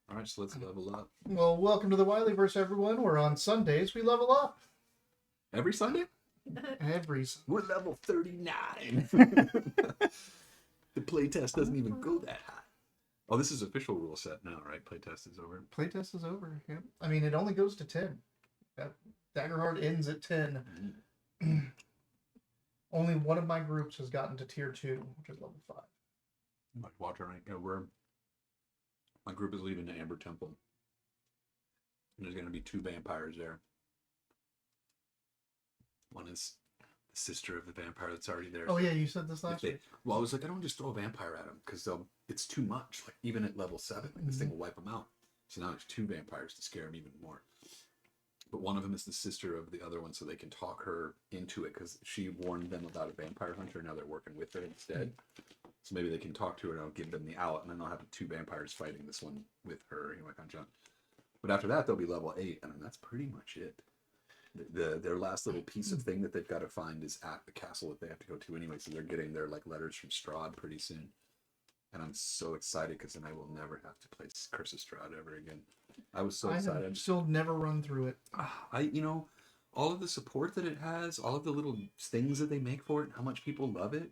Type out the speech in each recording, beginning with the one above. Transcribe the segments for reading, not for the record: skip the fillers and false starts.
All right, so let's level up. Well, welcome to the Wileyverse, everyone. Where on Sundays we level up. Every Sunday? Every We're level 39. The playtest doesn't even go that high. Oh, this is official rule set now, right? Playtest is over. playtest is over. Yeah. I mean, it only goes to 10. Daggerheart ends at 10. Only one of my groups has gotten to tier 2, which is level 5. My water rank. My group is leaving the Amber Temple. And there's going to be 2 vampires there. One is the sister of the vampire that's already there. Oh, yeah, you said this last week. Well, I was like, I don't just throw a vampire at them because it's too much. Like, even at level 7, like, this thing will wipe them out. So now there's 2 vampires to scare them even more. But one of them is the sister of the other one, so they can talk her into it because she warned them about a vampire hunter. Now they're working with her instead. So maybe they can talk to her and I'll give them the out, and then they'll have 2 vampires fighting this one with her. You know, like on John. But after that, they'll be level 8, and then that's pretty much it. Their last little piece of thing that they've got to find is at the castle that they have to go to anyway. So they're getting their like letters from Strahd pretty soon, and I'm so excited because then I will never have to play Curse of Strahd ever again. I was so excited. I've still never run through it. All of the support that it has, all of the little things that they make for it, and how much people love it.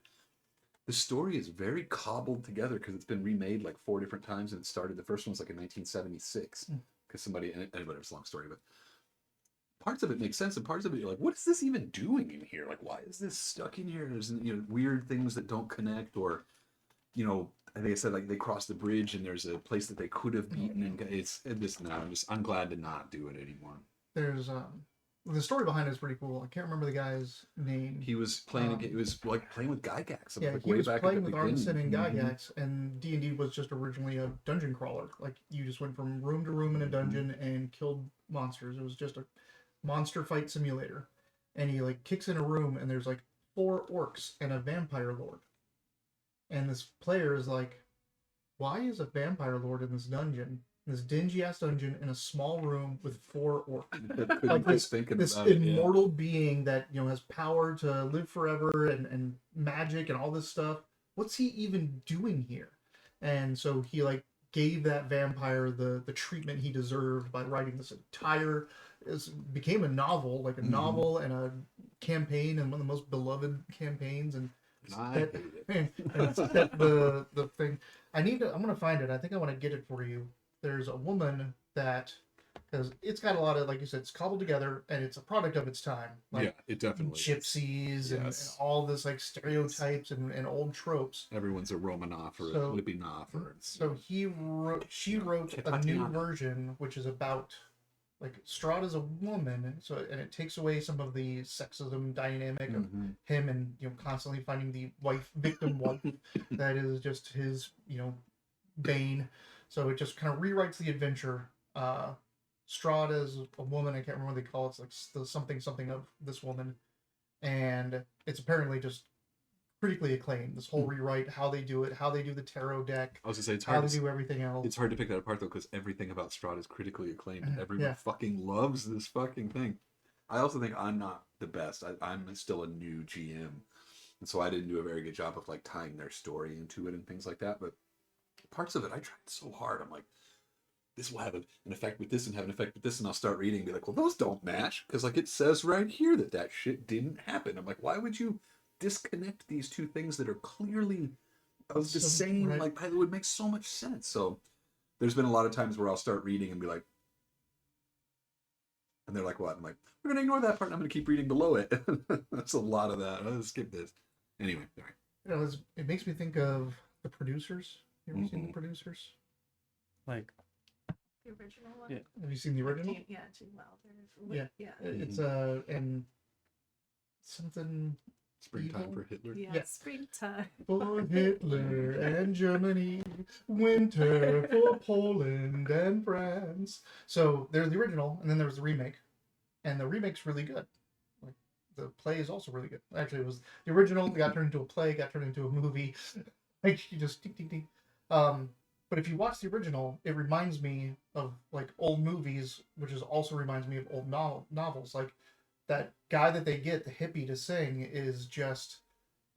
The story is very cobbled together because it's been remade like 4 different times, and it started. The first one was like in 1976 because somebody, anybody, it's a long story, but parts of it make sense, and parts of it you're like, what is this even doing in here? Like, why is this stuck in here? There's weird things that don't connect, or I think I said like they crossed the bridge and there's a place that they could have beaten, and I'm glad to not do it anymore. There's the story behind it is pretty cool. I can't remember the guy's name. He was playing. It was like playing with Gygax. Yeah, like he was playing with Arneson and Mm-hmm. Gygax, and D&D was just originally a dungeon crawler. Like, you just went from room to room in a dungeon and killed monsters. It was just a monster fight simulator. And he like kicks in a room, and there's like 4 orcs and a vampire lord. And this player is like, why is a vampire lord in this dungeon? This dingy ass dungeon in a small room with 4 orcs. Like this immortal being that has power to live forever and magic and all this stuff. What's he even doing here? And so he like gave that vampire the treatment he deserved by writing this entire. It became a novel, like a novel and a campaign, and one of the most beloved campaigns. And set the thing. I'm gonna find it. I think I want to get it for you. There's a woman that, because it's got a lot of, like you said, it's cobbled together, and it's a product of its time. Like, yeah, it definitely gypsies and all this like stereotypes and old tropes. Everyone's a Romanoff or a Lipinoff. So she wrote a new version, which is about like Strahd is a woman, and it takes away some of the sexism dynamic of him and constantly finding the victim wife that is just his bane. So it just kind of rewrites the adventure. Strahd is a woman. I can't remember what they call it. It's like the something of this woman, and it's apparently just critically acclaimed. This whole rewrite, how they do it, how they do the tarot deck. I was gonna say, it's hard to do everything else. It's hard to pick that apart though, because everything about Strahd is critically acclaimed. Everyone fucking loves this fucking thing. I also think I'm not the best. I'm still a new GM, and so I didn't do a very good job of like tying their story into it and things like that. But parts of it, I tried so hard. I'm like, this will have an effect with this and have an effect with this, and I'll start reading and be like, well, those don't match, because like it says right here that shit didn't happen. I'm like, why would you disconnect these 2 things that are clearly of the same? Right. Like, it would make so much sense. So there's been a lot of times where I'll start reading and be like, and they're like, what? I'm like, we're gonna ignore that part and I'm gonna keep reading below it. That's a lot of that. I'll skip this anyway. All right. It makes me think of The Producers. You ever seen The Producers? Like the original one? Yeah. Have you seen the original? Gene Wilder. Yeah. It's and something. Springtime evil? for Hitler. Yeah, springtime. For Hitler and Germany, winter for Poland and France. So there's the original, and then there's the remake, and the remake's really good. Like, the play is also really good. Actually, it was the original. Got turned into a play. Got turned into a movie. Like, you just ding ding ding. But if you watch the original, it reminds me of like old movies, which also reminds me of old novels. Like, that guy that they get, the hippie, to sing is just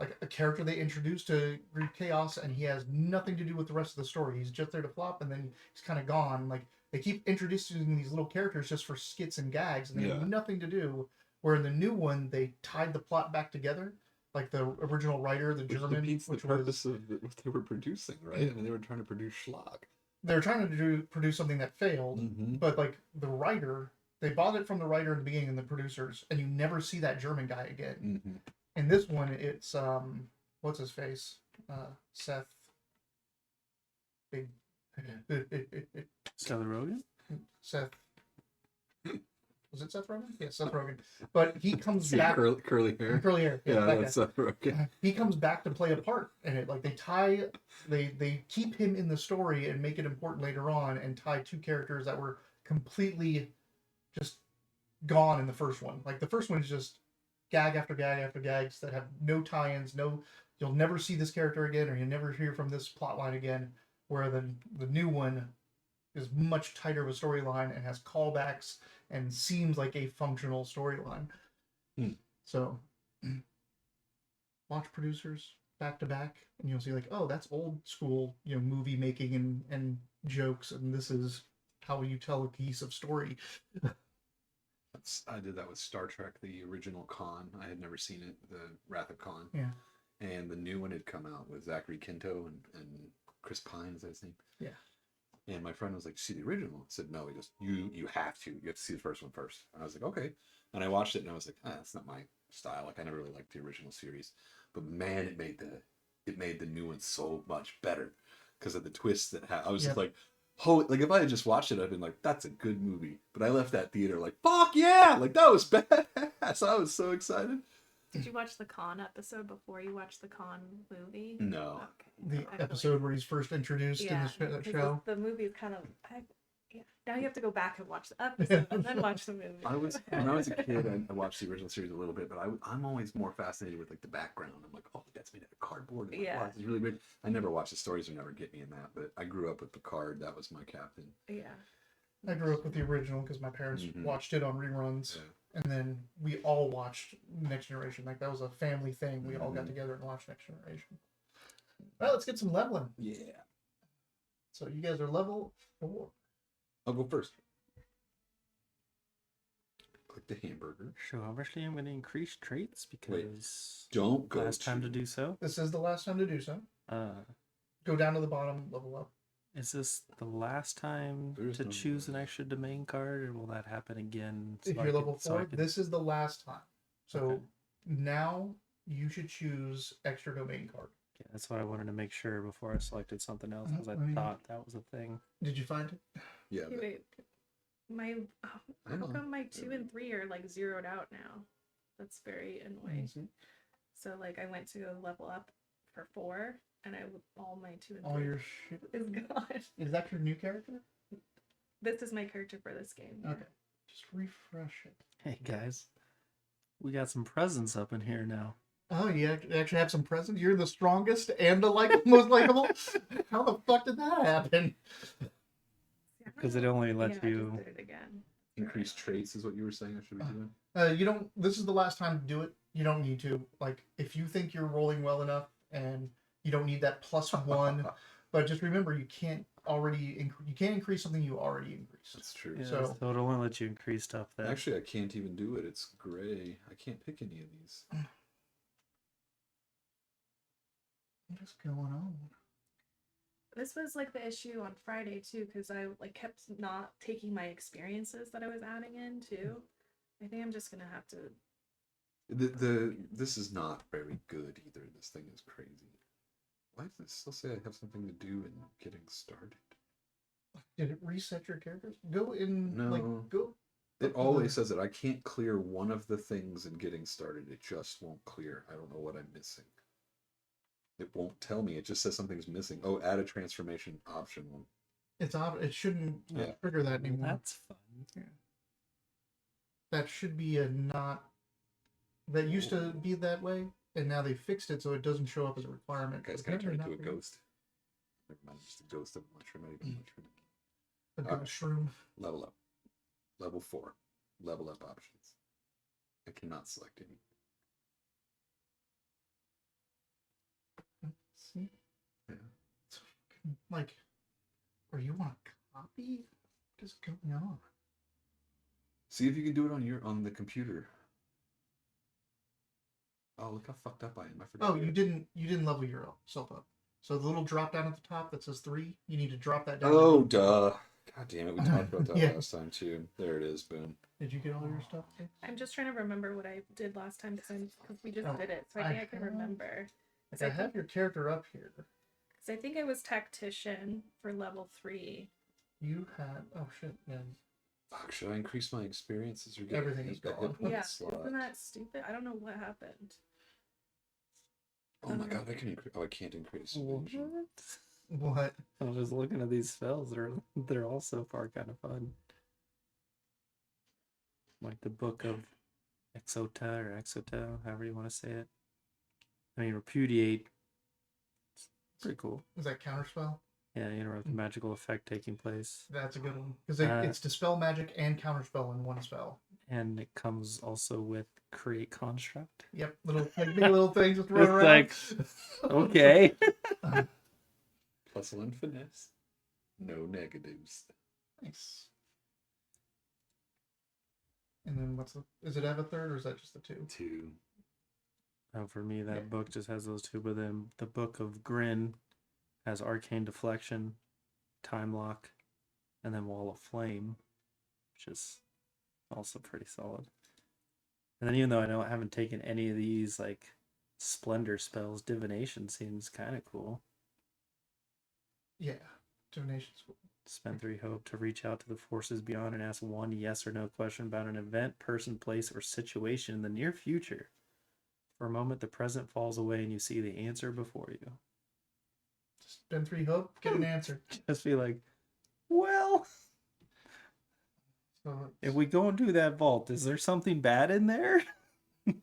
like a character they introduced to Greek Chaos, and he has nothing to do with the rest of the story. He's just there to flop, and then he's kind of gone. Like they keep introducing these little characters just for skits and gags, and they have nothing to do. Where in the new one, they tied the plot back together. Like the original writer, the German, defeats which the purpose of what they were producing, right? I mean, they were trying to produce schlock. they were trying to produce something that failed, but like the writer, they bought it from the writer in the beginning and the producers, and you never see that German guy again. In this one, it's what's his face, Seth. Big. Seth Rogen? Seth. Was it Seth Rogen? Yeah, Seth Rogen. But he comes Yeah, back. curly hair. Curly hair. Yeah, that that's guy. okay. He comes back to play a part in it. Like they keep him in the story and make it important later on, and tie two characters that were completely just gone in the first one. Like the first one is just gag after gag after gags that have no tie-ins. No, you'll never see this character again, or you'll never hear from this plot line again. Where the new one is much tighter of a storyline and has callbacks and seems like a functional storyline. So watch producers back to back, and you'll see like, oh, that's old school, movie making and jokes, and this is how you tell a cohesive story. I did that with Star Trek, the original Khan. I had never seen it, the Wrath of Khan. Yeah. And the new one had come out with Zachary Quinto and Chris Pine, is that his name? Yeah. And my friend was like, see the original? I said, no. He goes, you have to see the first one first. And I was like, okay. And I watched it and I was like, that's not my style. Like I never really liked the original series. But man, it made the new one so much better because of the twists that I was just like, oh, like if I had just watched it, I'd been like, that's a good movie. But I left that theater like, fuck yeah, like that was badass. I was so excited. Did you watch the Con episode before you watched the Con movie? No. Okay. The episode where he's first introduced in the show. The movie is kind of. Now you have to go back and watch the episode and then watch the movie. When I was a kid, I watched the original series a little bit, but I'm always more fascinated with like the background. I'm like, oh, that's made out of cardboard. And wow, this is really weird. I never watched the stories; would never get me in that. But I grew up with Picard. That was my captain. Yeah. I grew up with the original because my parents watched it on reruns, and then we all watched Next Generation. Like that was a family thing. We all got together and watched Next Generation. All right, let's get some leveling. Yeah. So you guys are level 4. I'll go first. Click the hamburger. So obviously I'm going to increase traits because don't go. Last time to do so. This is the last time to do so. Go down to the bottom, level up. Is this the last time to choose an extra domain card, or will that happen again? If you're level 4, this is the last time. So now you should choose extra domain card. Yeah, that's what I wanted to make sure before I selected something else, because I thought that was a thing. Did you find it? Yeah. Wait, how come my 2 and 3 are like zeroed out now? That's very annoying. So like I went to go level up for 4, and all my 2 and 3 all your shit is gone. Is that your new character? This is my character for this game. Yeah. Okay, just refresh it. Hey guys, we got some presents up in here now. Oh, you actually have some presents? You're the strongest and the most likable? How the fuck did that happen? Because it only lets I you just did it again. Increase traits is what you were saying I should be doing. You don't. This is the last time to do it. You don't need to. Like, if you think you're rolling well enough and you don't need that +1, but just remember, you can't increase something you already increased. That's true. Yeah, So it only lets you increase stuff that. Actually, I can't even do it. It's gray. I can't pick any of these. what's going on? This was like the issue on Friday too, because I like kept not taking my experiences that I was adding in too. I think I'm just gonna have to. This is not very good either. This thing is crazy. Why does it still say I have something to do in getting started? Did it reset your characters? Go in. No. Go. It always says that I can't clear one of the things in getting started. It just won't clear. I don't know what I'm missing. It won't tell me. It just says something's missing. Oh, add a transformation option one. It shouldn't trigger that anymore. That's fun. Yeah. That should be a not. That used to be that way, and now they fixed it so it doesn't show up as a requirement. Guys, can I turn into a ghost? Never mind, just a ghost of a mushroom. Not even a mushroom. A ghost shroom. Level up. Level 4. Level up options. I cannot select any. See? Yeah. It's fucking, like, or you want a copy? What is going on? See if you can do it on the computer. Oh, look how fucked up I am. I forgot. Oh, you didn't level yourself up. So the little drop down at the top that says 3, you need to drop that down. Oh, duh. God damn it. We talked about that Yeah. last time, too. There it is. Boom. Did you get all your stuff? I'm just trying to remember what I did last time because we just Oh, did it, so I think I can remember. Like, I have your character up here. Because I think I was tactician for level 3. You had... Oh, shit. Yeah. Fuck, should I increase my experiences or get Everything is a hit gone. point Yeah, slot? isn't that stupid? I don't know what happened. Oh my god, I can increase. Oh, I can't increase. evasion. What? I was just looking at these spells. They're all so far kind of fun. Like the book of Exota or Exoto, however you want to say it. I mean, repudiate. It's pretty cool. Is that counterspell? Yeah, interrupt the magical effect taking place. That's a good one. Because it's dispel magic and counterspell in one spell. And it comes also with create construct. Yep, little like big little things to throw It's around. like, okay. +1 finesse. No negatives. Nice. And then is it have a third or is that just the 2? 2. For me, that book just has those 2, but then the book of Grin has arcane deflection, time lock, and then wall of flame, which is also pretty solid. And then even though I haven't taken any of these like splendor spells, divination seems kind of cool. Yeah, divination's cool. Spend 3 hope to reach out to the forces beyond and ask one yes or no question about an event, person, place, or situation in the near future. For a moment, the present falls away and you see the answer before you. Spend 3 hope, get an answer. Just be like, well, So if we go and do that vault, is there something bad in there? you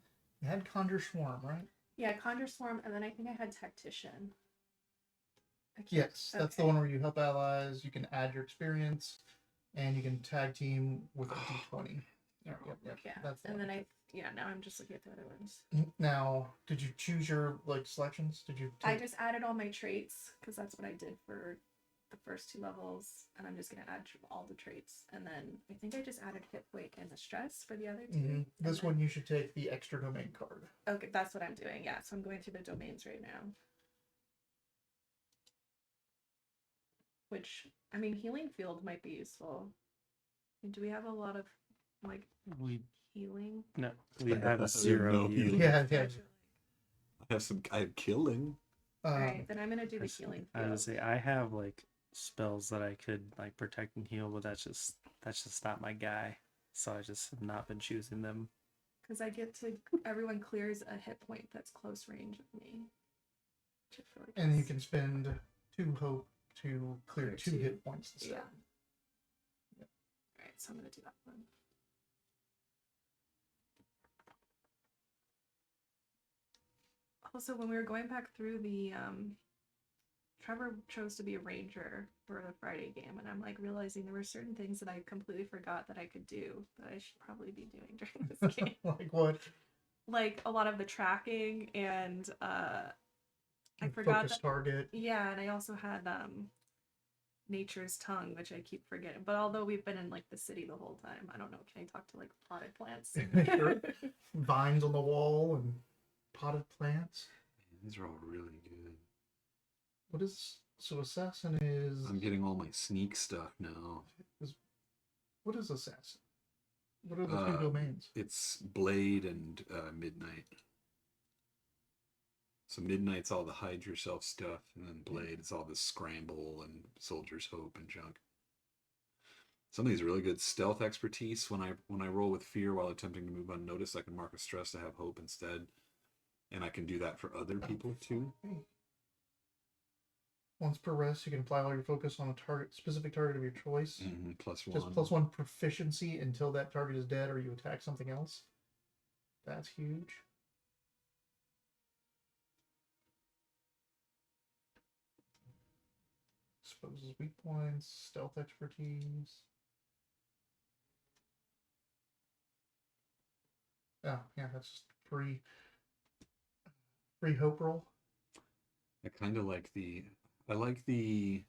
had Conjure Swarm, right? Yeah, Conjure Swarm, and then I think I had Tactician. Yes, that's the one where you help allies, you can add your experience, and you can tag team with a d20. Yep. Yeah, That's the and one. then now I'm just looking at the other ones. Now, did you choose your selections? Did you? I just added all my traits because that's what I did for the first 2 levels, and I'm just gonna add all the traits, and then I think I just added hit point and the stress for the other 2. This one you should take the extra domain card. Okay, that's what I'm doing. Yeah, so I'm going through the domains right now. Which, I mean, healing field might be useful. Do we have a lot of like healing? No, we have No 0 healing. Yeah. I have killing. Alright, then I'm gonna do the healing I field. would say I have like spells that I could like protect and heal, but that's just not my guy. So I just have not been choosing them. Because I get to everyone clears a hit point that's close range of me. Which I feel like And you is- can spend 2 hope to clear 2 2. hit points instead. Yeah. Alright, so I'm gonna do that one. Also, when we were going back through the Trevor chose to be a ranger for the Friday game, and I'm like realizing there were certain things that I completely forgot that I could do that I should probably be doing during this game. Like what? Like a lot of the tracking and I forgot Focus that, target. yeah, and I also had nature's tongue, which I keep forgetting. But although we've been in like the city the whole time, I don't know, can I talk to like potted plants? Sure. Vines on the wall and potted plants. Man, these are all really good. What is so assassin is? I'm getting all my sneak stuff now. What is assassin? What are the 2 domains? It's Blade and Midnight. So Midnight's all the hide yourself stuff, and then Blade is all the scramble and Soldier's Hope and junk. Some of these are really good stealth expertise. When I roll with fear while attempting to move unnoticed, I can mark a stress to have hope instead, and I can do that for other people too. Once per rest, you can apply all your focus on a specific target of your choice. +1. Just +1 proficiency until that target is dead or you attack something else. That's huge. Exposes weak points, stealth expertise. Oh, yeah, that's just free hope roll. I kind of like I like the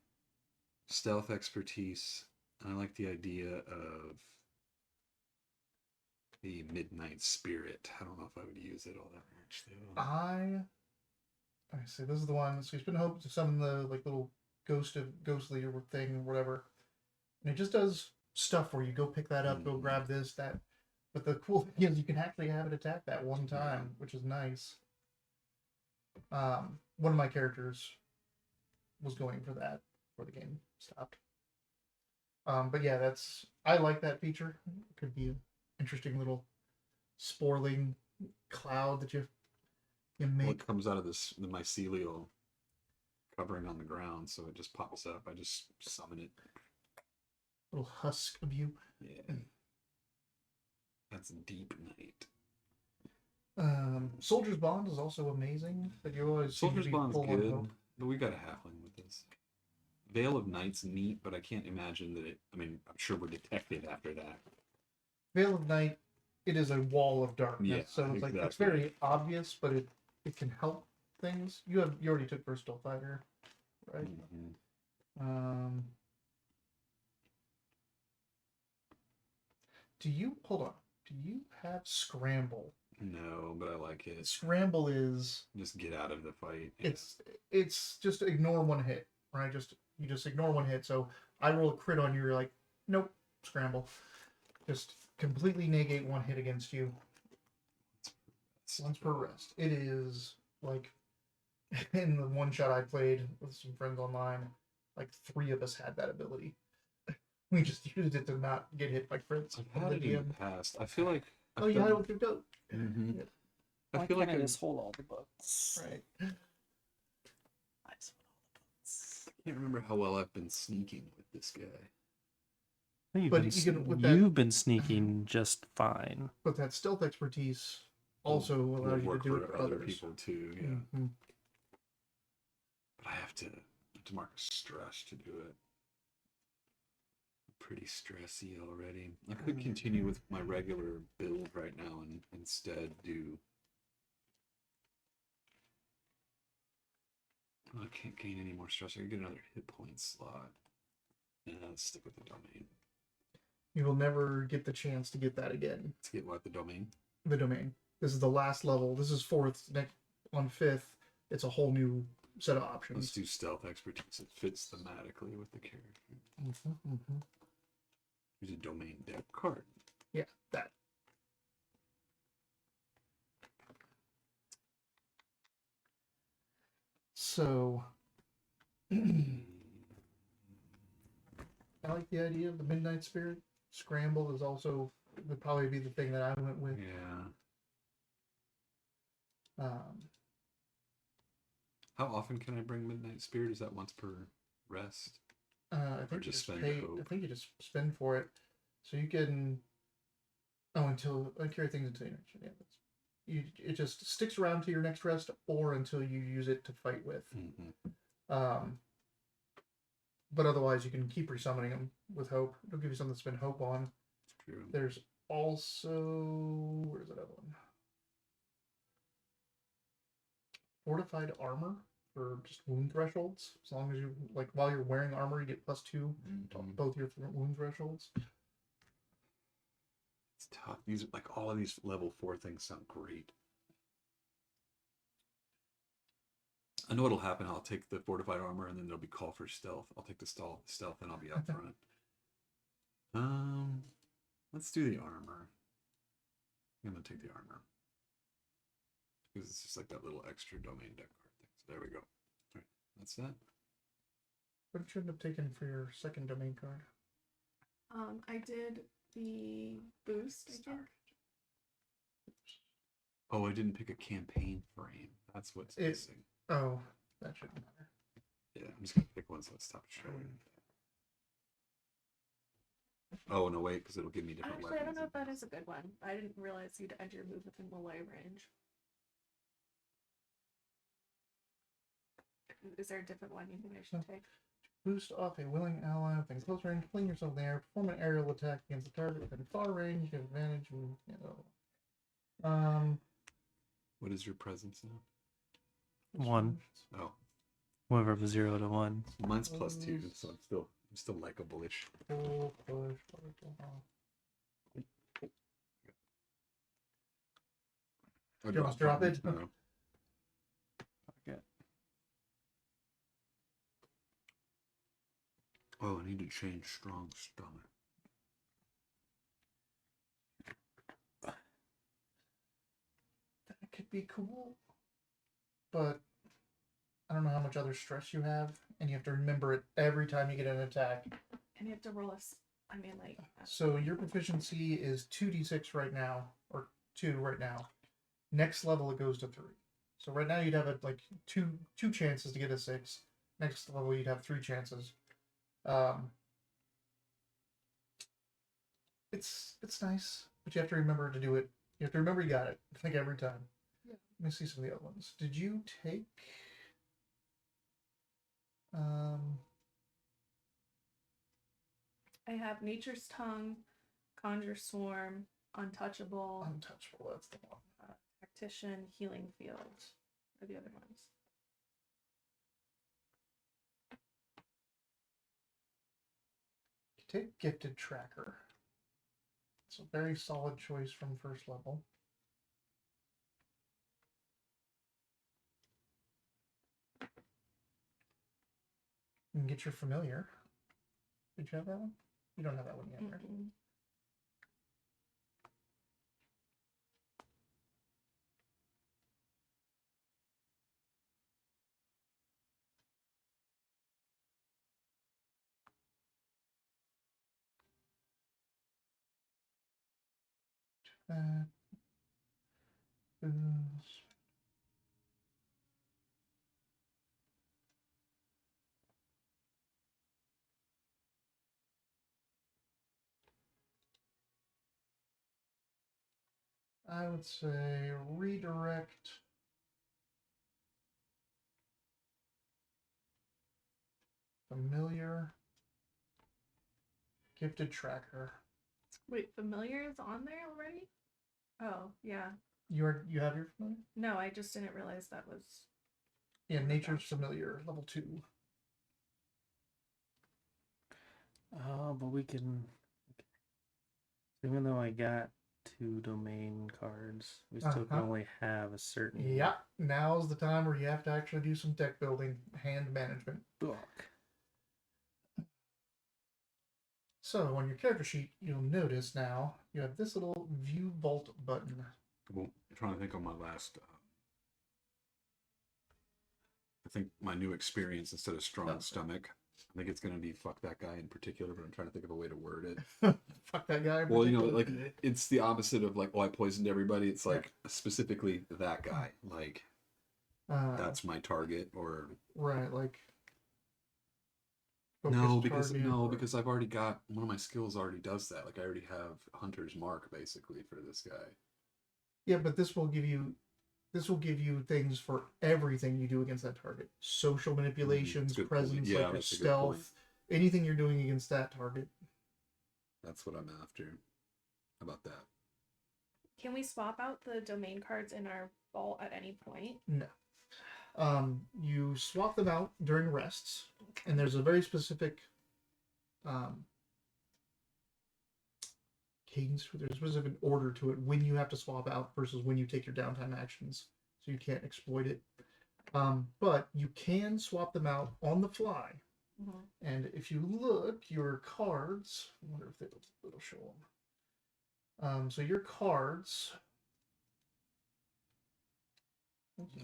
stealth expertise. I like the idea of the midnight spirit. I don't know if I would use it all that much though. I say this is the one. So you spend hope to summon the like little ghostly or thing or whatever, and it just does stuff where you go pick that up, go grab this, that. But the cool thing is you can actually have it attack that one time, which is nice. One of my characters was going for that before the game stopped. But yeah, I like that feature. It could be an interesting little sporling cloud that you make. Well, it comes out of the mycelial covering on the ground, so it just pops up. I just summon it. Little husk of you. Yeah. That's deep night. Soldier's Bond is also amazing, but you always Soldier's Bond's good, hope. but we got a halfling with this. Veil of Night's neat, but I can't imagine that it. I mean, I'm sure we're detected after that. Veil of Night, it is a wall of darkness, Yeah, so it's like it's exactly. very obvious, but it can help things. You already took Versatile Fighter, right? Mm-hmm. Hold on? Do you have Scramble? No, but I like it. Scramble is Just get out of the fight. it's just ignore one hit, right? You just ignore one hit. So I roll a crit on you, you're like, nope, Scramble. Just completely negate one hit against you. Once per rest. It is like in the one shot I played with some friends online, like 3 of us had that ability. We just used it to not get hit by crits. I've had it in the past. I feel like. Oh, you had it with your goat. Mm-hmm. Yeah. I feel like I just hold all the books. Right. I just hold all the books. I can't remember how well I've been sneaking with this guy. You've been sneaking just fine. But that stealth expertise also allows you to do it for other others. people too. Yeah. Mm-hmm. But I have to mark a stress to do it. Pretty stressy already. I could continue with my regular build right now and instead do. Oh, I can't gain any more stress. I can get another hit point slot. Yeah, let's stick with the domain. You will never get the chance to get that again. Let's get what, the domain? The domain. This is the last level. This is 4th. Next on 5th, it's a whole new set of options. Let's do stealth expertise. It fits thematically with the character. Use a domain deck card. Yeah, that. So, I like the idea of the Midnight Spirit. Scramble is also would probably be the thing that I went with. Yeah. How often can I bring Midnight Spirit? Is that once per rest? I think just you spend pay. hope? I think you just spend for it, so you can. Oh, until carry things until your next. Yeah, it just sticks around to your next rest, or until you use it to fight with. Mm-hmm. But otherwise, you can keep resummoning them with hope. It'll give you something to spend hope on. True. There's also where's that other one? Fortified armor for just wound thresholds. As long as you while you're wearing armor, you get +2 to both your wound thresholds. It's tough. These all of these level 4 things sound great. I know what'll happen. I'll take the fortified armor, and then there'll be call for stealth. I'll take the stealth, and I'll be up front. Let's do the armor. I'm gonna take the armor because it's just like that little extra domain deck card thing. So there we go. All right, that's that. What should have taken for your second domain card? I did the boost. I think. Oh, I didn't pick a campaign frame. That's what's missing. Oh, that shouldn't matter. Yeah, I'm just gonna pick one so it stops showing. Oh no, wait, because it'll give me different Actually, weapons. I don't know if that is a good one. I didn't realize you'd end your move within melee range. Is there a different one you think I should take? Boost off a willing ally within close range, fling yourself in the air, perform an aerial attack against the target within far range, you have advantage, and What is your presence now? 1. Oh, Went from 0 to 1. Mine's +2, so I'm still likable-ish. Full push. Vertical. I You almost drop it? I don't know. Okay. Oh, I need to change strong stomach. That could be cool, but I don't know how much other stress you have, and you have to remember it every time you get an attack. And you have to roll like. So your proficiency is 2d6 right now, or 2 right now. Next level it goes to 3. So right now you'd have like two chances to get a 6. Next level you'd have 3 chances. It's nice, but you have to remember to do it. You have to remember you got it. I think every time. Yeah. Let me see some of the other ones. Did you take? I have Nature's Tongue, Conjure Swarm, Untouchable, Untouchable. That's the one. Tactician, Healing Field are the other ones. You take Gifted Tracker. It's a very solid choice from first level. You can get your Familiar. Did you have that one? You don't have that one yet, right? Mm-mm. Booze. I would say redirect. Familiar. Gifted Tracker. Wait, Familiar is on there already? Oh, yeah. You have your Familiar? No, I just didn't realize that was. Yeah, Nature's Familiar, level 2. Oh, but we can. Even though I got 2 domain cards, we still can only have a certain. Yeah, now's the time where you have to actually do some deck building, hand management. Book. So on your character sheet, you'll notice now you have this little View Vault button. Well, I'm trying to think on my last. I think my new experience instead of strong stomach. I think it's going to be fuck that guy in particular, but I'm trying to think of a way to word it. Fuck that guy. Well, you know, like it's the opposite of like, oh, I poisoned everybody. It's like specifically that guy. Like that's my target, or right, like. No, because I've already got one of my skills already does that. Like I already have Hunter's Mark basically for this guy. Yeah, but this will give you things for everything you do against that target. Social manipulations, presence, like your stealth, anything you're doing against that target. That's what I'm after. How about that? Can we swap out the domain cards in our vault at any point? No. You swap them out during rests, and there's a very specific cadence. There's a specific order to it when you have to swap out versus when you take your downtime actions, so you can't exploit it. But you can swap them out on the fly. Mm-hmm. And if you look, your cards. I wonder if it'll show them. So your cards.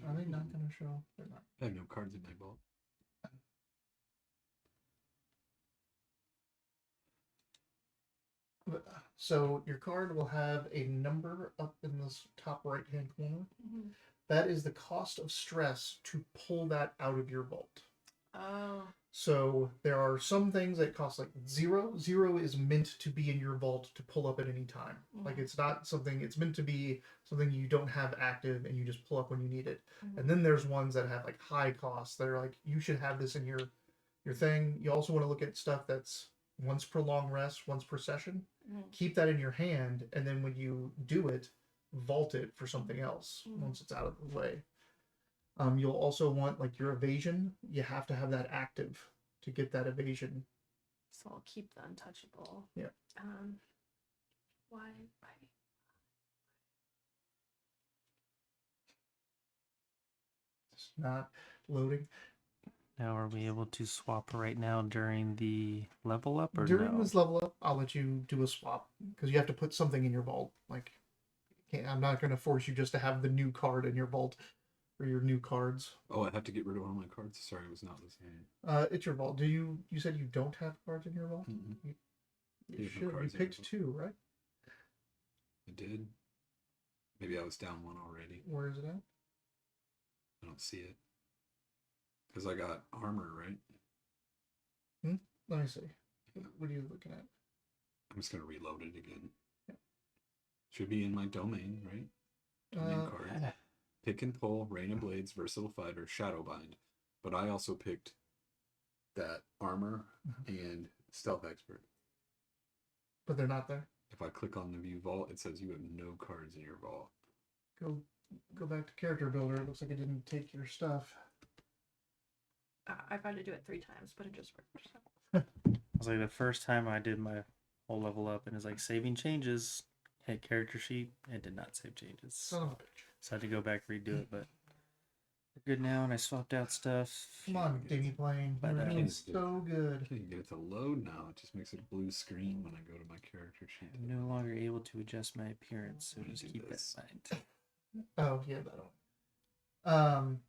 Are they not going to show? They're not. I have no cards in my vault. So your card will have a number up in this top right-hand corner. Mm-hmm. That is the cost of stress to pull that out of your vault. Oh. So there are some things that cost like 0. 0 is meant to be in your vault to pull up at any time. Mm-hmm. Like it's not something, it's meant to be something you don't have active and you just pull up when you need it. Mm-hmm. And then there's ones that have like high costs that are like, you should have this in your thing. You also want to look at stuff that's once per long rest, once per session. Mm-hmm. Keep that in your hand, and then when you do it, vault it for something else once it's out of the way. You'll also want like your evasion. You have to have that active to get that evasion. So I'll keep the untouchable. Yeah. Why? It's not loading. Now, are we able to swap right now during the level up or During no? this level up, I'll let you do a swap because you have to put something in your vault. Like, I'm not going to force you just to have the new card in your vault or your new cards. Oh, I have to get rid of one of my cards. Sorry, I was not listening. It's your vault. You said you don't have cards in your vault? Mm-mm. You You have no should. You cards in your picked vault. 2, right? I did. Maybe I was down 1 already. Where is it at? I don't see it. Because I got armor, right? Let me see. What are you looking at? I'm just going to reload it again. Yeah. Should be in my domain, right? Domain card. Pick and pull, Rain of Blades, Versatile Fighter, Shadowbind. But I also picked that armor and Stealth Expert. But they're not there. If I click on the view vault, it says you have no cards in your vault. Go back to character builder. It looks like it didn't take your stuff. I tried to do it 3 times, but it just worked. It was like the first time I did my whole level up, and it's like saving changes. Hit character sheet. It did not save changes. Son of a bitch. So I had to go back redo it, but we're good now. And I swapped out stuff. Come on, Davey Plane. But, You're doing can't so good. I can't get it to load now. It just makes a blue screen when I go to my character sheet. I'm no longer able to adjust my appearance, so Let me just do keep this. that in mind. Oh yeah, that one.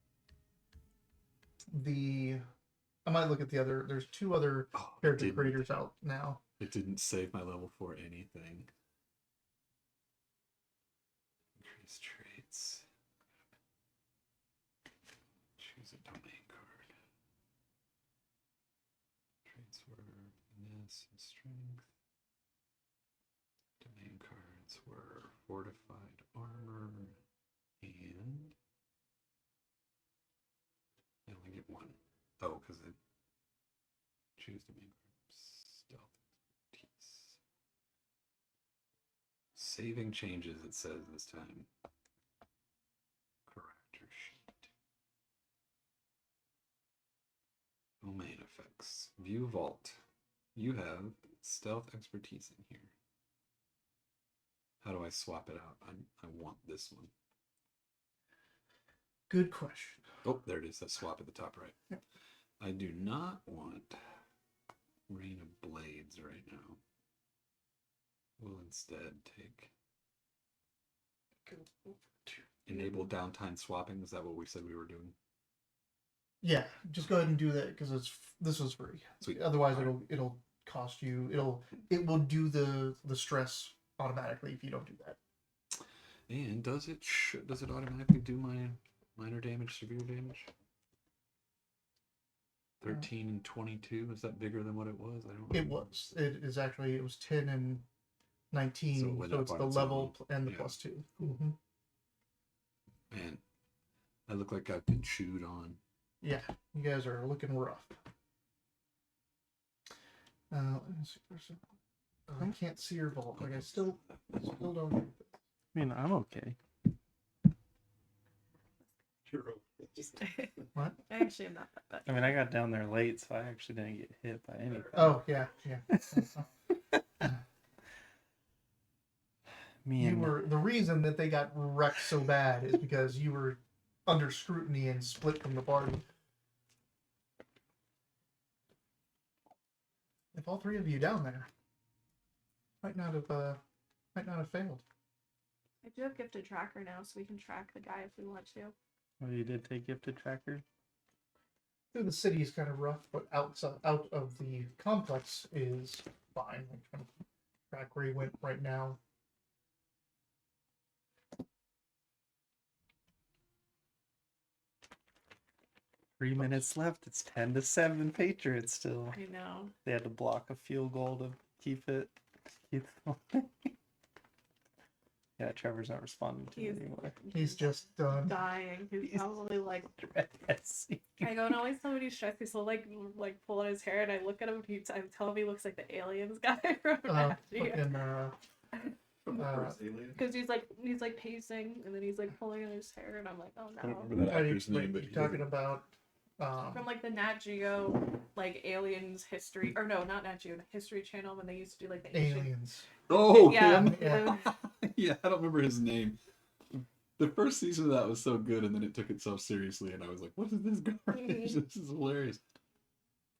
I might look at the other. There's 2 other Oh, character creators out now. It didn't save my level 4 anything. Increase traits. Choose a domain card. Traits were finesse and strength. Domain cards were fortified armor and I only get 1. Oh, because I choose domain card. Stealth expertise. Saving changes, it says this time. Character sheet. Domain effects. View vault. You have stealth expertise in here. How do I swap it out? I want this one. Good question. Oh, there it is. That swap at the top right. Yep. I do not want Rain of Blades right now. We'll instead take Go over to enable downtime swapping. Is that what we said we were doing? Yeah, just go ahead and do that because this is free. Sweet. Otherwise, All right. it'll cost you. It will do the stress automatically if you don't do that. And does it automatically do my minor damage, severe damage? 13 and 22. Is that bigger than what it was? I don't. It was. It is actually. It was 10 and 19. So So, it went it's up the on its level and the Yeah. +2. Mm-hmm. Man, I look like I've been chewed on. Yeah, you guys are looking rough. Let me see. I can't see your vault. Like I still don't. Get this. I mean, I'm okay. What? I actually am not that bad. I mean, I got down there late, so I actually didn't get hit by anything. Oh yeah. Me You and were the reason that they got wrecked so bad is because you were under scrutiny and split from the party. If all 3 of you down there might not have failed. I do have gifted tracker now, so we can track the guy if we want to. oh, you did take gifted tracker. Through the city is kind of rough, but out of the complex is fine. Like trying to track where he went right now. Three minutes left. It's 10-7 Patriots still. I know. They had to block a field goal to keep it. Yeah, Trevor's not responding to He's- me anymore. He's just done. Dying. He's He's- probably like. Yes. I go, no, always somebody's stressed. He's still like pulling his hair, and I look at him. I tell him he looks like the aliens guy from Nat Geo. Fucking, From the first Alien. Because he's like pacing and then he's like pulling in his hair and I'm like, oh I don't no. remember that actor's name, but you're talking about From like the Nat Geo like aliens history, or no, not Nat Geo, the History Channel, when they used to do like the ancient. Aliens. Oh, Yeah. him? Yeah. Yeah, I don't remember his name. The first season of that was so good, and then it took itself seriously, and I was like, what is this garbage? This is hilarious.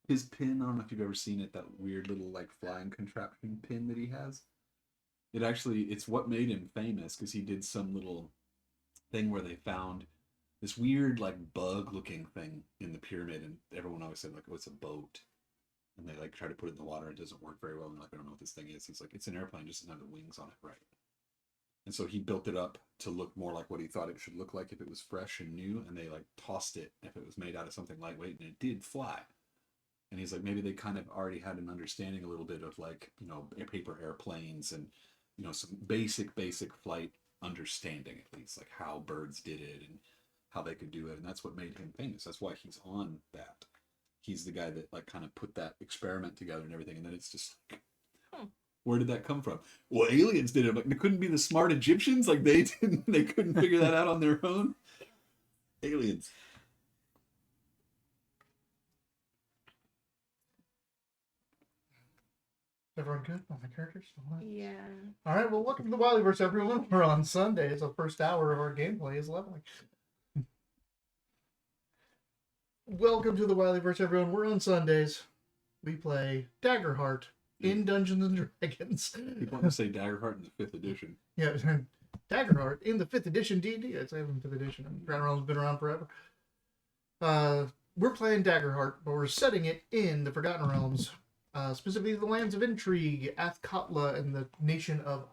His pin, I don't know if you've ever seen it, that weird little like flying contraption pin that he has. It's what made him famous, because he did some little thing where they found this weird like bug looking thing in the pyramid, and everyone always said like, oh, it's a boat. And they like try to put it in the water, it doesn't work very well. And like, I don't know what this thing is. He's like, it's an airplane, just doesn't have the wings on it right. And so he built it up to look more like what he thought it should look like if it was fresh and new, and they like tossed it if it was made out of something lightweight, and it did fly. And he's like, maybe they kind of already had an understanding a little bit of like, you know, paper airplanes and, you know, some basic flight understanding, at least like how birds did it and how they could do it. And that's what made him famous. That's why he's on that. He's the guy that like kind of put that experiment together and everything. And then it's just like, where did that come from? Well, aliens did it. Like, it couldn't be the smart Egyptians. Like they couldn't figure that out on their own. Aliens. Everyone good? All my characters? All right. Yeah. All right, well, welcome to the Wilyverse, everyone. We're on Sundays. The first hour of our gameplay is leveling. Welcome to the Wilyverse, everyone. We're on Sundays. We play Daggerheart in Dungeons and Dragons. People want to say Daggerheart in the 5th edition. Yeah, Daggerheart in the 5th edition D&D. It's 5th edition. Grand Realm's been around forever. We're playing Daggerheart, but we're setting it in the Forgotten Realms. Specifically the lands of intrigue, Athkatla, and the nation of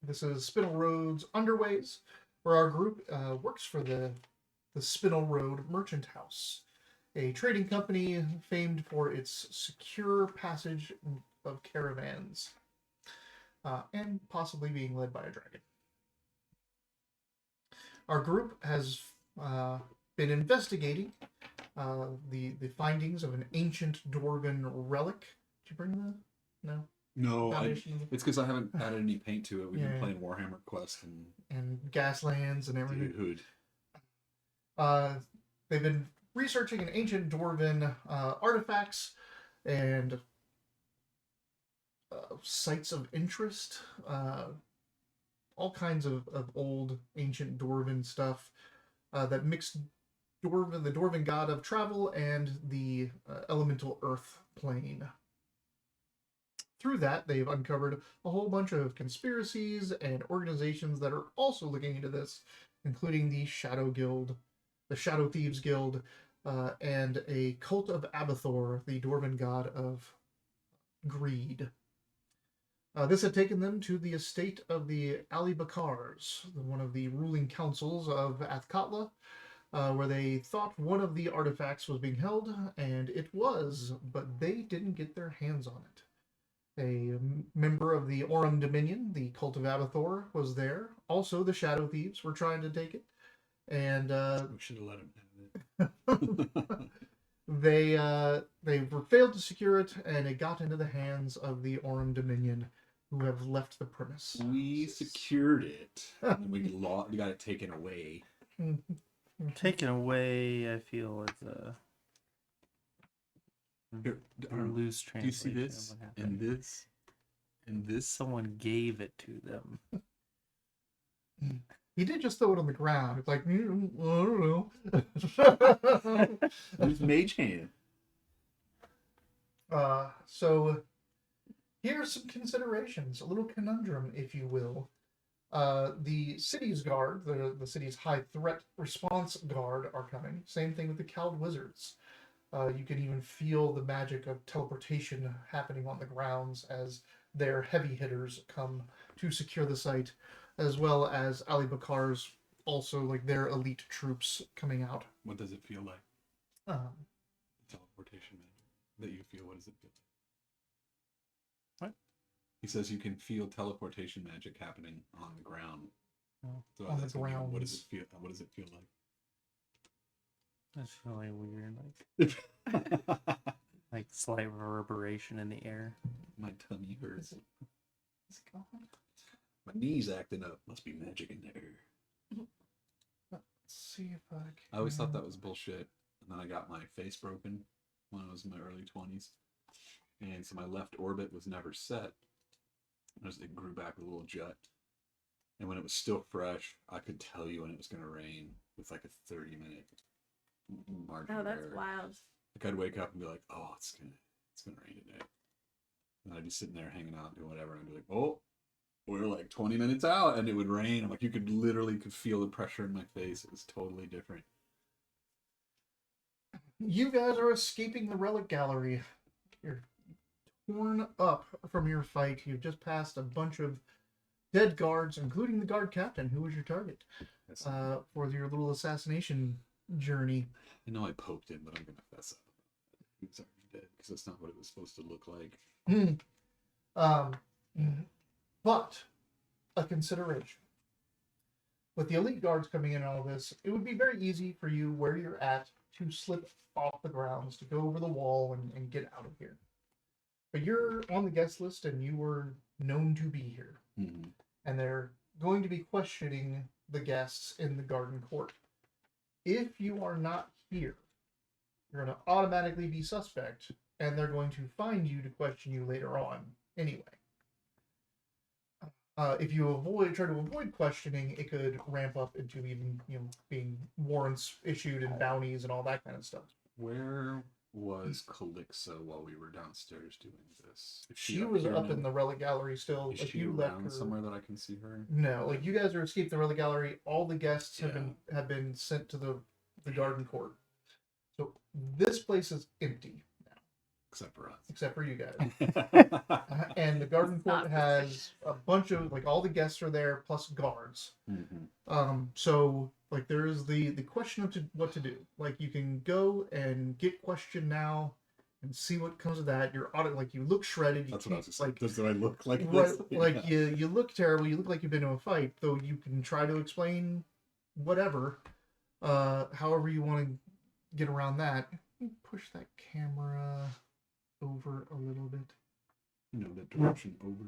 This is Spinel Road's Underways, where our group works for the Spinel Road Merchant House, a trading company famed for its secure passage of caravans, and possibly being led by a dragon. Our group has been investigating the findings of an ancient dwarven relic. Did you bring the... No? No, Foundation? it's because I haven't added any paint to it. We've Yeah. been playing Warhammer Quest and Gaslands and everything. Dude. They've been researching an ancient dwarven artifacts and sites of interest. All kinds of old ancient dwarven stuff that mixed the dwarven god of travel and the elemental earth plane. Through that, they've uncovered a whole bunch of conspiracies and organizations that are also looking into this, including the Shadow Guild, the Shadow Thieves Guild, and a cult of Abathor, the dwarven god of greed. This had taken them to the estate of the Ali Bakars, one of the ruling councils of Athkatla, where they thought one of the artifacts was being held, and it was, but they didn't get their hands on it. A member of the Aurum Dominion, the Cult of Abathor, was there. Also, the Shadow Thieves were trying to take it, and we should have let him have it. they failed to secure it, and it got into the hands of the Aurum Dominion, who have left the premise. We secured it, and we got it taken away. Taken away, I feel, is a Here, I don't know. loose Do you see translation. this? of what And happened. this? And this? Someone gave it to them. He did just throw it on the ground. It's like, I don't know. There's Mage Hand. So here's some considerations, a little conundrum, if you will. The city's guard, the city's high threat response guard are coming. Same thing with the Cowled Wizards. You can even feel the magic of teleportation happening on the grounds as their heavy hitters come to secure the site, as well as Ali Bakar's also like their elite troops coming out. What does it feel like? Teleportation magic that you feel. What does it feel like? What? He says you can feel teleportation magic happening on the ground. Oh. So On the that's what you- What does grounds. it feel? What does it feel like? That's really weird, My like slight reverberation in the air. tummy hurts. My knee's acting up. Must be magic in there. Let's see if I can. I always thought that was bullshit. And then I got my face broken when I was in my early 20s. And so my left orbit was never set. It grew back a little jet. And when it was still fresh, I could tell you when it was going to rain with like a 30-minute margin. Oh, of that's error. wild. Like I'd wake up and be like, "Oh, it's gonna rain today," and I'd be sitting there hanging out doing whatever, and I'd be like, "Oh, we're like 20 minutes out," and it would rain. I'm like, you could literally feel the pressure in my face. It was totally different. You guys are escaping the relic gallery. You're torn up from your fight. You've just passed a bunch of dead guards, including the guard captain, who was your target for your little assassination journey. I know I poked him, but I'm gonna fess up. He was already dead because that's not what it was supposed to look like. But a consideration. With the elite guards coming in and all this, it would be very easy for you, where you're at, to slip off the grounds, to go over the wall and get out of here. But you're on the guest list and you were known to be here. Mm-hmm. And they're going to be questioning the guests in the garden court. If you are not here, you're going to automatically be suspect, and they're going to find you to question you later on anyway. If you try to avoid questioning, it could ramp up into even, being warrants issued and bounties and all that kind of stuff. Where was Calyxo while we were downstairs doing this? She was up in the relic gallery still. Is like she you left around her somewhere that I can see her? No, like you guys are escaped the relic gallery. All the guests have been sent to the garden court. So this place is empty now, Except for us. except for you guys. And the garden court has a bunch of all the guests are there plus guards. Mm-hmm. So there is the question of what to do. Like you can go and get questioned now and see what comes of that. You're you look shredded. That's what I was just like. Does I look like right, this? you look terrible. You look like you've been in a fight. Though you can try to explain whatever, however you want to get around that. Push that camera over a little bit. That direction over.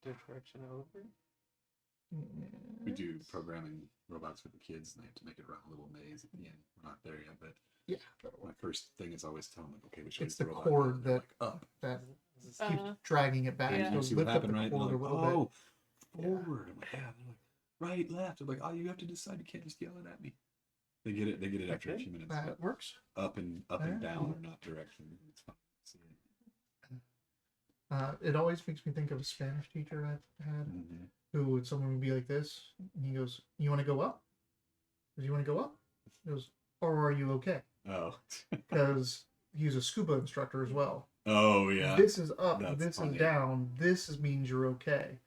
Direction over. We do programming robots for the kids, and they have to make it around a little maze at the end. We're not there yet, but yeah. My first thing is always tell them, okay, which way It's is the robot cord going? that up. that keeps dragging it back. And So you see what lift up happened, the right? cord They're a like, little bit. forward. I'm like, yeah. They're like, right, left. I'm like, oh, you have to decide. You can't just yell it at me. They get it after a few minutes. That works. Up and down are not direction. It's fine. See it. It always makes me think of a Spanish teacher I've had, who someone would be like this, and he goes, "You want to go up? Do you want to go up?" He goes, "Or are you okay?" Oh. Because he's a scuba instructor as well. Oh yeah. This is up. That's this funny. is down. Means you're okay.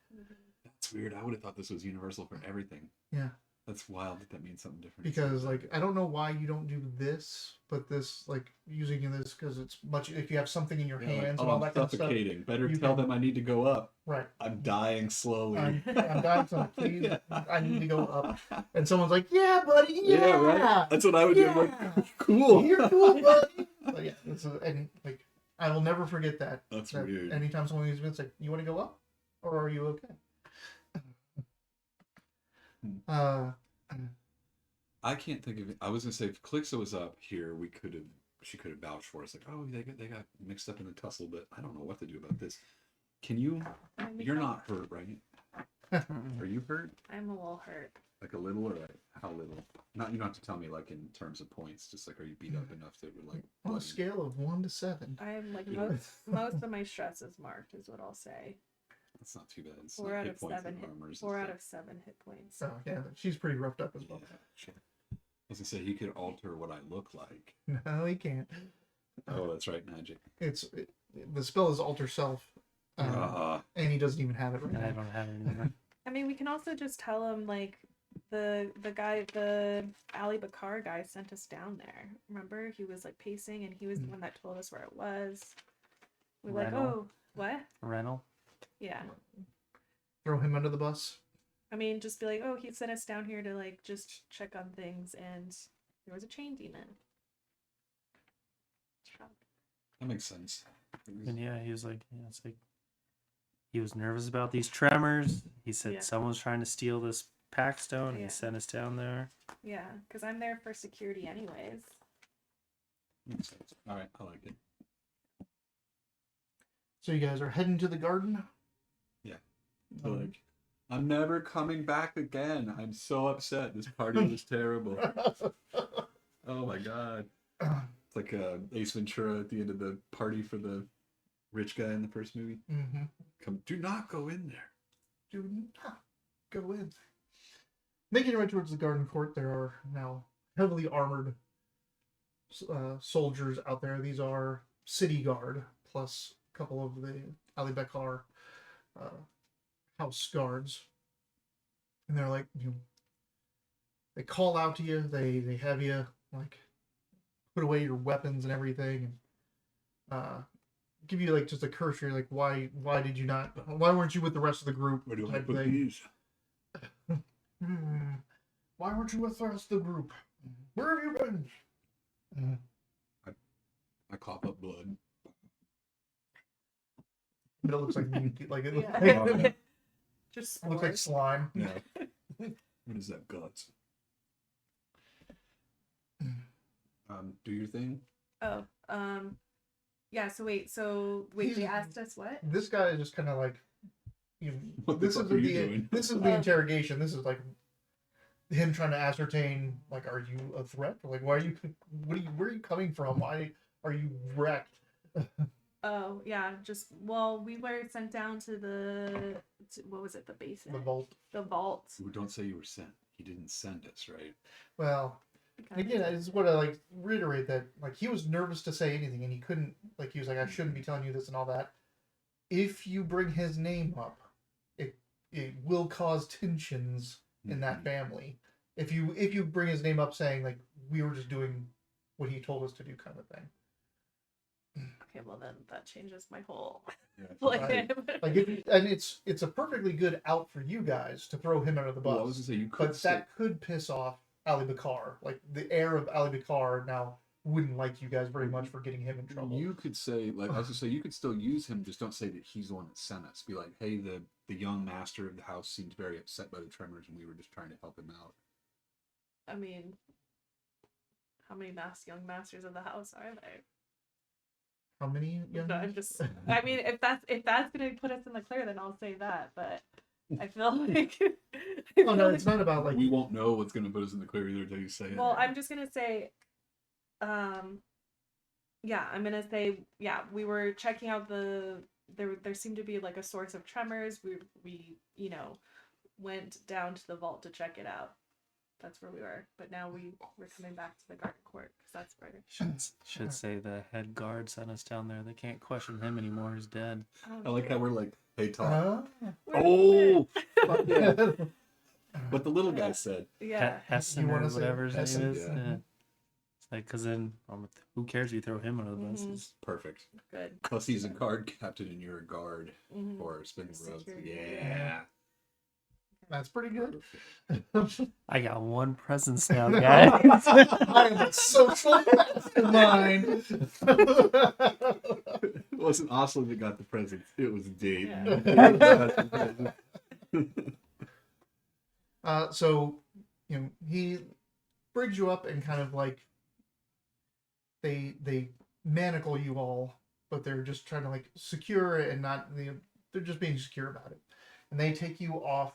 That's weird. I would have thought this was universal for everything. Yeah. That's wild that means something different. Because I don't know why you don't do this, but this using this because it's much if you have something in your hands and all that kind of stuff. Suffocating. Better you tell can- them I need to go up. Right. I'm dying slowly. I'm dying, so please, I need to go up. And someone's like, "Yeah, buddy, yeah, right. That's what I would do. I'm yeah. like, cool. You're cool, buddy." But yeah, and I will never forget that. That's that weird. Anytime someone leaves me, it's like, "You want to go up, or are you okay?" I can't think of it. I was gonna say if Calyxo was up here, she could have vouched for us. Like, oh, they got mixed up in the tussle, but I don't know what to do about this. Can you? You're not hurt, right? Are you hurt? I'm a little hurt. Like a little, or like how little? Not you don't have to tell me like in terms of points. Just like, are you beat up enough that we're like On a bloody? scale of 1 to 7. I'm like Yeah. most of my stress is marked, is what I'll say. That's not too bad. It's 4 not out hit of points 7 and hit. armors and 4 out stuff. of 7 hit points. So yeah, she's pretty roughed up as well. Yeah, sure. I was gonna say he could alter what I look like. No, he can't. Oh, that's right, magic. The spell is alter self, and he doesn't even have it right And I now. don't have it anymore. I mean, we can also just tell him like the Ali Bakar guy sent us down there. Remember, he was like pacing, and he was the one that told us where it was. We're like, Rental. oh, what? Rental. Yeah. Throw him under the bus. I mean, just be like, oh, he sent us down here to like just check on things, and there was a chain demon. That makes sense. And yeah, he was like, it's like, he was nervous about these tremors. He said Yeah. someone's trying to steal this pack stone, and Yeah. he sent us down there. Yeah, because I'm there for security anyways. Makes sense. All right, I like it. So you guys are heading to the garden? Yeah. Like, I'm never coming back again. I'm so upset. This party was terrible. Oh my god. It's like Ace Ventura at the end of the party for the rich guy in the first movie. Mm-hmm. Do not go in there. Do not go in. Making your way towards the garden court, there are now heavily armored soldiers out there. These are city guard, plus a couple of the Ali Bekar house guards. And they're like, they call out to you, they have you, like, put away your weapons and everything, and give you, like, just a cursory, like, why weren't you with the rest of the group? Where do I type put thing. these? Why weren't you with the rest of the group? Where have you been? I cough up blood. But it looks like it looks, Yeah. Just looks like slime. Yeah. What is that, guts? Do your thing. Oh, yeah. So wait. They asked us what? This guy is just kind of like, What the this fuck is are you doing? this is the interrogation. This is like him trying to ascertain, like, are you a threat? Or, like, where are you coming from? Why are you wrecked? Oh yeah, we were sent down to what was it? The basement. The vault. The vault. Ooh, don't say you were sent. He didn't send us, right? Well, again, I just want to, like, reiterate that, like, he was nervous to say anything, and he couldn't, like, he was like, I shouldn't be telling you this and all that. If you bring his name up, it will cause tensions in that family. If you bring his name up saying, like, we were just doing what he told us to do, kind of thing. Okay, well then that changes my whole Yeah. plan. Like, and it's a perfectly good out for you guys to throw him under the bus. Well, I was gonna say you could. But that could piss off Ali Bakar. Like, the heir of Ali Bakar now wouldn't like you guys very much for getting him in trouble. You could say, like, I was gonna say, you could still use him. Just don't say that he's the one that sent us. Be like, hey, the young master of the house seemed very upset by the tremors, and we were just trying to help him out. I mean, how many young masters of the house are there? How many young? No, I'm just. I mean, if that's gonna put us in the clear, then I'll say that. But I feel like. Oh no, it's not about, like, We won't know what's gonna put us in the clear either until you say it. Well, I'm just gonna say, yeah, I'm gonna say, yeah, we were checking out there seemed to be, like, a source of tremors. We went down to the vault to check it out. That's where we were. But now we're coming back to the garden court because that's where. Should say the head guard sent us down there. They can't question him anymore. He's dead. I like how we're like, hey, Tom. Huh? Oh, what the little guy said. Yeah. Hessen You or wanna say whatever his Hessen? name is. Yeah. Yeah. It's like, because then who cares if you throw him under the bus? Mhm. It's Perfect. Good. Plus, he's a guard captain, and you're a guard Mhm. for Spinel Roads. Security. Yeah. That's pretty good. I got one presence now, guys. I am a social mastermind. It wasn't Oslo that got the presents. It was Dave. So, he brings you up and kind of, like, they manacle you all, but they're just trying to, like, secure it and not, they're just being secure about it. And they take you off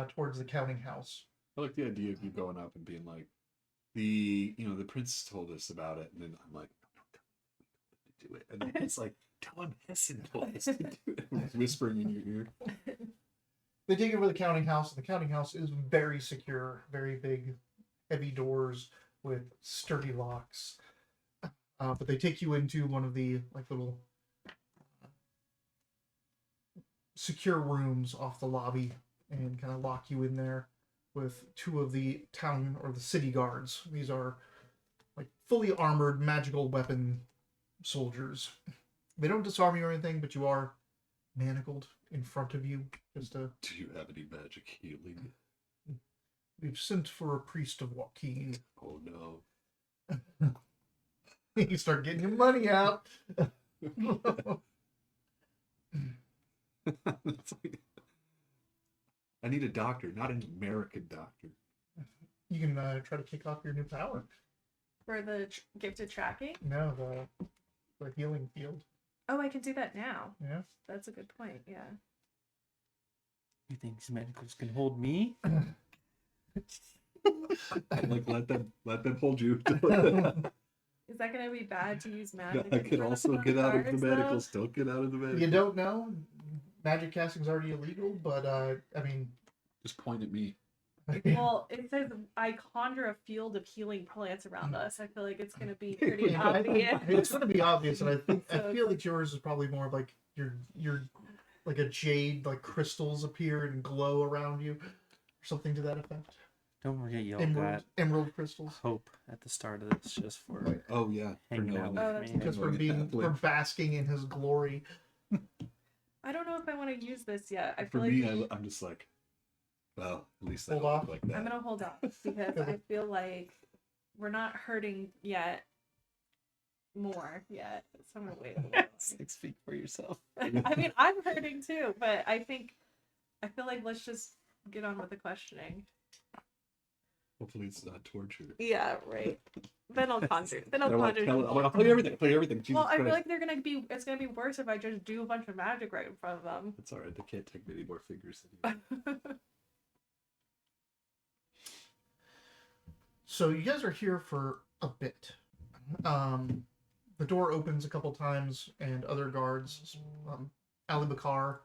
towards the counting house. I like the idea of you going up and being like, the prince told us about it, and then I'm like, no, don't do it. And then it's like, tell him Hessen told us to do it. I'm just whispering in your ear. They take you over to the counting house, and the counting house is very secure, very big, heavy doors with sturdy locks. But they take you into one of the, like, little secure rooms off the lobby and kind of lock you in there with two of the town or the city guards. These are, like, fully armored magical weapon soldiers. They don't disarm you or anything, but you are manacled in front of you. Just Do you have any magic healing? we've sent for a priest of Joaquin. Oh no. You start getting your money out. It's like, I need a doctor, not an American doctor. You can try to kick off your new power. For the gifted tracking? No, the healing field. Oh, I can do that now. Yeah. That's a good point. Yeah. You think these manacles can hold me? Like let them hold you. Is that gonna be bad to use I magic? could also get out of the medicals. Don't get out of the medicals. You don't know. Magic casting's already illegal, but I mean, Just point at me. Well, it says I conjure a field of healing plants around us. I feel like it's gonna be pretty Yeah, obvious. it's going to be obvious, and I So feel like yours is probably more of like your like a jade, like crystals appear and glow around you, or something to that effect. Don't forget y'all Emerald crystals. hope at the start of this just for Oh yeah, for hanging out knowing with it. me. Because Knowing for basking in his glory. I don't know if I want to use this yet. I For feel me, like I'm just like, well, at least I Hold don't off. look like that. I'm gonna hold off because I feel like we're not hurting yet. More yet, so I'm gonna wait a little. Speak for yourself. I mean, I'm hurting too, but I feel like let's just get on with the questioning. Hopefully, it's not torture. Yeah, right. Then I'll conjure. Then They're I'll like, conjure. I'll tell you everything. Tell you everything. Jesus Well, I feel Christ. like it's gonna be worse if I just do a bunch of magic right in front of them. It's all right. They can't take many more figures than you. So you guys are here for a bit. The door opens a couple times, and other guards, Ali Bakar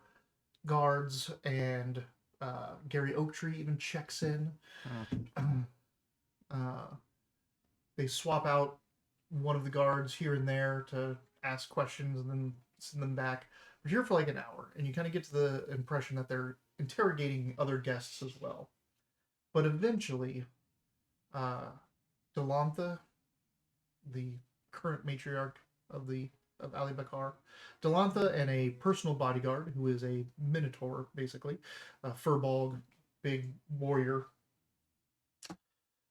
guards, and Gary Oaktree even checks in. They swap out one of the guards here and there to ask questions and then send them back. We're here for like an hour, and you kind of get to the impression that they're interrogating other guests as well. But eventually, Delantha, the current matriarch of Ali Bakar, Delantha and a personal bodyguard who is a minotaur, basically, a furball, big warrior,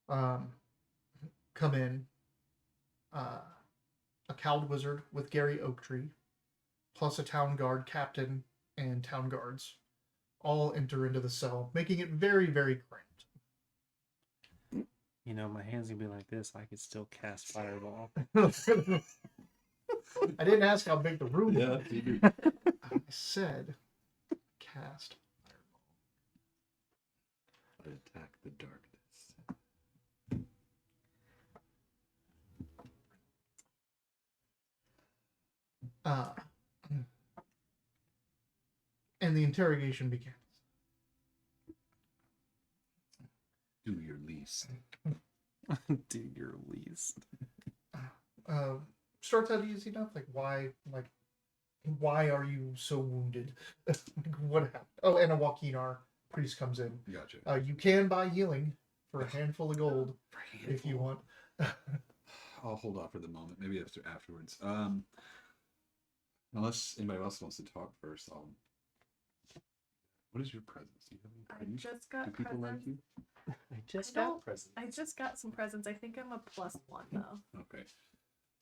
come in. A cowled wizard with Gary Oaktree, plus a town guard captain and town guards, all enter into the cell, making it very, very cramped. You know, my hands gonna be like this. I could still cast fireball. I didn't ask how big the room Yeah, was. you do. I said cast I attack the darkness. fireball. And the interrogation begins. Do your least. Do your least. Starts out easy enough. Why are you so wounded? What happened? Oh, and a Wakinar priest comes in. Gotcha. You can buy healing for a handful of gold if you want. I'll hold off for the moment. Maybe afterwards. Unless anybody else wants to talk first, I'll. What is your presence? Do you have any? I just got Do people like presents. you? I just I don't- got presents. I just got some presents. I think I'm a +1 though. Okay.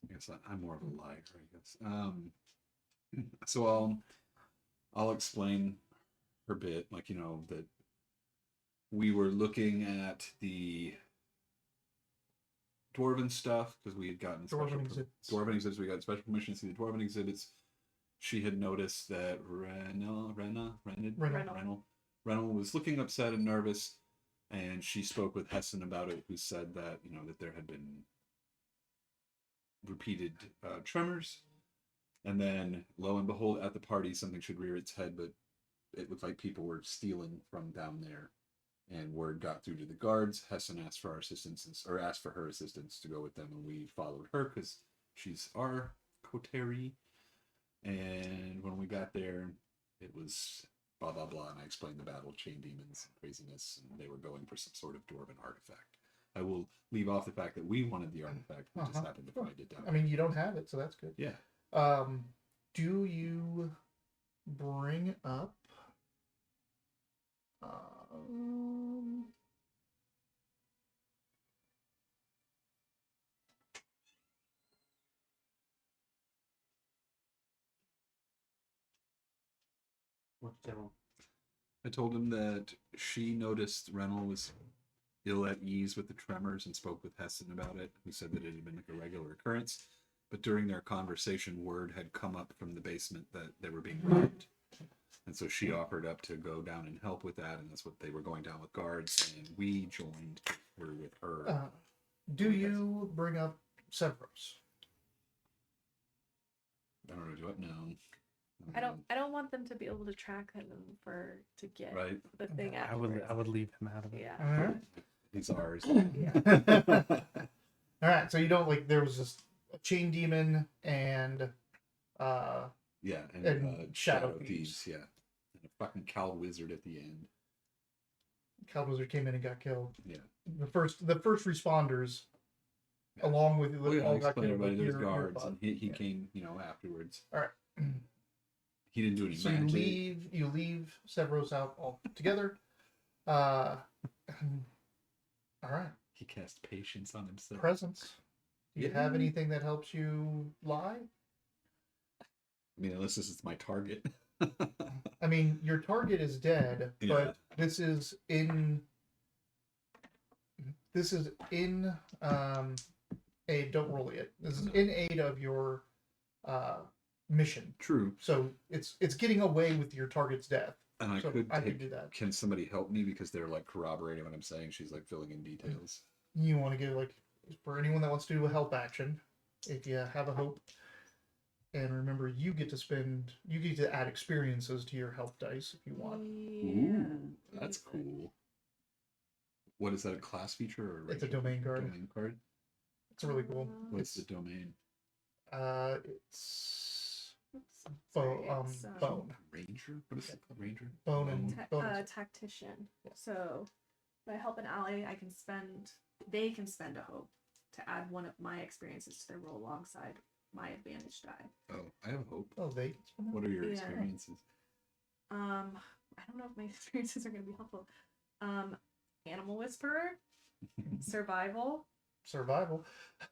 I guess I'm more of a liar, I guess. So I'll explain her bit, like, you know, that we were looking at the dwarven stuff because we had gotten Dwarven exhibits. Dwarven exhibits. We got special permission to see the dwarven exhibits. She had noticed that Renal was looking upset and nervous, and she spoke with Hessen about it, who said that, you know, that there had been repeated tremors, and then lo and behold, at the party, something should rear its head, but it looked like people were stealing from down there, and word got through to the guards. Hessen asked for our assistance, or asked for her assistance to go with them, and we followed her because she's our coterie. And when we got there, it was blah blah blah, and I explained the battle of chain demons and craziness, and they were going for some sort of dwarven artifact. I will leave off the fact that we wanted the artifact. We just happened to find it down. I mean, you don't have it, so that's good. Yeah. Do you bring up? What devil? I told him that she noticed Rennell was ill at ease with the tremors and spoke with Hessen about it, who said that it had been like a regular occurrence. But during their conversation, word had come up from the basement that they were being robbed. And so she offered up to go down and help with that, and that's what they were going down with guards, and we joined her with her. Do you bring up Severos? I don't know, do it now. I don't want them to be able to track him to get Right. the thing I afterwards. would leave him out of it. Yeah. All right. He's ours. All right. So you don't like there was this chain demon and Yeah, And Shadow Shadow Thieves, Thieves. yeah. And a fucking cow wizard at the end. Cow Wizard came in and got killed. Yeah. The first responders, Yeah. along with Oh, yeah, I all got explained killed. everybody, with there's your guards, bud. and he Yeah. came, afterwards. All right. He didn't do any So magic. you leave Severos out all together. All right. He cast patience on himself. Presence. Do you have Yeah. anything that helps you lie? I mean, unless this is my target. I mean, your target is dead, Yeah. but this is in aid. Don't roll it. This is in aid of your mission. True. So it's getting away with your target's death. And I So could I take, could do that. Can somebody help me, because they're like corroborating what I'm saying? She's like filling in details. You want to give like for anyone that wants to do a help action, if you have a hope. And remember, you get to add experiences to your help dice if you want. Ooh, that's cool. What is that, a class feature or It's a racial domain feature? card. Domain card? It's really cool. What's It's the domain? it's Sorry, bone. it's, Bone. Ranger? What is it called? Ranger? Bone and bone. Tactician. Yeah. So if I help an ally, they can spend a hope to add one of my experiences to their roll alongside my advantage die. Oh, I have hope. Oh, they. What are your Yeah. experiences? I don't know if my experiences are going to be helpful. Animal Whisperer, Survival, Survival.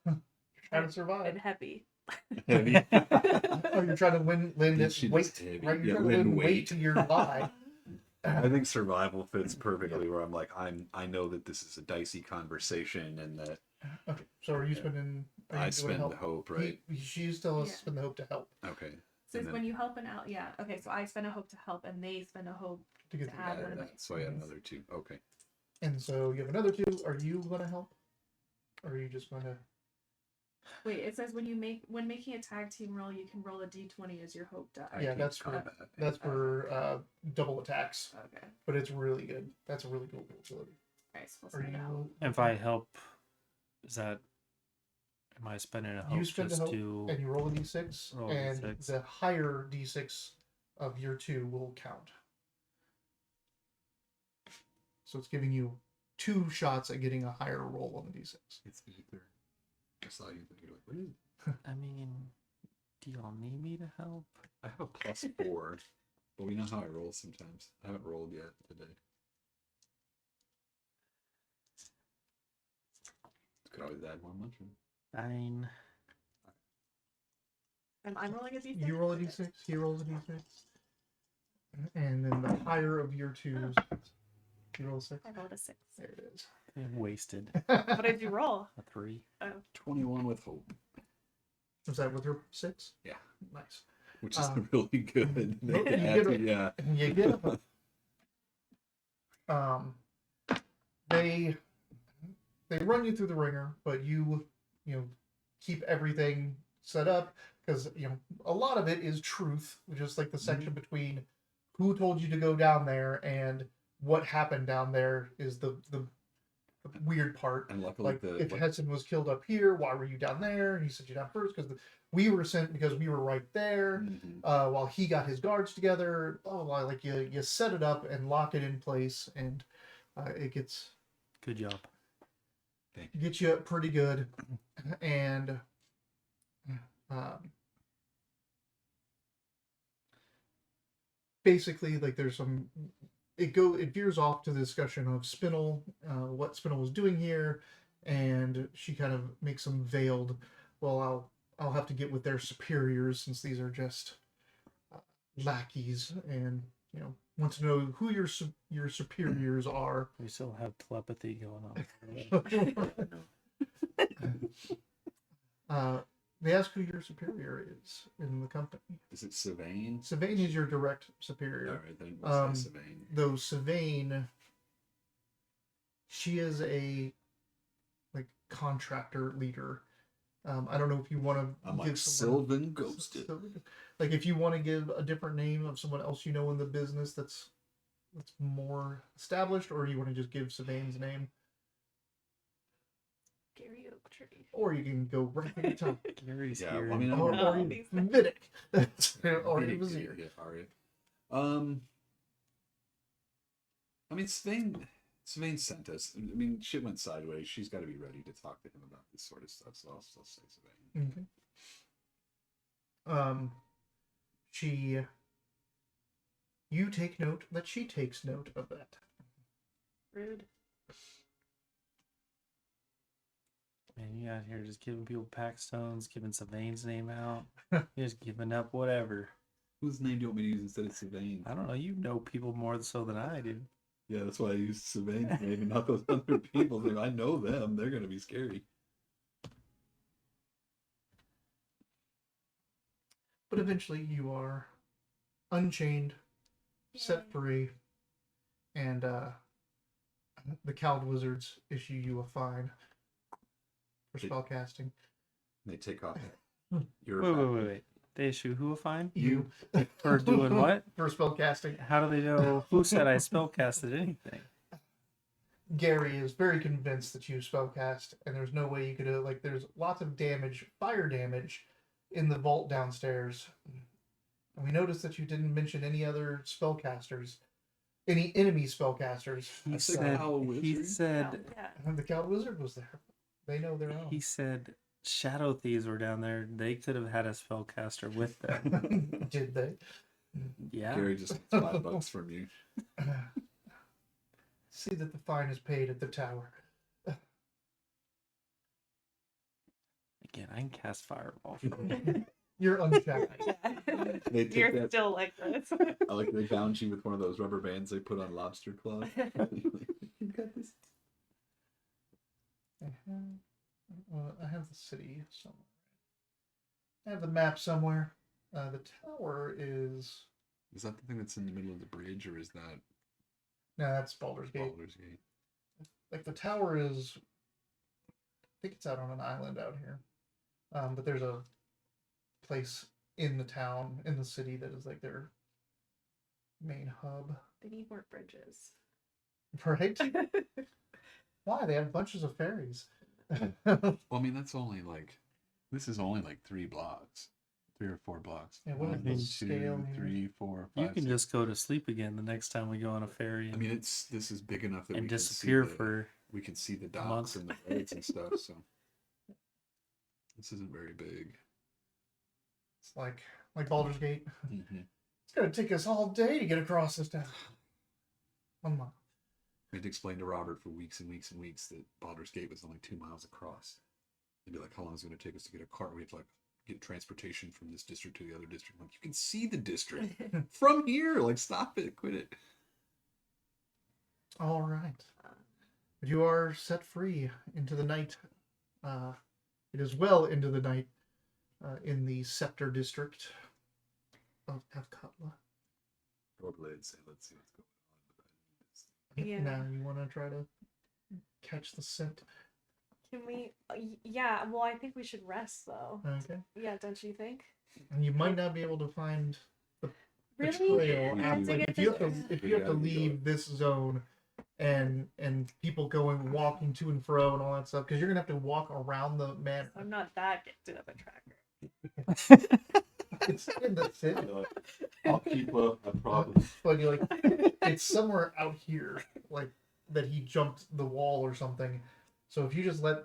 You're trying to survive. and Heavy. Heavy. Oh, you're trying to lend Then it she weight, does heavy. right? You're Yeah, trying to lend lend weight weight. to your lie. I think survival fits perfectly, where I'm like, I know that this is a dicey conversation, and that Okay, so are you spending? Are you I doing spend help? the hope, right? She still has Yeah. to spend the hope to help Okay. Says And then- when you help an ally, yeah. Okay, so I spend a hope to help, and they spend a hope. to get To the add Yeah, one of my so I had experiences. another two. Okay. And so you have another two. Are you going to help, or are you just going to? Wait, it says when making a tag team roll, you can roll a d20 as your hope die. Yeah, Team that's for- combat. That's for double attacks, Okay. but it's really good. That's a really cool ability. Alright, so let's Are find out. you? If I help, is that? Am I spending a hope You spend a just hope, to? and you roll a d6, Roll a and D6. the higher d6 of your two will count. So it's giving you 2 shots at getting a higher roll on the d6. It's ether. I saw you, but you're like, what is it? I mean, do y'all need me to help? I have a +4, but we know how I roll sometimes. I haven't rolled yet today. Could always add more mushroom. Fine. And I'm rolling a d6. You roll a d6, he rolls a d6. And then the higher of your twos, you roll a 6. I rolled a 6. There it is. Wasted What did you roll? a 3. 21 with hope, Was that with her 6? Yeah. Nice. which is really good. They you can get add a- to- yeah. And you get they run you through the ringer, but you keep everything set up because a lot of it is truth, just like the section between who told you to go down there and what happened down there is the weird part. And luckily, Like if Hessen was killed up here, why were you down there? And he sent you down first because we were sent because we were right there. While he got his guards together, blah blah blah. Like you set it up and lock it in place, and it Good job. gets you up pretty good. And basically, like there's some. It veers off to the discussion of Spinel, what Spinel was doing here, and she kind of makes some veiled. Well, I'll have to get with their superiors since these are just lackeys, and wants to know who your superiors are. We still have telepathy going on. They ask who your superior is in the company. Is it Sylvain? Sylvain is your direct superior. All right, then we'll say Sylvain. Though Sylvain, she is a contractor leader. I don't know if you want to. I'm like Sylvan Ghosted. Like if you want to give a different name of someone else you know in the business that's more established, or you want to just give Sylvain's name. Gary Oaktree. Or you can go right to the top. Gary's Yeah, here. I mean, or Vidic. Or Vizier. Yeah, Arya. I mean, Sylvain sent us. I mean, shit went sideways. She's got to be ready to talk to him about this sort of stuff. So I'll still say Sylvain. Okay. You take note that she takes note of that. Rude. Man, you out here just giving people pack stones, giving Sylvain's name out. You're just giving up whatever. Whose name do you want me to use instead of Sylvain? I don't know. You know people more so than I do. Yeah, that's why I used Sylvain's name and not those other people's name. I know them. They're going to be scary. But eventually you are unchained, set free, and the Cowled Wizards issue you a fine for spellcasting. They take off. Wait. They issue who a fine? You. For doing what? For spellcasting. How do they know who said I spellcasted anything? Gary is very convinced that you spellcast, and there's no way you could do it. Like, there's lots of damage, fire damage, in the vault downstairs. And we noticed that you didn't mention any other spellcasters, any enemy spellcasters. He Oh, said yeah. And the Cowled Wizard was there. They know their own. he said shadow thieves were down there. They could have had a spellcaster with them. Did they? Yeah. Gary just gets $5 from you. See that the fine is paid at the tower. Again, I can cast fireball. You're unchecked. They take You're that. still like this. I like they bound you with one of those rubber bands they put on lobster claws. You got this. I have the city somewhere. I have the map somewhere. The tower is... Is that the thing that's in the middle of the bridge, or is that No, that's Baldur's Gate. Baldur's Gate? Like, the tower is... I think it's out on an island out here. But there's a place in the town, in the city, that is like their main hub. They need more bridges. Right? Why? They have bunches of ferries. Well, I mean, that's only like, this is only like 3 blocks, 3 or 4 blocks. Yeah, what is the 1, 2, scale here? 3, 4, 5. You can 6. just go to sleep again the next time we go on a ferry. I mean, this is big enough that and we can disappear see the, for we can see the docks month. and the roads and stuff. So this isn't very big. It's like Baldur's Gate. Mm-hmm. It's going to take us all day to get across this town. 1 month. We had to explain to Robert for weeks and weeks and weeks that Baldur's Gate was only 2 miles across. He'd be like, how long is it going to take us to get a car? We have to like get transportation from this district to the other district. Like, you can see the district from here. Like, stop it, quit it. All right. But you are set free into the night. It is well into the night in the Scepter district of Avkatla. Probably I'd say, let's see what's going on. Yeah. Now you want to try to catch the scent. Can we? Yeah. Well, I think we should rest though. Okay. Yeah, don't you think? And you might not be able to find the Really? trail. Yeah, Like, you if you have to gotta leave this zone and people going walking to and fro and all that stuff, because you're gonna have to walk around the manor. I'm not that gifted of a tracker. It's in the city. I'll keep a problem. But you're like, it's somewhere out here, like that he jumped the wall or something. So if you just let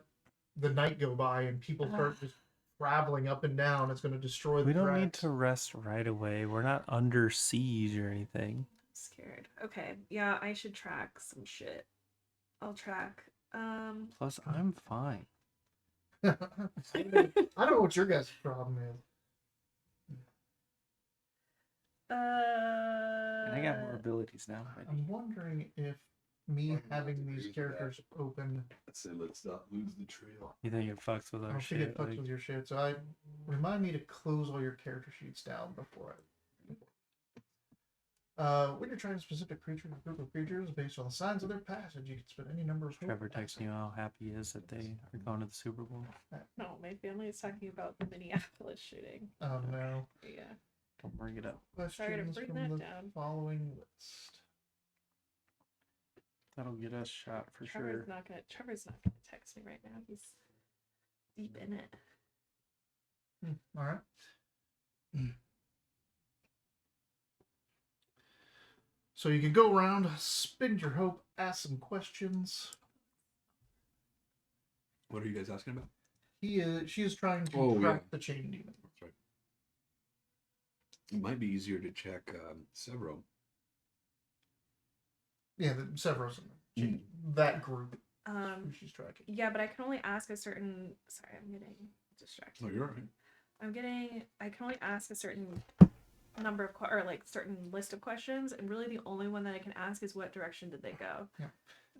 the night go by and people start just traveling up and down, it's going to destroy the we don't need tracks. to rest right away. We're not under siege or anything. I'm scared. Okay. Yeah, I should track some shit. I'll track. Plus, I'm fine. I don't know what your guys' problem is. And I got more abilities now. I'm wondering if me having these characters open, Let's say let's not lose the trail. You think it fucks with I our don't think shit? it fucks like- with your shit. So remind me to close all your character sheets down before when you're trying a specific creature or group of creatures based on the signs of their passage, you can spend any number of. Trevor texting you how happy he is that they are going to the Super Bowl. No, my family is talking about the Minneapolis shooting. Oh no. Yeah. Don't bring it up. Sorry to Questions bring from that the down. following list. That'll get us shot for Trevor's sure. Trevor's not gonna text me right now. He's deep in it. All right. So you can go around, spin your hope, ask some questions. What are you guys asking about? She is trying to Oh, track yeah. the chain demon. That's right. It might be easier to check Severo. Yeah, the Severos, that group who she's tracking. Yeah, but I can only ask a certain. Sorry, I'm getting distracted. Oh, you're all right. I can only ask a certain number of or like certain list of questions, and really the only one that I can ask is what direction did they go. Yeah.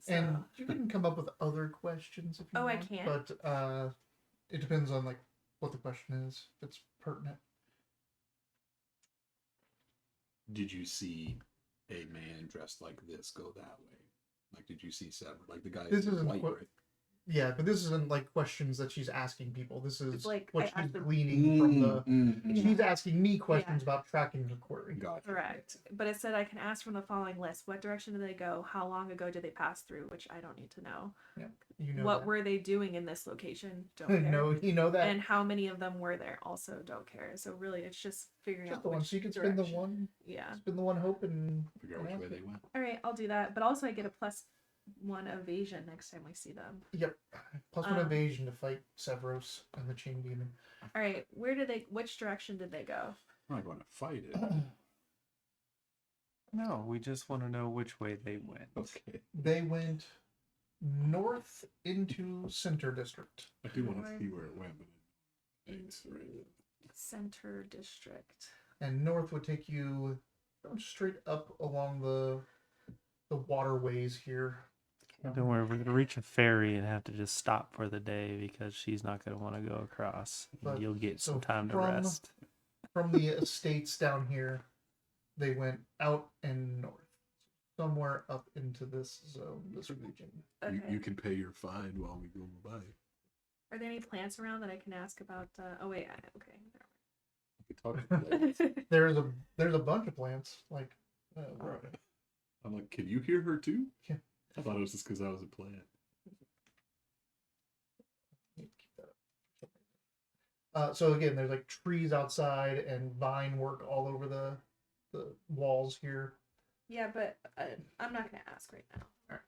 So, And you can come up with other questions if you Oh, I want. can? But it depends on like what the question is, if it's pertinent. Did you see a man dressed like this go that way? Like, did you see Severo? Like the guy This in isn't white, what- right? Yeah, but this isn't like questions that she's asking people. This is It's like, what I she's asked them- gleaning from the. Yeah. She's asking me questions about tracking the query. Gotcha. Correct. But it said I can ask from the following list. What direction did they go? How long ago did they pass through? Which I don't need to know. You know What that. were they doing in this location? Don't care. No, you know that. And how many of them were there? Also don't care. So really it's just figuring Just out the one. which So you can spin the direction. one. Yeah. Spin the one hope and Figure out which ask way it. they went. All right, I'll do that. But also I get a +1 evasion next time we see them. Yep. Plus one Um, evasion to fight Severos and the chain demon. All right, which direction did they go? I'm not going to fight it. No, we just want to know which way they went. Okay. They went north into Center District. I do want to see where it went, but Into Center District. And north would take you straight up along the waterways here. Don't worry, we're gonna reach a ferry and have to just stop for the day because she's not gonna want to go across. And But- you'll get so some time to from- rest. From the estates down here, they went out and north. Somewhere up into this zone, this region. Okay. you can pay your fine while we go by. Are there any plants around that I can ask about? Oh wait, okay. We could talk about that. There's a bunch of plants. Like, where- I'm like, can you hear her too? Yeah. I thought it was just because I was a plant. So again, there's like trees outside and vine work all over the walls here. Yeah, but I'm not gonna ask right now. Alright.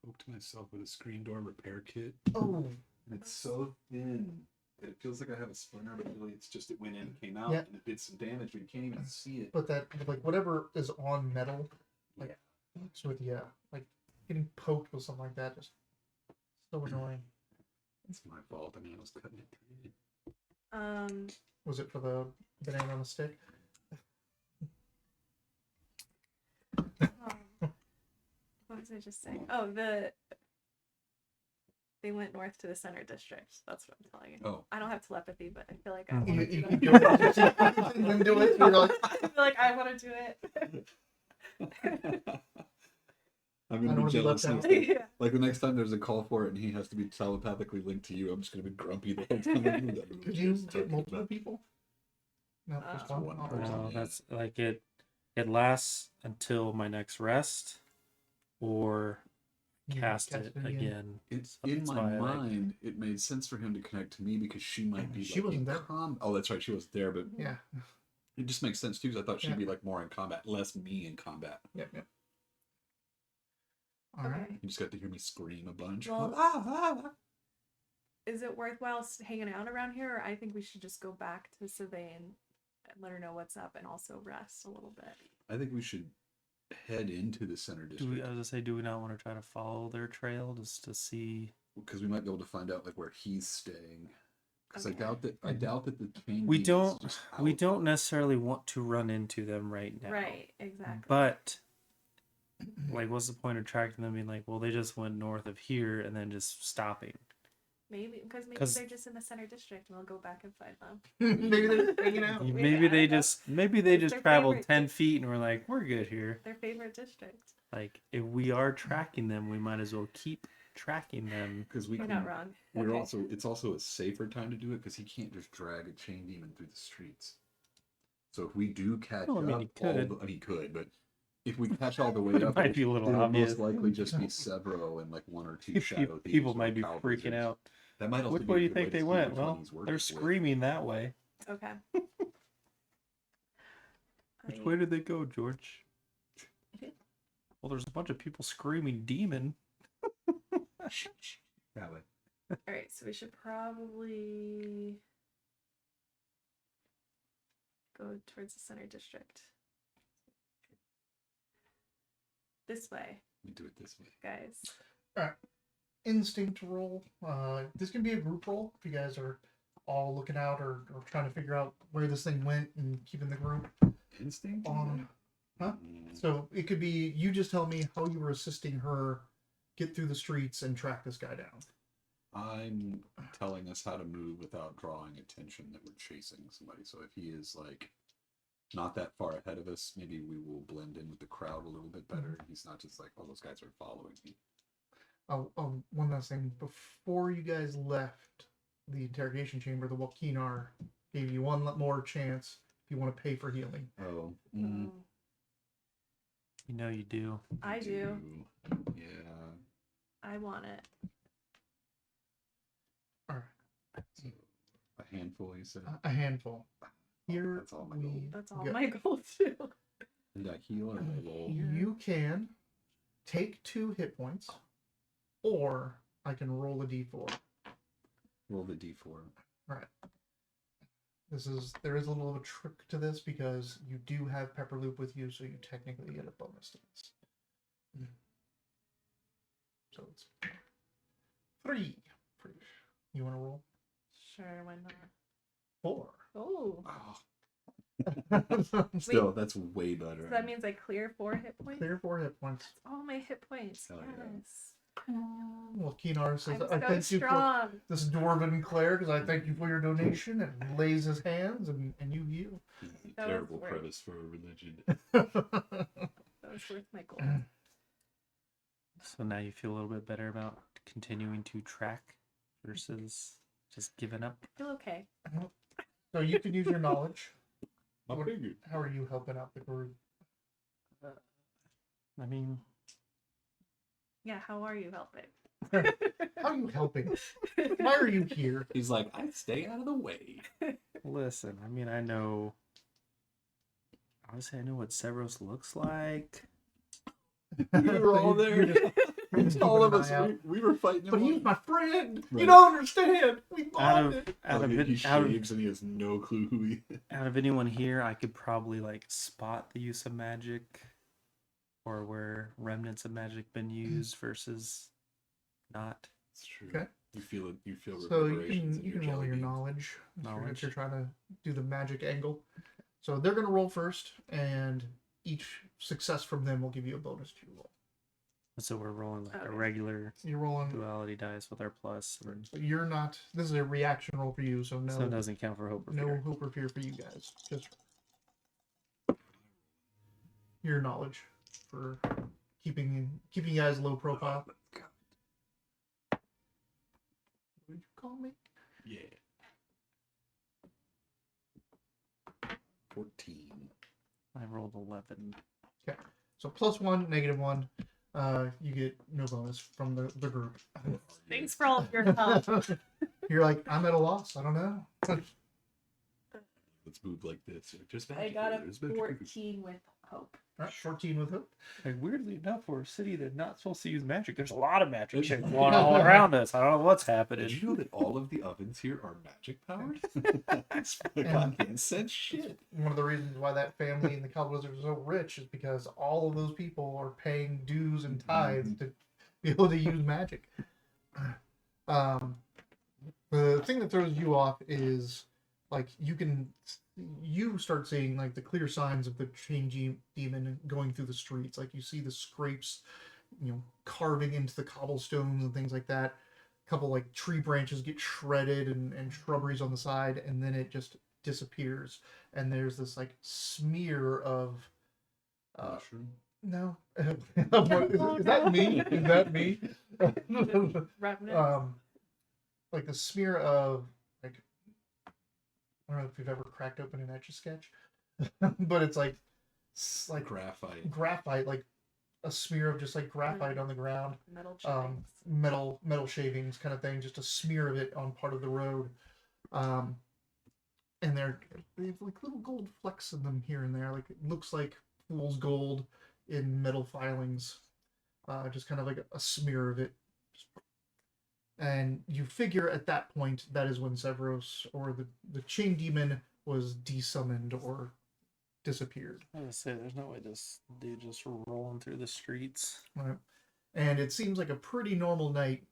Poked myself with a screen door repair kit. Oh, And it's so thin. It feels like I have a splinter, but really it's just it went in and came out Yeah. and it did some damage, but you can't even see it. but that like whatever is on metal, like so with like getting poked with something like that, just so annoying. It's my fault. I mean, I was cutting it. Was it for the banana on the stick? What was I just saying? Oh, they went north to the Center District. That's what I'm telling you. Oh. I don't have telepathy, but I feel like I Mhm. want to You do can it. do it. You see them do it. You're like, I feel like I want to do it. I'm I gonna don't be wanna be jealous. left next out. time. Like the next time there's a call for it and he has to be telepathically linked to you, I'm just gonna be grumpy the whole time. could you get multiple people? No, just Uh, one. one Oh, person. No, yeah. that's like it. It lasts until my next rest, or you cast it again. It's So in that's my why I like- mind. It made sense for him to connect to me because she might be. She like, wasn't in there. Oh, that's right. She was there, but Yeah. it just makes sense too. 'Cause I thought she'd Yeah. be like more in combat, less me in combat. Yep. Yep. All right. Okay. You just got to hear me scream a bunch. Well- Ah. Is it worthwhile hanging out around here, or I think we should just go back to Sylvain and let her know what's up, and also rest a little bit. I think we should head into the center Do district we? I was gonna say, do we not want to try to follow their trail just to see? because we might be able to find out like where he's staying. Because Okay. I doubt that the cane We beam is don't just we out. don't necessarily want to run into them right now. Right, exactly. But like, what's the point of tracking them? Being like, well, they just went north of here and then just stopping. maybe 'Cause- they're just in the center district, and we'll go back and find them. Maybe they're just hanging out. Maybe they just It's their traveled favorite 10 feet and we're like, we're good here. Their favorite district. Like, if we are tracking them, we might as well keep tracking them. Because we You're can, not wrong. we're Okay. also it's also a safer time to do it because he can't just drag a chain demon through the streets. So if we do catch Well, I mean, up, he could. he could, but if we catch all the way up, might be a little it'll obvious. most likely just be Severo and like one or two shadow People thieves might or be Cal freaking Wizards. out. That might also Which be way a do you good think to they see went? which one Well, he's working they're with. screaming that way. Okay. Which way did they go, George? Well, there's a bunch of people screaming demon. That way. All right, so we should probably go towards the center district. This way, We do it this way. guys. Instinct roll. This can be a group roll if you guys are all looking out or trying to figure out where this thing went and keeping the group Instinct? on. Huh? Mm. So it could be you just tell me how you were assisting her get through the streets and track this guy down. I'm telling us how to move without drawing attention that we're chasing somebody. So if he is like not that far ahead of us, maybe we will blend in with the crowd a little bit better. He's not just like, oh, those guys are following me. One last thing. Before you guys left the interrogation chamber, the Walkinar gave you one more chance if you want to pay for healing. Oh, Mm. You know you do. I do. Yeah. I want it. All right. So, a handful, you said? A handful. Here That's all my gold. That's all go. my goal too. And I heal or I roll? You can take 2 hit points, or I can roll a d4. Roll the d4. Right. There is a little of a trick to this because you do have Pepperloop with you, so you technically get a bonus to this. So it's 3. You want to roll? Sure, why not? 4. Oh, Oh, still, that's way better. so that means I clear 4 hit points. Clear 4 hit points. All my hit points. Hell yeah. Yes. Well, Keenar says, I'm I so thank you for strong. this dwarven cleric, because I thank you for your donation, and lays his hands, and you heal. That was Terrible worth- premise for a religion. That was worth my goal. So now you feel a little bit better about continuing to track versus just giving up. I feel okay. So you can use your knowledge. I What- figured. How are you helping out the group? I mean, Yeah, how are you helping? How are you helping? Why are you here? He's like, I stay out of the way. listen, I mean, I know. Honestly, I know what Severos looks like. We were all there. You're just All of keeping an us, eye out. we were fighting. But him he's on- my friend. Right. You don't understand. We Out bonded. of out of he it, out of shaves and he has no clue who he is. out of anyone here, I could probably like spot the use of magic, or where remnants of magic been used versus not. It's true. Okay. You feel it. You feel So you reverberations can in roll jelly your beans. knowledge. If Knowledge. you're trying to do the magic angle. So they're gonna roll first, and each success from them will give you a bonus to your roll. So we're rolling like a Okay. regular You're rolling. duality dice with our plus, and But you're not. This is a reaction roll for you, so no, so it doesn't count for hope or no fear. hope or fear for you guys. Just your knowledge for keeping you guys low profile. What did you call me? Yeah. 14. I rolled 11. So +1, -1. You get no bonus from the group. Thanks for all of your help. You're like, I'm at a loss. I don't know. Let's move like this. Just I magic. got a There's magic. 14 with hope. Alright, 14 with hope. Like, weirdly enough, for a city that's not supposed to use magic, there's a lot of magic shit going all around us. I don't know what's happening. Did you know that all of the ovens here are magic powered? I can't sense shit. One of the reasons why that family in the Cal Wizards are so rich is because all of those people are paying dues and tithes to be able to use magic. The thing that throws you off is like you start seeing like the clear signs of the demon going through the streets. Like you see the scrapes, carving into the cobblestones and things like that. A couple like tree branches get shredded and shrubberies on the side, and then it just disappears. And there's this like smear of Mushroom. no. Is that me? Is that me? Revenant. Like the smear of like I don't know if you've ever cracked open an Etch a Sketch, but it's like graphite, like a smear of just like graphite on the ground, Metal chippings. metal shavings kind of thing, just a smear of it on part of the road, and they have like little gold flecks in them here and there, like it looks like fool's gold in metal filings, just kind of like a smear of it. And you figure at that point that is when Severos or the chain demon was desummoned or disappeared. I was gonna say, there's no way this dude just rolling through the streets. Right. And it seems like a pretty normal night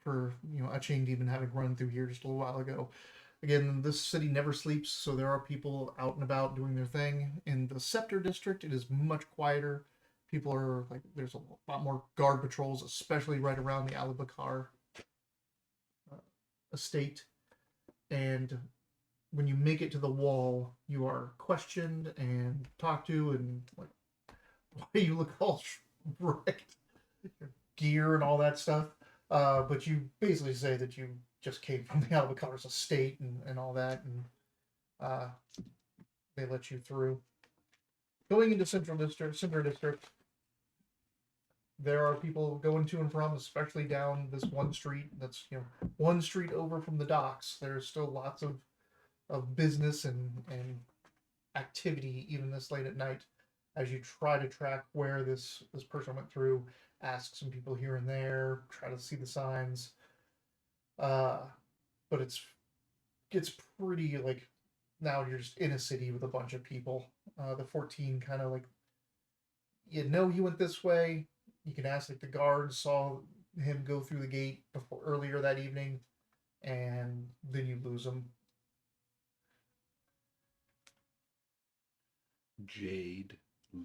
for a chain demon having run through here just a little while ago. Again, this city never sleeps, so there are people out and about doing their thing. In the Scepter district, it is much quieter. People are like, there's a lot more guard patrols, especially right around the Alibakar estate. And when you make it to the wall, you are questioned and talked to, and like, why you look all wrecked, your gear and all that stuff. But you basically say that you just came from the Albacar's estate and all that, and they let you through. Going into Center District, there are people going to and from, especially down this one street that's one street over from the docks. There's still lots of business and activity even this late at night as you try to track where this person went through, ask some people here and there, try to see the signs. But it's pretty like now you're just in a city with a bunch of people. The 14 kind of like he went this way. You can ask like the guards saw him go through the gate before earlier that evening, and then you lose him. Jade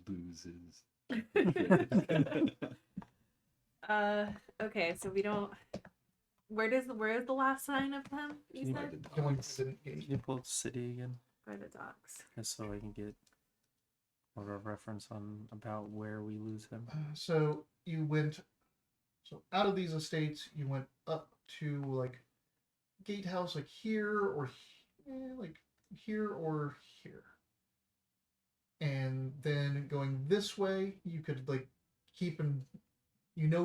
loses. Okay, so we don't. Where is the last sign of him? You By said the Going dogs. to the gate. Can you pull up the city again? by the docks. Just so I can get more of a reference on about where we lose him. So you went out of these estates. You went up to like gatehouse, like here or like here or here, and then going this way, you could like keep and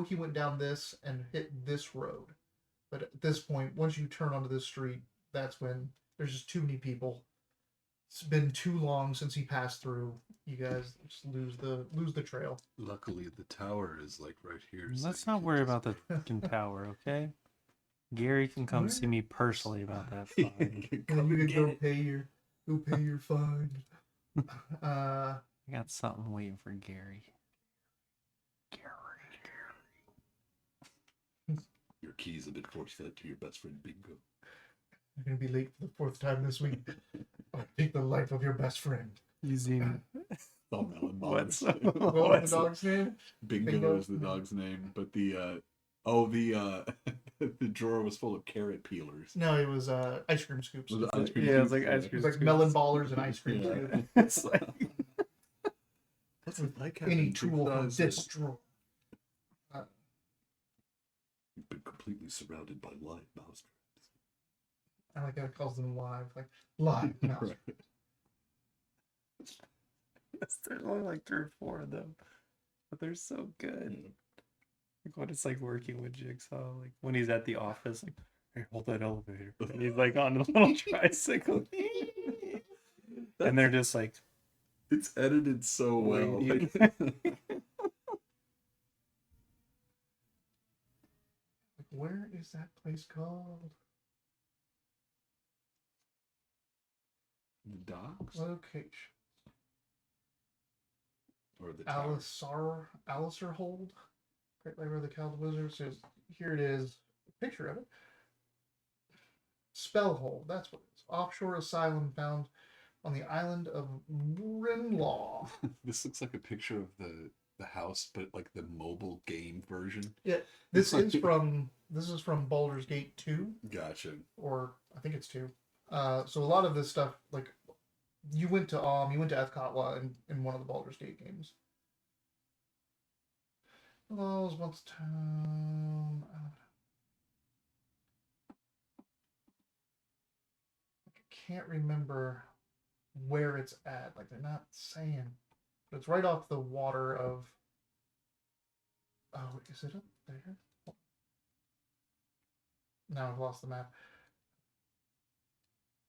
he went down this and hit this road. But at this point, once you turn onto this street, that's when there's just too many people. It's been too long since he passed through. You guys just lose the trail. Luckily, the tower is like right here. so Let's you not can worry just- about the fucking tower, okay? Gary can come see me personally about that fine. Come you and can get go it. pay your fine. I got something waiting for Gary. Your keys have been force fed to your best friend Bingo. You're gonna be late for the fourth time this week. I'll take the life of your best friend. Using Oh, Melon what's Bombs. What was what's the dog's name? Bingo, Bingo? is the dog's name, but the the drawer was full of carrot peelers. No, it was ice cream scoops. Was it ice cream Yeah, it's scoops? like ice It cream was like scoops. melon ballers and ice cream Yeah. scoops. It's like What's it like Any having big tool from thighs? this drawer. You've been completely surrounded by live mouse I like how it calls them live, like live mouse. traps. there's only like 3 or 4 of them, but they're so good. Like when it's like working with Jigsaw, like when he's at the office, like, hey, hold that elevator, and he's like on a little tricycle, and they're just like, It's edited so well. Waiting. Like, where is that place called? The dogs Location. or the tower? Alistair Hold. Great Labor of the Cowled Wizard says here it is. A picture of it. Spellhold, that's what it is. Offshore asylum found on the island of Brinlaw. This looks like a picture of the house, but like the mobile game version. Yeah, this is from Baldur's Gate 2, Gotcha. or I think it's 2. So a lot of this stuff, like you went to Ethkatla in one of the Baldur's Gate games. Hello, once town. I can't remember where it's at. Like they're not saying, but it's right off the water of. Oh, is it up there? Now I've lost the map.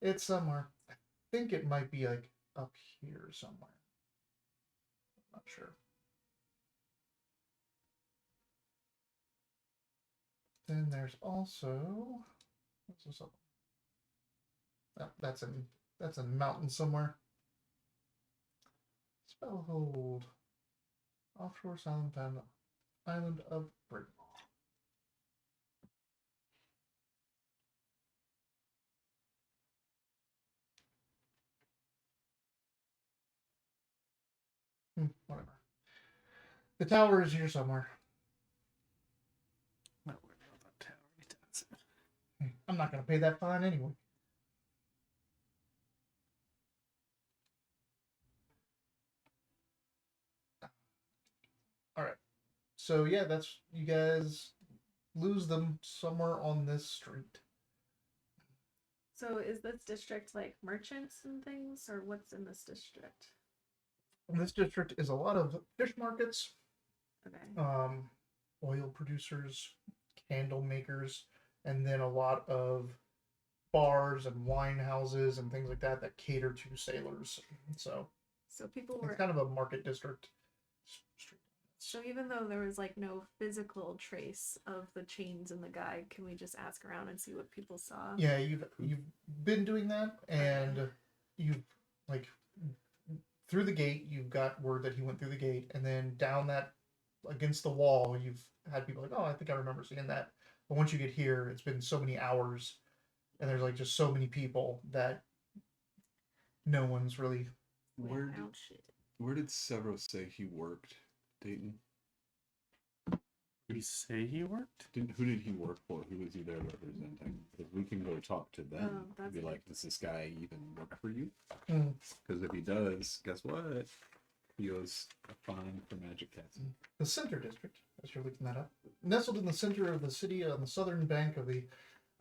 It's somewhere. I think it might be like up here somewhere. I'm not sure. Then there's also. What's this up? Oh, that's in a mountain somewhere. Spellhold. Offshore Silent Town, island of Britain. Whatever. The tower is here somewhere. Not worried about that tower anytime soon. I'm not going to pay that fine anyway. All right. So yeah, that's you guys lose them somewhere on this street. So is this district like merchants and things, or what's in this district? This district is a lot of fish markets, Okay. oil producers, candle makers, and then a lot of bars and wine houses and things like that that cater to sailors. So people were it's kind of a market district. So even though there was like no physical trace of the chains in the guide, can we just ask around and see what people saw? Yeah, you've been doing that, and you've like through the gate. You've got word that he went through the gate, and then down that against the wall, you've had people like, oh, I think I remember seeing that. But once you get here, it's been so many hours, and there's like just so many people that no one's really. Where Out shit. where did Severo say he worked, Dayton? Did he say he worked? Who did he work for? Who was he there representing? Because we can go talk to them Oh, that's and be a like, good does this guy even work for you? Mm. Because if he does, guess what? He owes a fine for magic casting. The center district, as you're looking that up, nestled in the center of the city on the southern bank of the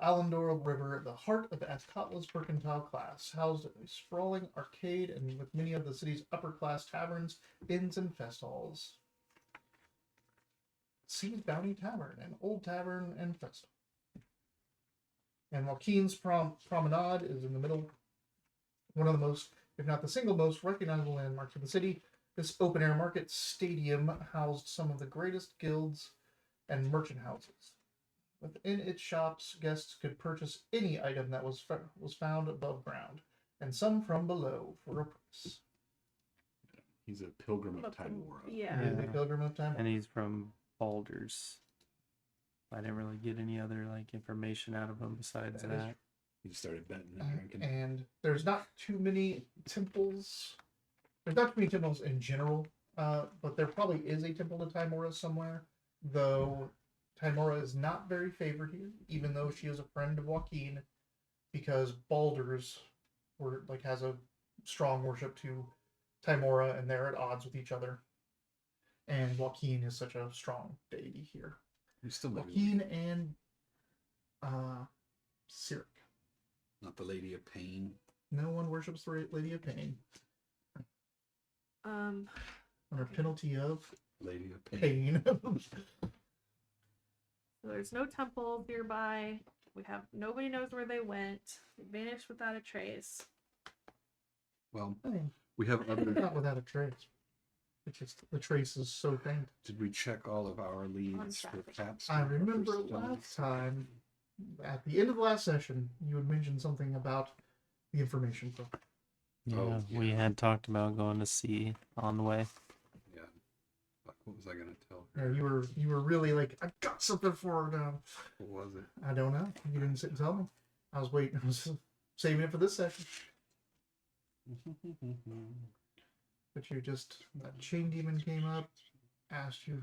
Alendor River, the heart of Azkatla's mercantile class, housed a sprawling arcade and with many of the city's upper-class taverns, inns, and fest halls. Sea's Bounty Tavern, an old tavern and fest hall. And Joaquin's Promenade is in the middle, one of the most, if not the single most, recognizable landmarks of the city. This open-air market stadium housed some of the greatest guilds and merchant houses. Within its shops, guests could purchase any item that was found above ground, and some from below for a price. He's a pilgrim of But from- Timora. Yeah. He is a pilgrim of time. And he's from Baldur's. I didn't really get any other like information out of him besides That is that. He started betting and drinking. And there's not too many temples. There's not too many temples in general, but there probably is a temple to Timora somewhere. Though Timora is not very favored here, even though she is a friend of Joaquin, because Baldur's has a strong worship to Timora, and they're at odds with each other. And Joaquin is such a strong deity here. He's still maybe Joaquin and Cyric. not the Lady of Pain. No one worships the Lady of Pain under penalty of Lady of Pain. pain. So there's no temples nearby. Nobody knows where they went. They vanished without a trace. Well, I mean, we have other. not without a trace. It's just the trace is so faint. Did we check all of our leads for traffic. caps? I remember last time, at the end of the last session, you had mentioned something about the information book. Yeah, Oh, we yeah. had talked about going to sea on the way. Yeah. Fuck, what was I gonna tell Yeah, her? you were really like, I got something for her now. What was it? I don't know. You didn't sit and tell me. I was waiting. I was saving it for this session. But you just, that chain demon came up, asked you.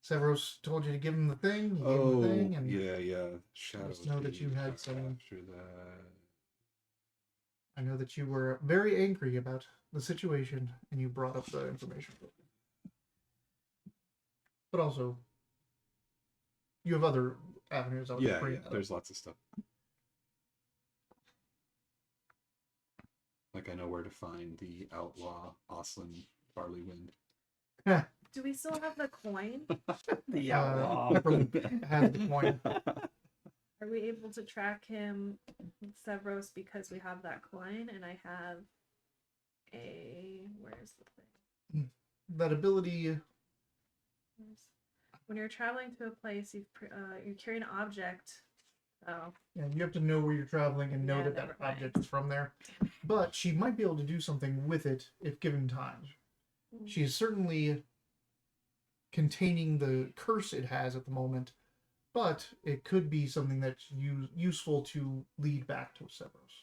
Severus told you to give him the thing. You gave him the thing, and yeah. Shadow. just know that you had some. After that. I know that you were very angry about the situation, and you brought up the information. But also, you have other avenues. I would bring that up. There's lots of stuff. Like I know where to find the outlaw Oslin Barley Wind. Do we still have the coin? The Pepperly has the coin. Are we able to track him with Severos because we have that coin and I have where's the thing? That ability. When you're traveling to a place, you carry an object. Oh. Yeah, you have to know where you're traveling and know Yeah, that never object is from there. But she might be able to do something with it if given time. She's certainly containing the curse it has at the moment, but it could be something that's useful to lead back to Severos.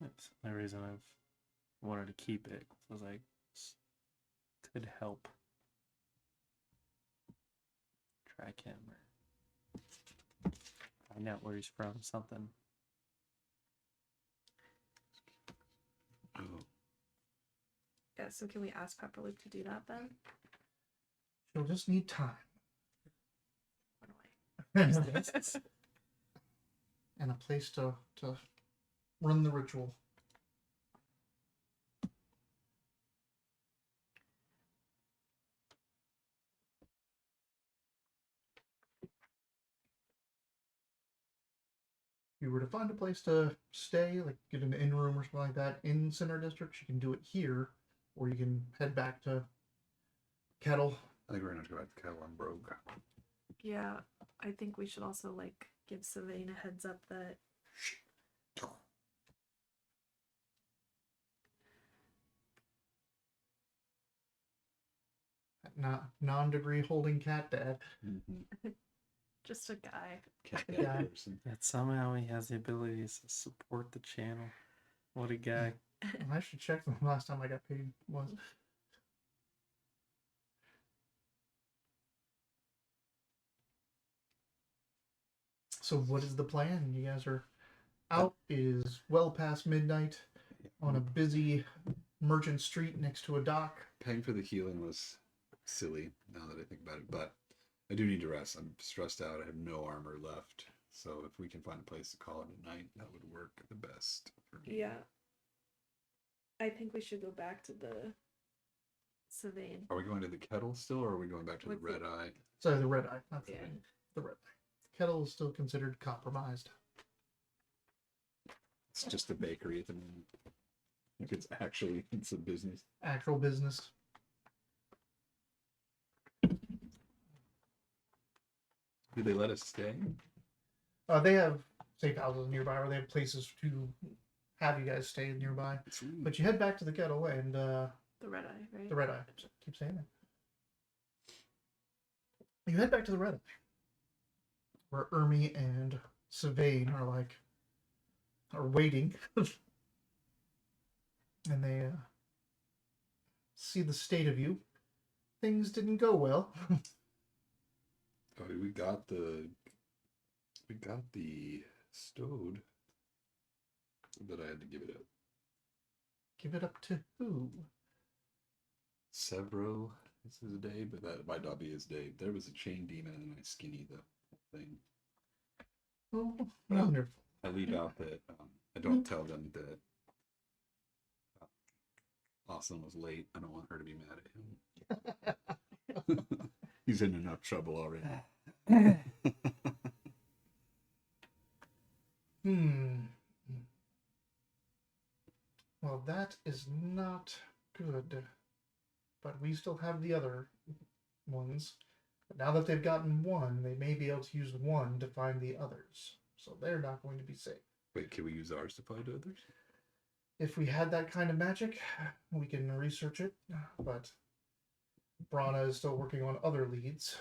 That's the reason I've wanted to keep it. I was like, could help track him or find out where he's from, something. Oh. Yeah, so can we ask Pepperleaf to do that then? She'll just need time. Run away. And a place to run the ritual. If you were to find a place to stay, like get an inn room or something like that in Center District, you can do it here, or you can head back to Kettle. I think we're gonna have to go back to Kettle. I'm broke. Yeah, I think we should also like give Sylvain a heads up that Non-degree holding cat dad. just a guy. Yeah. Person. That somehow he has the abilities to support the channel. What a guy. I should check the last time I got paid was. So what is the plan? You guys are out. It is well past midnight on a busy merchant street next to a dock. Paying for the healing was silly now that I think about it, but I do need to rest. I'm stressed out. I have no armor left. So if we can find a place to call it a night, that would work the best for me. Yeah. I think we should go back to the Sylvain. Are we going to the Kettle still, or are we going back to the Red Eye? Sorry, the red eye. Not the, Yeah. the red eye. Kettle is still considered compromised. It's just a bakery at the moment. Like it's a business. Actual business. Do they let us stay? They have safe houses nearby, or they have places to have you guys stay nearby. Sweet. But you head back to the Kettle and The Red Eye, right? the Red Eye. Keep saying that. You head back to the Red Eye, where Ermi and Sylvain are waiting, and they see the state of you. Things didn't go well. Oh, we got the stowed, but I had to give it up. Give it up to who? Severo, this is a day, but that might not be his day. There was a chain demon and I skinny the thing. Oh, Well, wonderful. I leave out that I don't tell them that Austin was late. I don't want her to be mad at him. He's in enough trouble already. Well, that is not good. But we still have the other ones. But now that they've gotten one, they may be able to use one to find the others. So they're not going to be safe. Wait, can we use ours to find others? If we had that kind of magic, we can research it. But Brana is still working on other leads.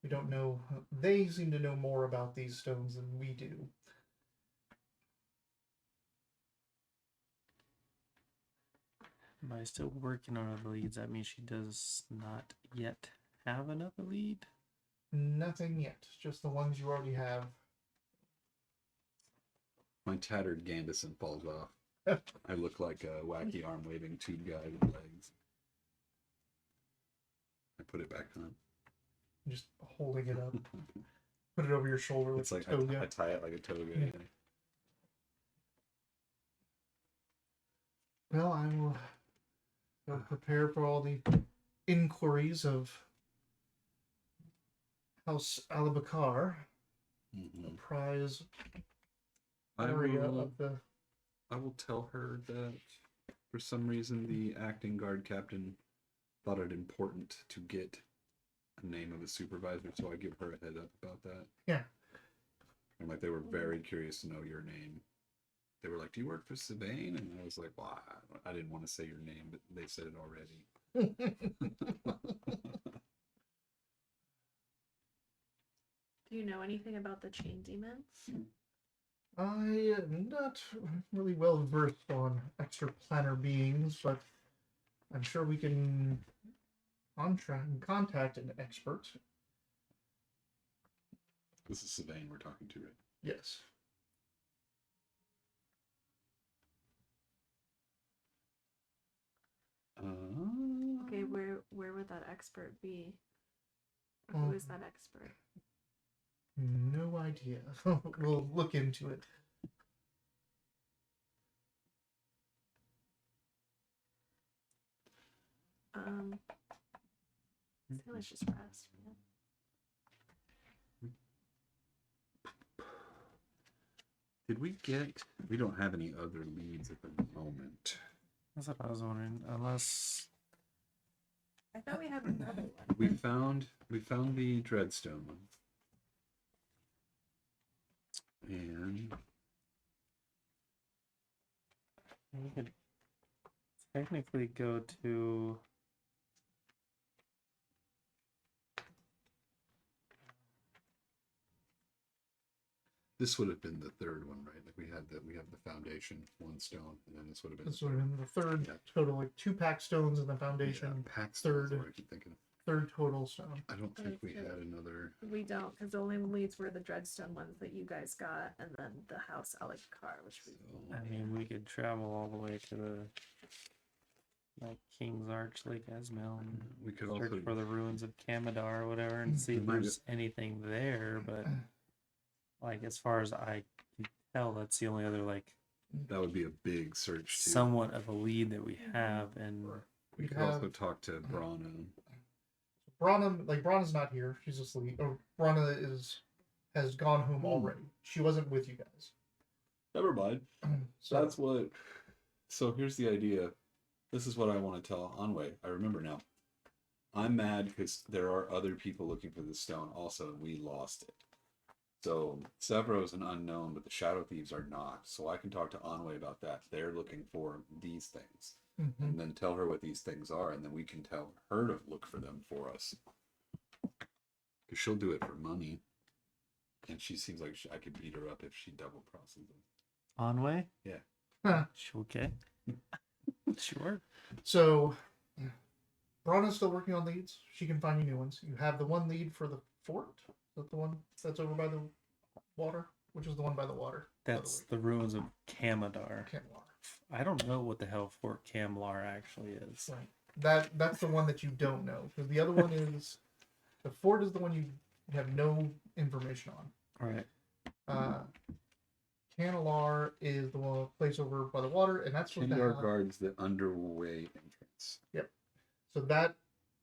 We don't know. They seem to know more about these stones than we do. By still working on other leads, that means she does not yet have another lead. Nothing yet. Just the ones you already have. My tattered Gambison falls off. I look like a wacky arm waving tube guy with legs. I put it back on. Just holding it up. Put it over your shoulder It's like like a toga. I tie it like a toga. Yeah. Well, I will prepare for all the inquiries of House Alabakar, the prize area of the. I will tell her that for some reason the acting guard captain thought it important to get a name of a supervisor, so I give her a head up about that. Yeah. And like they were very curious to know your name. They were like, "Do you work for Sabine?" And I was like, "Well, I didn't want to say your name, but they said it already." Do you know anything about the chain demons? I am not really well versed on extraplanar beings, but I'm sure we can contact an expert. This is Sabine we're talking to, right? Yes. Okay, where would that expert be? Or who is that expert? No idea. We'll look into it. So let's just rest. Did we get? We don't have any other leads at the moment. That's what I was wondering. Unless I thought we had another one. We found the Dreadstone one. And we could technically go to this would have been the third one, right? Like we have the foundation, one stone, and then this would have been This would have been the third total, like 2 pack stones in the foundation. pack third. stones, what I keep thinking of. Third total stone. I don't think we had another. We don't, because the only leads were the Dreadstone ones that you guys got, and then the House Alakar, which we. I mean, we could travel all the way to the like King's Arch, Lake Esmel, and We could search also for the ruins of Kamadar or whatever, and see if Might there's anything there. But like, as far as I can tell, that's the only other like that would be a big search too. somewhat of a lead that we have, and We could also talk to Brana. Brana's not here. She's asleep. Or Brana has gone home already. She wasn't with you guys. Never mind. So That's what. So here's the idea. This is what I want to tell Anwei. I remember now. I'm mad because there are other people looking for this stone also, and we lost it. So Severo an unknown, but the Shadow Thieves are not. So I can talk to Anwei about that. They're looking for these things. And then tell her what these things are, and then we can tell her to look for them for us. Because she'll do it for money. And she seems like I could beat her up if she double crosses them. Onway. Yeah. Huh. Okay. Sure. So Brana's still working on leads. She can find you new ones. You have the one lead for the fort. Is that the one that's over by the water? Which is the one by the water? That's the ruins of Kamadar. Kamlar. I don't know what the hell Fort Kamlar actually is. Right. That's the one that you don't know, because the other one is the fort is the one you have no information on. All right. Canalar is the one place over by the water, and that's supposed to Kendar have, guards the underway entrance. so that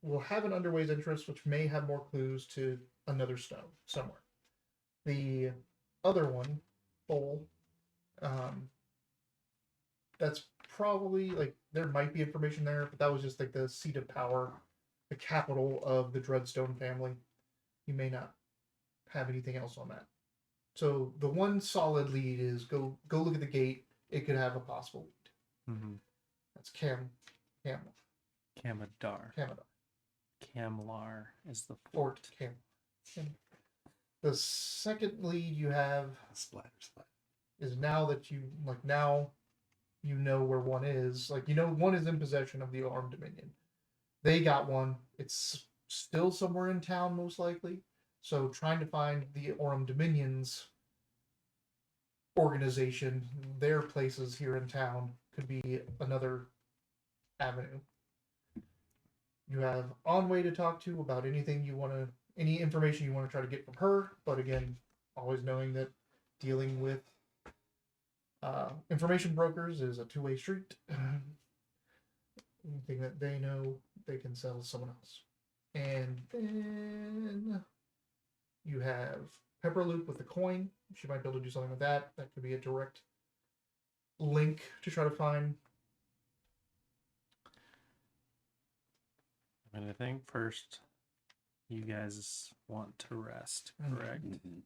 will have an underways entrance, which may have more clues to another stone somewhere. The other one, Bowl, that's probably like there might be information there, but that was just like the seat of power, the capital of the Dreadstone family. You may not have anything else on that. So the one solid lead is go look at the gate. It could have a possible lead. Mm-hmm. That's Kamadar. Kamadar. Kamlar is the Fort fort. Cam. The second lead you have Splatter. is now that now you know where one is. Like, you know, one is in possession of the armed dominion. They got one. It's still somewhere in town, most likely. So trying to find the Aurum Dominion's organization, their places here in town, could be another avenue. You have Onway to talk to about anything you want to, any information you want to try to get from her. But again, always knowing that dealing with information brokers is a two-way street. Anything that they know, they can sell to someone else. And then you have Pepperloop with the coin. She might be able to do something with that. That could be a direct link to try to find. And I think first, you guys want to rest, correct? Mm-hmm.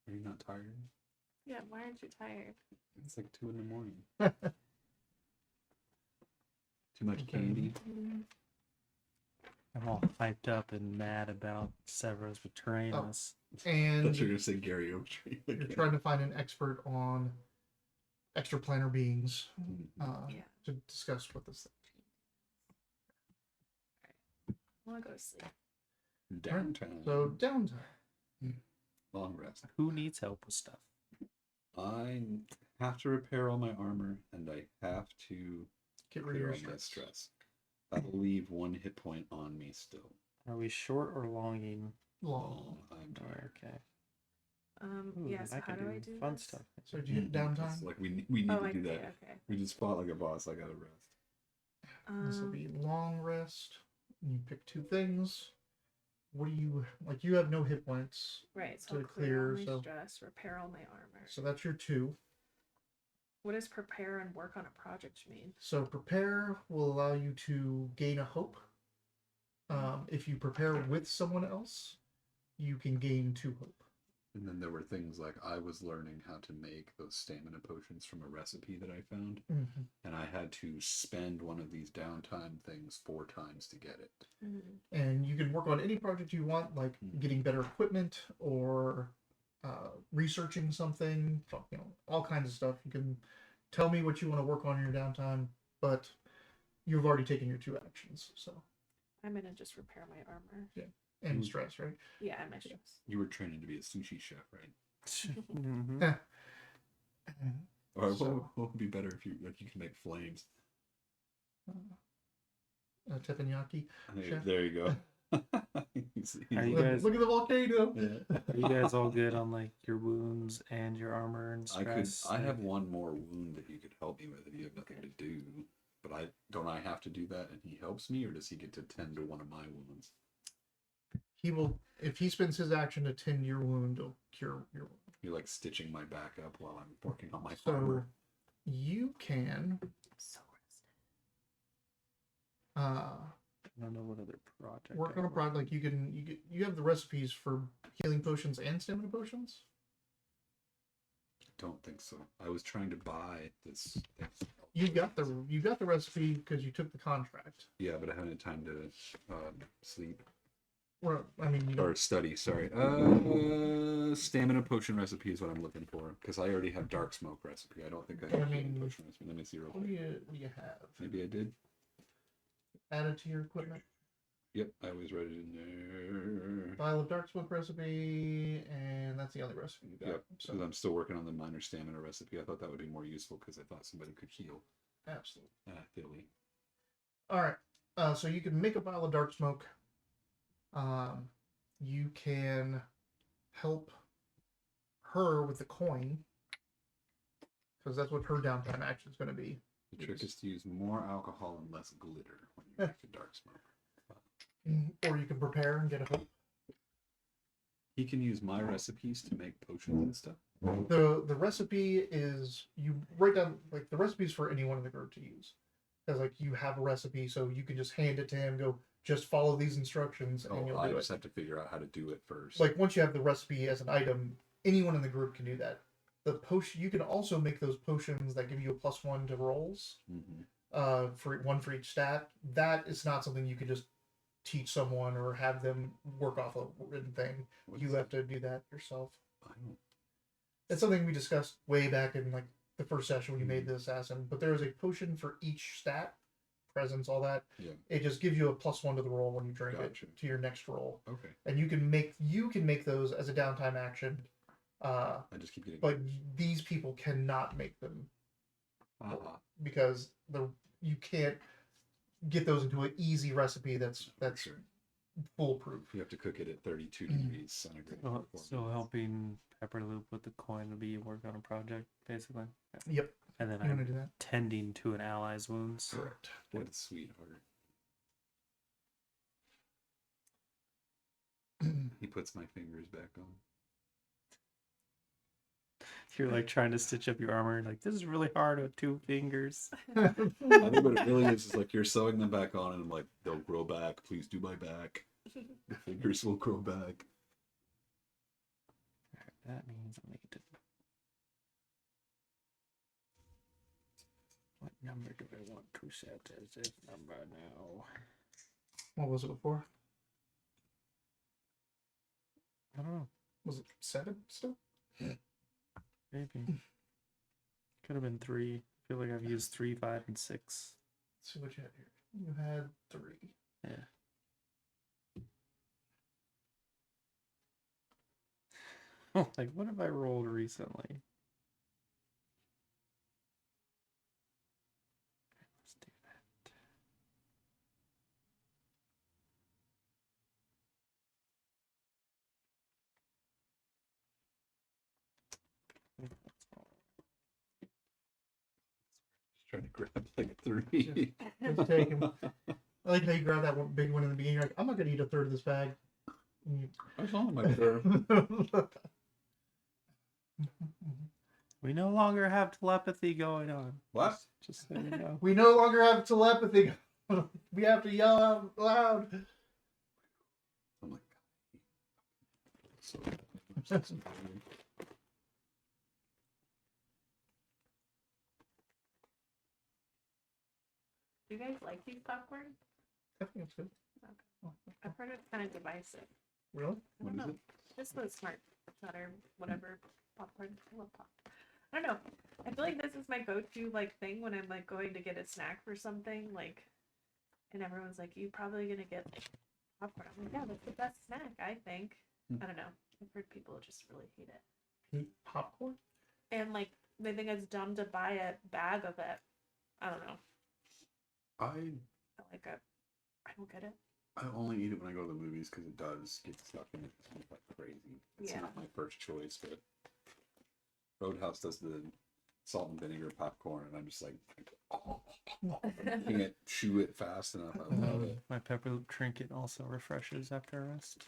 Are you not tired? Yeah, why aren't you tired? It's like 2 a.m. Too much candy. I'm all hyped up and mad about Severus betraying us. And Thought you were gonna say Gary Oaktree. you're trying to find an expert on extraplanar beings to discuss with this thing. I want to go to sleep. Downtown. So downtime. Long rest. Who needs help with stuff? I have to repair all my armor, and I have to Get rid of clear your all my stress. stress. That'll leave 1 hit point on me still. Are we short or longing? Long. I'm Oh, tired. okay. Yeah, so how do I do fun this? stuff? So do you get downtime? It's like we need Oh, to I do see, that. okay. We just fought like a boss. I gotta rest. This will be long rest. You pick 2 things. What do you like? You have no hit points, Right, so to I'll clear all clear, my so- stress, repair all my armor. so that's your 2. What does prepare and work on a project mean? So prepare will allow you to gain a hope. If you prepare with someone else, you can gain 2 hope. And then there were things like I was learning how to make those stamina potions from a recipe that I found, Mm-hmm. and I had to spend one of these downtime things 4 times to get it. And you can work on any project you want, like getting better equipment or researching something, you know, all kinds of stuff. You can tell me what you want to work on in your downtime, but you've already taken your 2 actions, so. I'm gonna just repair my armor. And stress, right? Yeah, and my stress. You were training to be a sushi chef, right? Mm-hmm. Or So- what would be better if you can make flames? Teppanyaki. Chef. There you go. He's Are you Look, guys- look at the volcano. yeah. Are you guys all good on like your wounds and your armor and stress? I have 1 more wound that you could help me with if you have nothing to do. But I have to do that and he helps me, or does he get to tend to one of my wounds? He will, if he spends his action to tend your wound, he'll cure your wound. You're like stitching my back up while I'm working on my So armor. you can So I don't know what other project. work I on a work project. Like you have the recipes for healing potions and stamina potions. Don't think so. I was trying to buy this thing. You got the recipe because you took the contract. Yeah, but I haven't had time to sleep Well, I mean, you or don't, study. Sorry. Stamina potion recipe is what I'm looking for because I already have dark smoke recipe. I don't think I have healing potion recipe. Let me see real what quick. do you have Maybe I did. added to your equipment? Yep, I always wrote it in there. Vial of dark smoke recipe, and that's the only recipe you got. Yep, So because I'm still working on the minor stamina recipe. I thought that would be more useful because I thought somebody could heal. absolutely. Philly. All right. So you can make a vial of dark smoke. You can help her with the coin because that's what her downtime action is going to be. The trick is to use more alcohol and less glitter when you make a dark smoke. Or you can prepare and get a hope. He can use my recipes to make potions and stuff. The recipe is you write down like the recipes for anyone in the group to use. Because like you have a recipe, so you can just hand it to him. Go, just follow these instructions, and you'll I do just it. have to figure out how to do it first. Like once you have the recipe as an item, anyone in the group can do that. The potion you can also make those potions that give you a +1 to rolls. Mhm. For 1 for each stat. That is not something you can just teach someone or have them work off a written thing. You have to do that yourself. I don't. It's something we discussed way back in like the first session when you made the assassin. But there is a potion for each stat, presence, all that. Yeah. It just gives you a +1 to the roll when you drink Gotcha. it to your next roll. Okay. And you can make those as a downtime action. I just keep getting. But these people cannot make them because you can't get those into an easy recipe that's Sure. foolproof. You have to cook it at 32 degrees centigrade. So, for 4 so minutes. helping Pepperloop with the coin to be work on a project, basically. Yep. And then You want to I'm do that? tending to an ally's wounds. Correct. What a sweetheart. He puts my fingers back on. You're like trying to stitch up your armor. Like, this is really hard with 2 fingers. I think what it really is like you're sewing them back on, and I'm like, they'll grow back. Please do my back. The fingers will grow back. That means I need to. What number do I want to set as this number now? What was it before? I don't know. Was it 7 still? Maybe. Could have been 3. I feel like I've used 3, 5, and 6. Let's see what you had here. You had 3. Yeah. Like, what have I rolled recently? Let's do that. Just trying to grab like 3. Just take 'em. I like how you grab that one big one in the beginning. You're like, I'm not going to eat a third of this bag. And I was on my third. We no longer have telepathy going on. What? Just so you know. We no longer have telepathy. We have to yell out loud. I'm like, so. Do you guys like these popcorn? I think it's good. I've heard it's kind of divisive. Really? I What don't is know. it? Just the smart cheddar, whatever popcorn. I love pop. I don't know. I feel like this is my go-to like thing when I'm like going to get a snack for something like, and everyone's like, "You probably gonna get like, popcorn." I'm like, "Yeah, that's the best snack, I think." I don't know. I've heard people just really hate it, Hate popcorn? and like they think it's dumb to buy a bag of it. I don't know. I like it. I don't get it. I only eat it when I go to the movies because it does get stuck in it like crazy. It's Yeah. not my first choice, but Roadhouse does the salt and vinegar popcorn, and I'm just like, oh, can't chew it fast enough. I love it. My Pepperloop trinket also refreshes after a rest.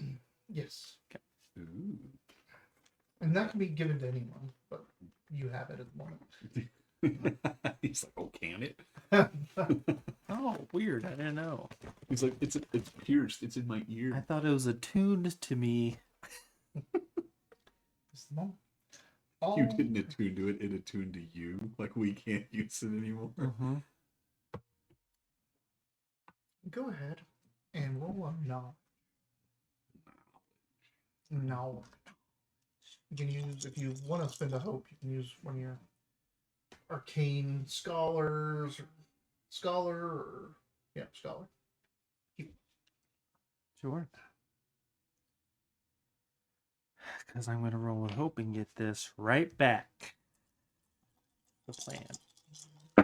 Yes. Ooh. And that can be given to anyone, but you have it at the moment. He's like, oh, can it? Oh, weird. I didn't know. He's like, it's pierced. It's in my ear. I thought it was attuned to me. It's the moment. All... You didn't attune to it. It attuned to you. Like, we can't use it anymore. Mm-hmm. Go ahead and roll a knowledge. No. You can use, if you want to spend a hope, you can use one of your arcane scholars, or scholar. Sure. Because I'm going to roll with hope and get this right back. The plan. To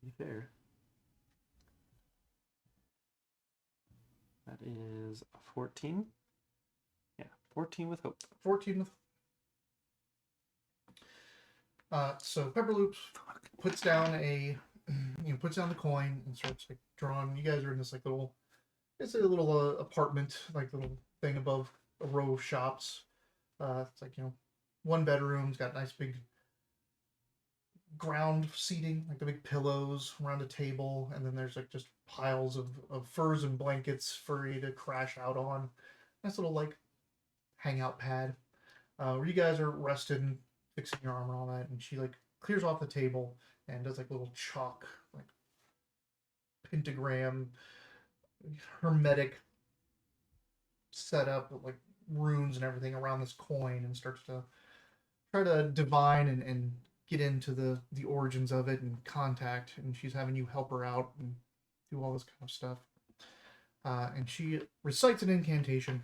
be fair. That is a 14. Yeah, 14 with hope. 14 with. So Pepperloop puts down puts down the coin and starts like drawing. You guys are in this like little, it's a little apartment, like little thing above a row of shops. It's like 1 bedroom. It's got nice big ground seating, like the big pillows around a table, and then there's like just piles of furs and blankets for you to crash out on. Nice little like hangout pad where you guys are rested, fixing your armor and all that, and she like clears off the table and does like little chalk like pentagram hermetic setup with like runes and everything around this coin, and starts to try to divine and get into the origins of it and contact. And she's having you help her out and do all this kind of stuff. And she recites an incantation,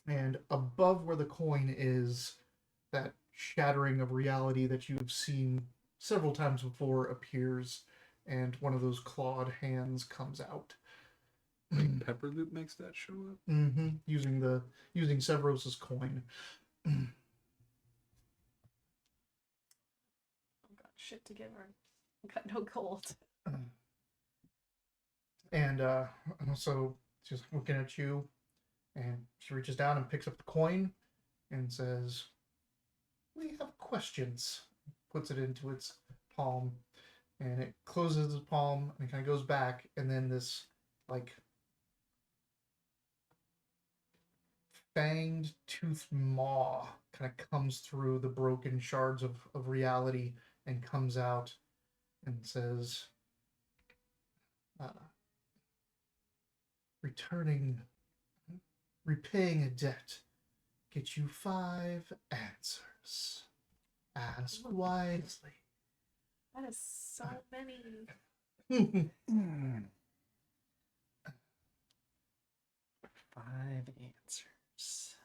and above where the coin is, that shattering of reality that you've seen several times before appears, and one of those clawed hands comes out. Like Pepperloop makes that show up. Mm-hmm. Using Severos's coin. Oh got shit to give her. I got no gold. And so she's looking at you, and she reaches down and picks up the coin and says, "We have questions." Puts it into its palm, and it closes its palm, and it kind of goes back, and then this like fanged toothed maw kind of comes through the broken shards of reality and comes out and says, repaying a debt, get you 5 answers. Ask wisely. That is so many. 5 answers.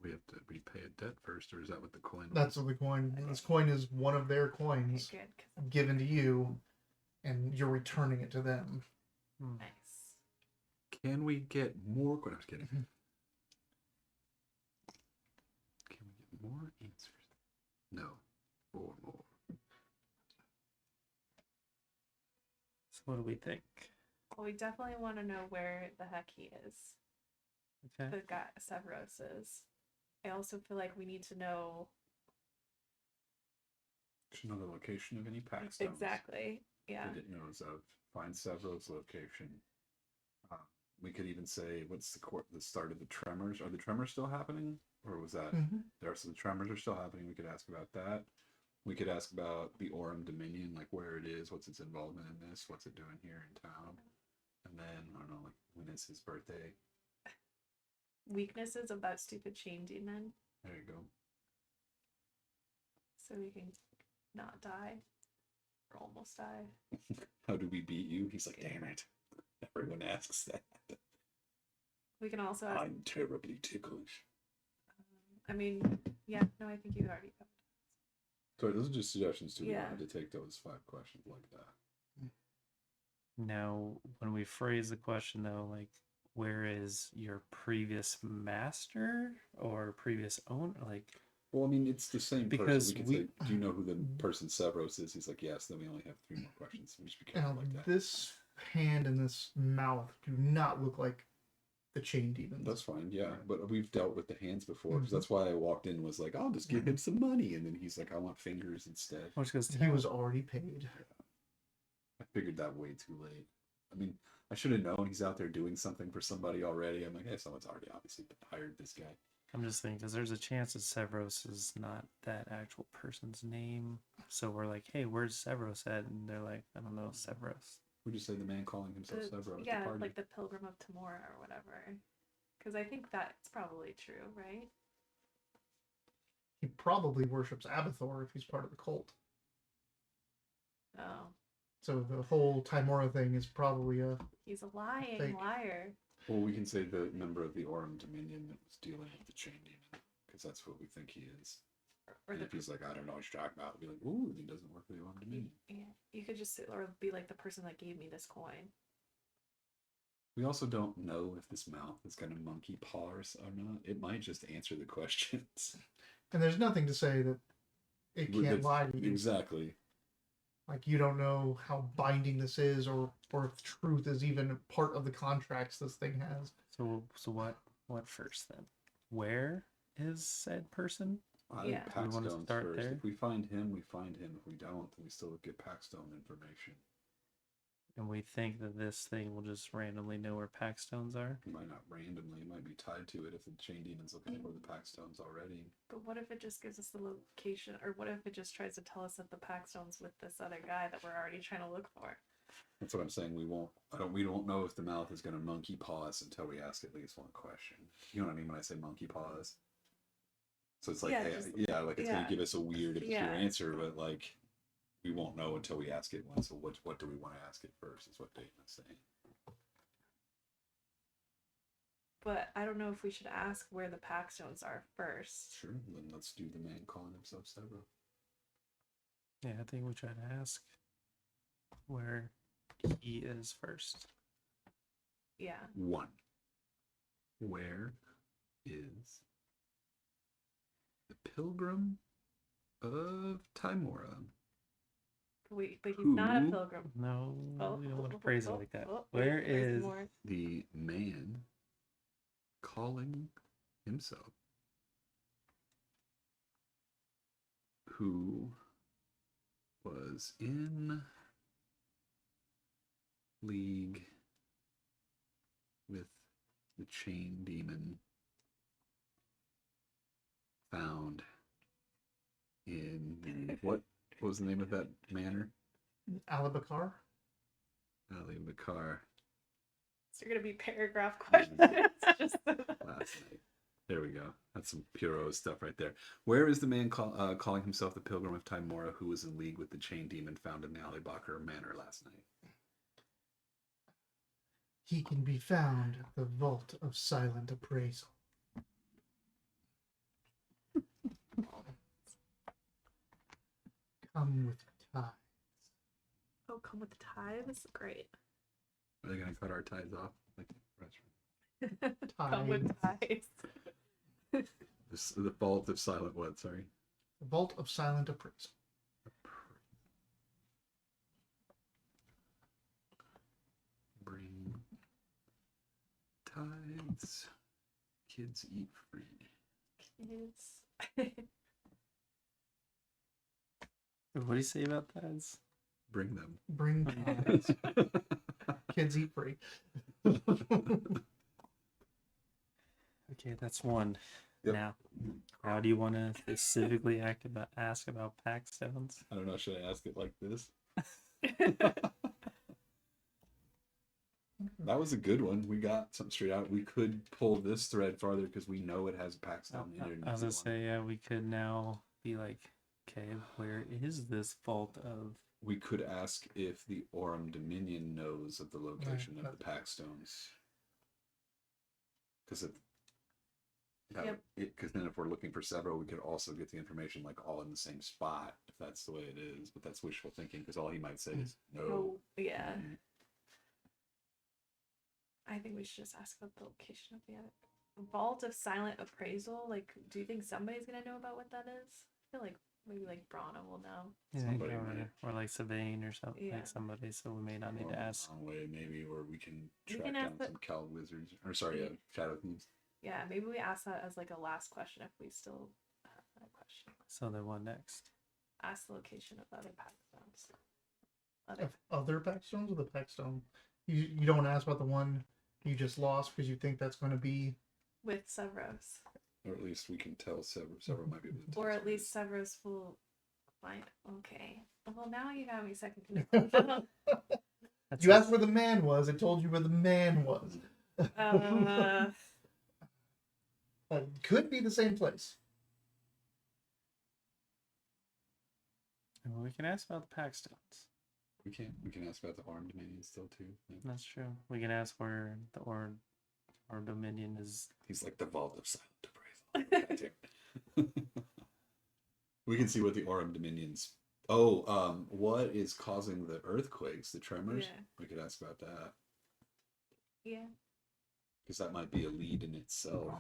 We have to repay a debt first, or is that what the coin? That's what the coin. This coin is one of their coins Okay, good. given to you, and you're returning it to them. Nice. Can we get more? I was kidding. Can we get more answers? No. 4 more. So what do we think? Well, we definitely want to know where the heck he is. Okay. The guy Severos is. I also feel like we need to know Should know the location of any pack stones. exactly. Yeah. That it knows of. Find Severo's location. We could even say, what's the start of the tremors? Are the tremors still happening, or was that there? So the tremors are still happening. We could ask about that. We could ask about the Aurum Dominion, like where it is, what's its involvement in this, what's it doing here in town, and then I don't know, like when is his birthday? Weaknesses of that stupid chain demon, There you go. so we can not die or almost die. How do we beat you? He's like, damn it. Everyone asks that. We can also ask, I'm terribly ticklish. I mean, yeah, no, I think you already covered. Sorry, those are just suggestions too. We Yeah. wanted to take those 5 questions like that. Now, when we phrase the question though, like, where is your previous master or previous owner? Like, Well, I mean, it's the same Because person. We could say, do you know who the person Severos is? He's like, yes. Then we only have 3 more questions. So we just be careful Now, like that. this hand and this mouth do not look like the chain demons. That's fine, yeah. But we've dealt with the hands before, because that's why I walked in and was like, I'll just give him some money. And then he's like, I want fingers instead. which goes He was already paid. I figured that way too late. I mean, I should have known he's out there doing something for somebody already. I'm like, hey, someone's already obviously hired this guy. I'm just thinking because there's a chance that Severos is not that actual person's name. So we're like, hey, where's Severos at? And they're like, I don't know, Severos. Would you say the man calling himself Severos? Yeah, at the party? like the Pilgrim of Tamora or whatever. Because I think that's probably true, right? He probably worships Abathor if he's part of the cult. Oh, So the whole Timora thing is probably a he's a lying Fake. liar. Well, we can say the member of the Aurum Dominion that was dealing with the chain demon, because that's what we think he is. Or And the if he's like, I don't know what you're talking about, we'll be like, ooh, he doesn't work for the Aurum Dominion. yeah, you could just or be like the person that gave me this coin. We also don't know if this mouth is going to monkey paws or not. It might just answer the questions. and there's nothing to say that it can't That's- lie to you. Exactly. Like you don't know how binding this is, or if truth is even part of the contracts this thing has. So what first then? Where is said person? I Yeah. think We wanna Packstones start first. there? If we find him, we find him. If we don't, then we still get Packstone information. And we think that this thing will just randomly know where Packstones are. It might not randomly, it might be tied to it if the chain demon's looking for the Packstones already. But what if it just gives us the location, or what if it just tries to tell us that the Packstone's with this other guy that we're already trying to look for? That's what I'm saying. We don't know if the mouth is going to monkey paw us until we ask at least one question. You know what I mean when I say monkey paws? So it's like, Yeah, hey, just- yeah, like it's going yeah. to give us a weird, obscure Yeah. answer, but like we won't know until we ask it once. So what do we want to ask it first? Is what Dayton is saying. But I don't know if we should ask where the pack stones are first. Sure. Then let's do the man calling himself Severo. Yeah, I think we try to ask where he is first. Yeah. 1. Where is the pilgrim of Timora? But he's not a Who? pilgrim. No, Oh, we don't want to oh, phrase it oh, like that. oh, Where there's is more. The man calling himself, who was in league with the chain demon found in the what was the name of that manor? Alabakar? Ali Bakar So you're gonna be paragraph questions. Just last night. There we go. That's some Puro stuff right there. Where is the man calling himself the Pilgrim of Timora who was in league with the chain demon found in the Ali Bakar manor last night? He can be found at the Vault of Silent Appraisal. Come with tides. Oh, come with the tithes. Great. Are they gonna cut our ties off like the restaurant? Come with tithes. The fault of silent what? Sorry. The Vault of Silent Appraisal. Bring tides. Kids eat free. Kids. what do you say about that? Bring them. Bring tides. Kids eat free. Okay, that's one. Yep. Now, how do you want to specifically ask about pack stones? I don't know. Should I ask it like this? That was a good one. We got something straight out. We could pull this thread farther because we know it has a pack stone in it. I was gonna say, yeah, we could now be like, okay, where is this vault of? We could ask if the Aurum Dominion knows of the location Right. of the pack stones. Because because then if we're looking for several, we could also get the information like all in the same spot if that's the way it is. But that's wishful thinking because all he might say is no. Oh, yeah. Mm. I think we should just ask about the location of the other Vault of Silent Appraisal. Like, do you think somebody's gonna know about what that is? I feel like maybe like Brana will know. Yeah, Somebody or, might. or like Sylvain or something, Yeah. like somebody. So we may not need Or to ask. wrong way maybe, or we can We track can down ask the- some Cal wizards or sorry, Yeah. Shadow Thieves. Yeah, maybe we ask that as like a last question if we still have that question. So then what next? Ask the location of other pack stones. Of other pack stones or the pack stone? You don't want to ask about the one you just lost because you think that's going to be. With Severos. Or at least we can tell several might be able to tell Or at somebody. least Severos will find. Okay. Well, now you got me second guessing. That's You asked where the man was. It told you where the man was. Could be the same place. Well, we can ask about the pack stones. We can ask about the Aurum Dominion still too. Yeah. That's true. We can ask where the or Dominion is. He's like the Vault of Silent Appraisal. We can see what the Aurum Dominions. Oh, what is causing the earthquakes, the tremors? Yeah. We could ask about that Yeah. because that might be a lead in itself.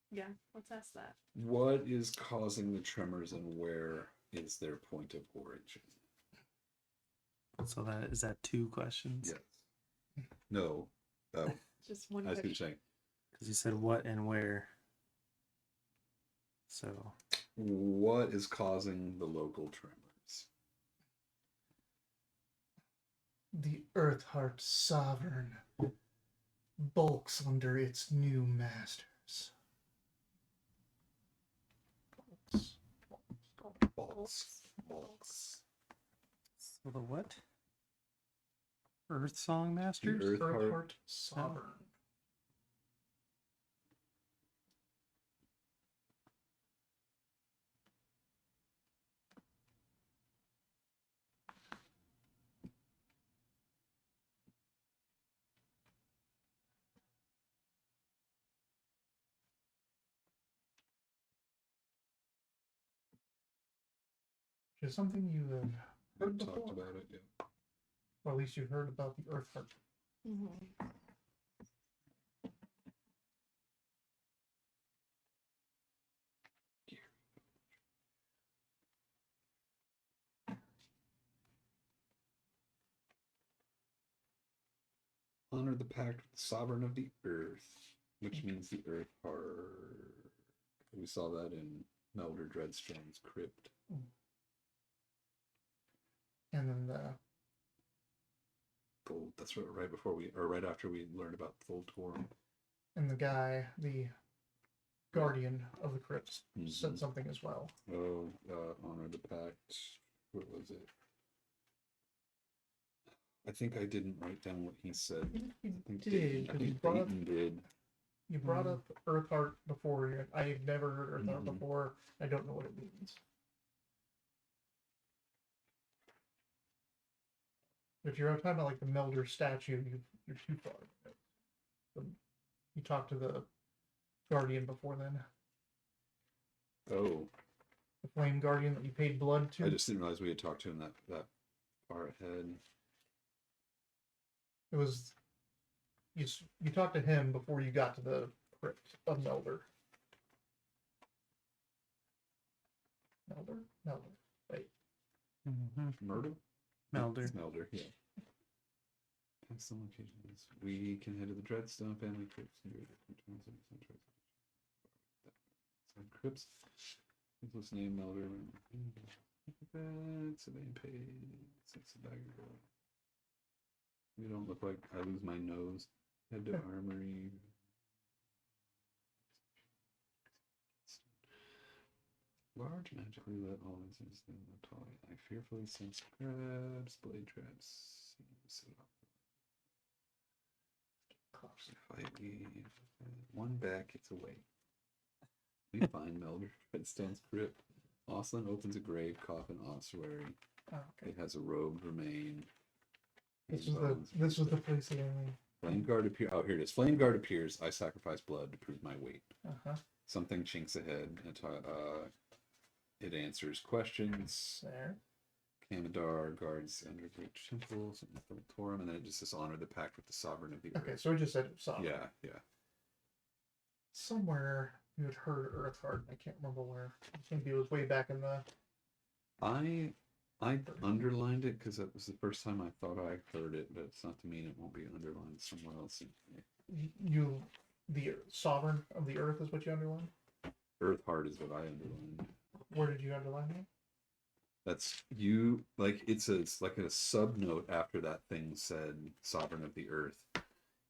Yeah. Let's ask that. What is causing the tremors and where is their point of origin? So that is that 2 questions? Yes. No. Just one I see what you're question. saying. Because you said what and where. So What is causing the local tremors? The Earthheart Sovereign bulks under its new masters. Bolts. So the what? Earth Song The Masters? Earthheart. Earthheart Sovereign. Which is something you have heard We've talked before. about it, yeah. Or at least you've heard about the Earthheart. Mm-hmm. Honor the pact with the sovereign of the earth, which means the earth heart. We saw that in Melder Dreadstone's crypt. And then the Gold. That's right before we, or right after we learned about Voltorum. guy, the guardian of the crypts, Mhm. said something as well. Oh, honor the pact. What was it? I think I didn't write down what he said. You I think did, Dayton, I because you think brought up Dayton did. You brought up Earthheart before. I've never heard Earthheart Mhm. before. I don't know what it means. If you're talking about like the Melder statue, you're too far. You talked to the Guardian before then. Oh, The Flame Guardian that you paid blood to. I just didn't realize we had talked to him that far ahead. It was you talked to him before you got to the crypt of Melder. Melder. Wait. Mm-hmm. Myrtle? Melder. It's Melder, yeah. Past the locations. We can head to the Dreadstone family crypts and do it. Crypts. Let's name Melder. It's a name page. It's a Daggerheart. We don't look like I lose my nose. Head to armory. Large magically lit all incense in the toy. I fearfully sense crabs, blade traps. Set up. Fight me. One back, it's away. We find Melder Redstone's crypt. Oslin opens a grave coffin ossuary. Oh, okay. It has a robed remain. This was the place that Flame Guard appears. Oh, here it is. Flame Guard appears. I sacrifice blood to prove my weight. Uh-huh. Something chinks ahead. It answers questions. There. Kamadar guards Undergate Temple, something from Torum, and then it just says honor the pact with the sovereign of the earth. Okay, so it just said sovereign. Yeah. Somewhere you had heard Earthheart. I can't remember where. Maybe it was way back in the. I underlined it because that was the first time I thought I heard it, but it's not to mean it won't be underlined somewhere else. The sovereign of the earth is what you underlined. Earthheart is what I underlined. Where did you underline that? That's you, like it's like a sub note after that thing said sovereign of the earth.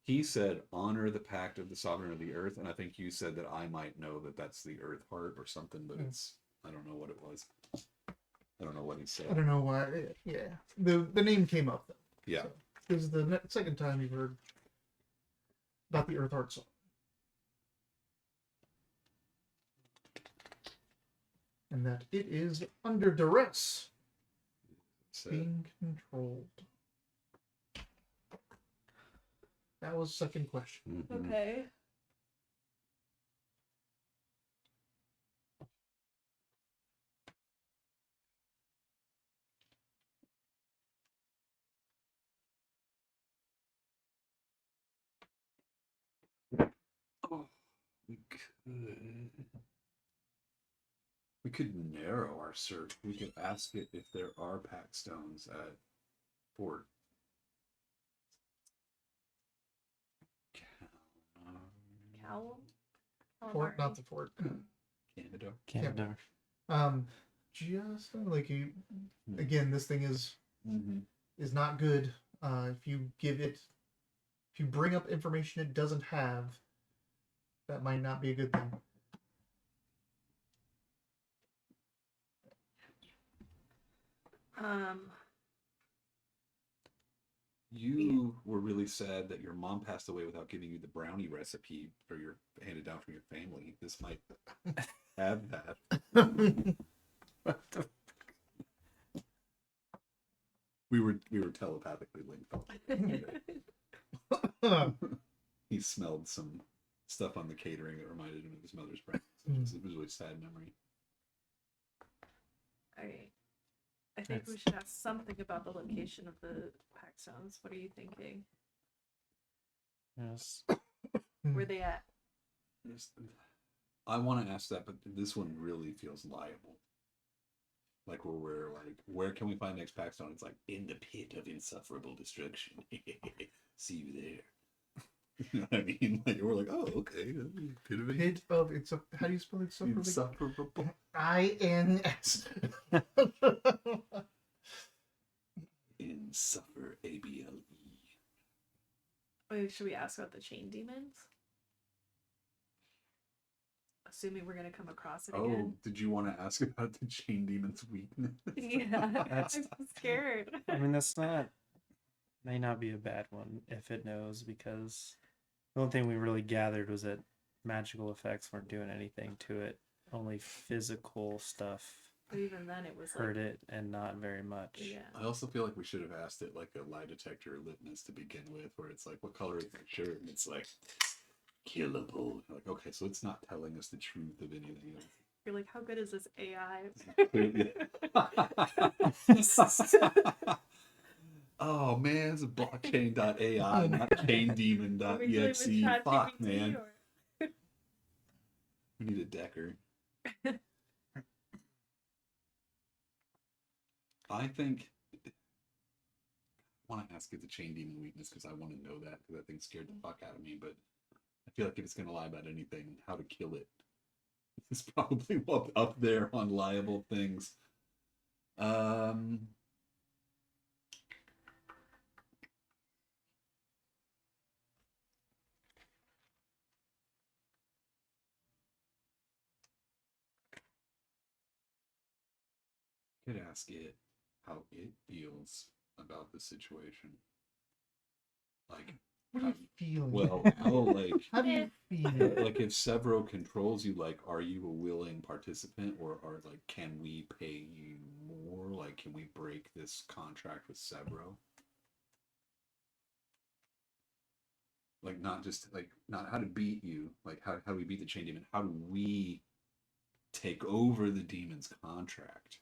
He said honor the pact of the sovereign of the earth, and I think you said that I might know that that's the Earthheart or something, but it's I don't know what it was. I don't know what he said. I don't know why. Yeah, the name came up though. Yeah. So, this is the second time you've heard about the Earthheart song. And that it is under duress, being controlled. That was second question. Mhm. Okay. Oh, we could narrow our search. We could ask it if there are pack stones at Fort. Cowl? Fort, not the fort. Canada. Canada. Just like you, again, this thing is not good. If you bring up information it doesn't have, that might not be a good thing. You were really sad that your mom passed away without giving you the brownie recipe for your handed down from your family. This might have that. What the- We were telepathically linked. He smelled some stuff on the catering that reminded him of his mother's breath. It was a really sad memory. Alright. I think we That's- should ask something about the location of the pack stones. What are you thinking? Yes. Where they at? I want to ask that, but this one really feels liable. Like where can we find next pack stone? It's like in the pit of insufferable destruction. See you there. You know what I mean? Like we're like, oh, okay, pit of Pit of it's a how do you spell it? insufferable. INS. Insuffer ABLE. Oh, should we ask about the chain demons? Assuming we're gonna come across it Oh, again. did you want to ask about the chain demon's weakness? Yeah, That's- I'm so scared. I mean, that's not, may not be a bad one if it knows, because the only thing we really gathered was that magical effects weren't doing anything to it. Only physical stuff But even then, it was hurt like, it, and not very much. yeah. I also feel like we should have asked it like a lie detector or litmus to begin with, where it's like, what color is your shirt? And it's like, killable. Like, okay, so it's not telling us the truth of anything else. You're like, how good is this AI? Oh man, it's a blockchain.ai, not chaindemon.exe. Fuck, man. We need a decker. I think I want to ask it the chain demon weakness because I want to know that because that thing scared the fuck out of me. But I feel like if it's gonna lie about anything, how to kill it is probably up there on liable things. Could ask it how it feels about the situation. Like, What are you feeling? well, no, like, How do you feel? like if Severo controls you, like, are you a willing participant, or are like, can we pay you more? Like, can we break this contract with Severo? Like, not just like not how to beat you, like how do we beat the chain demon? How do we take over the demon's contract?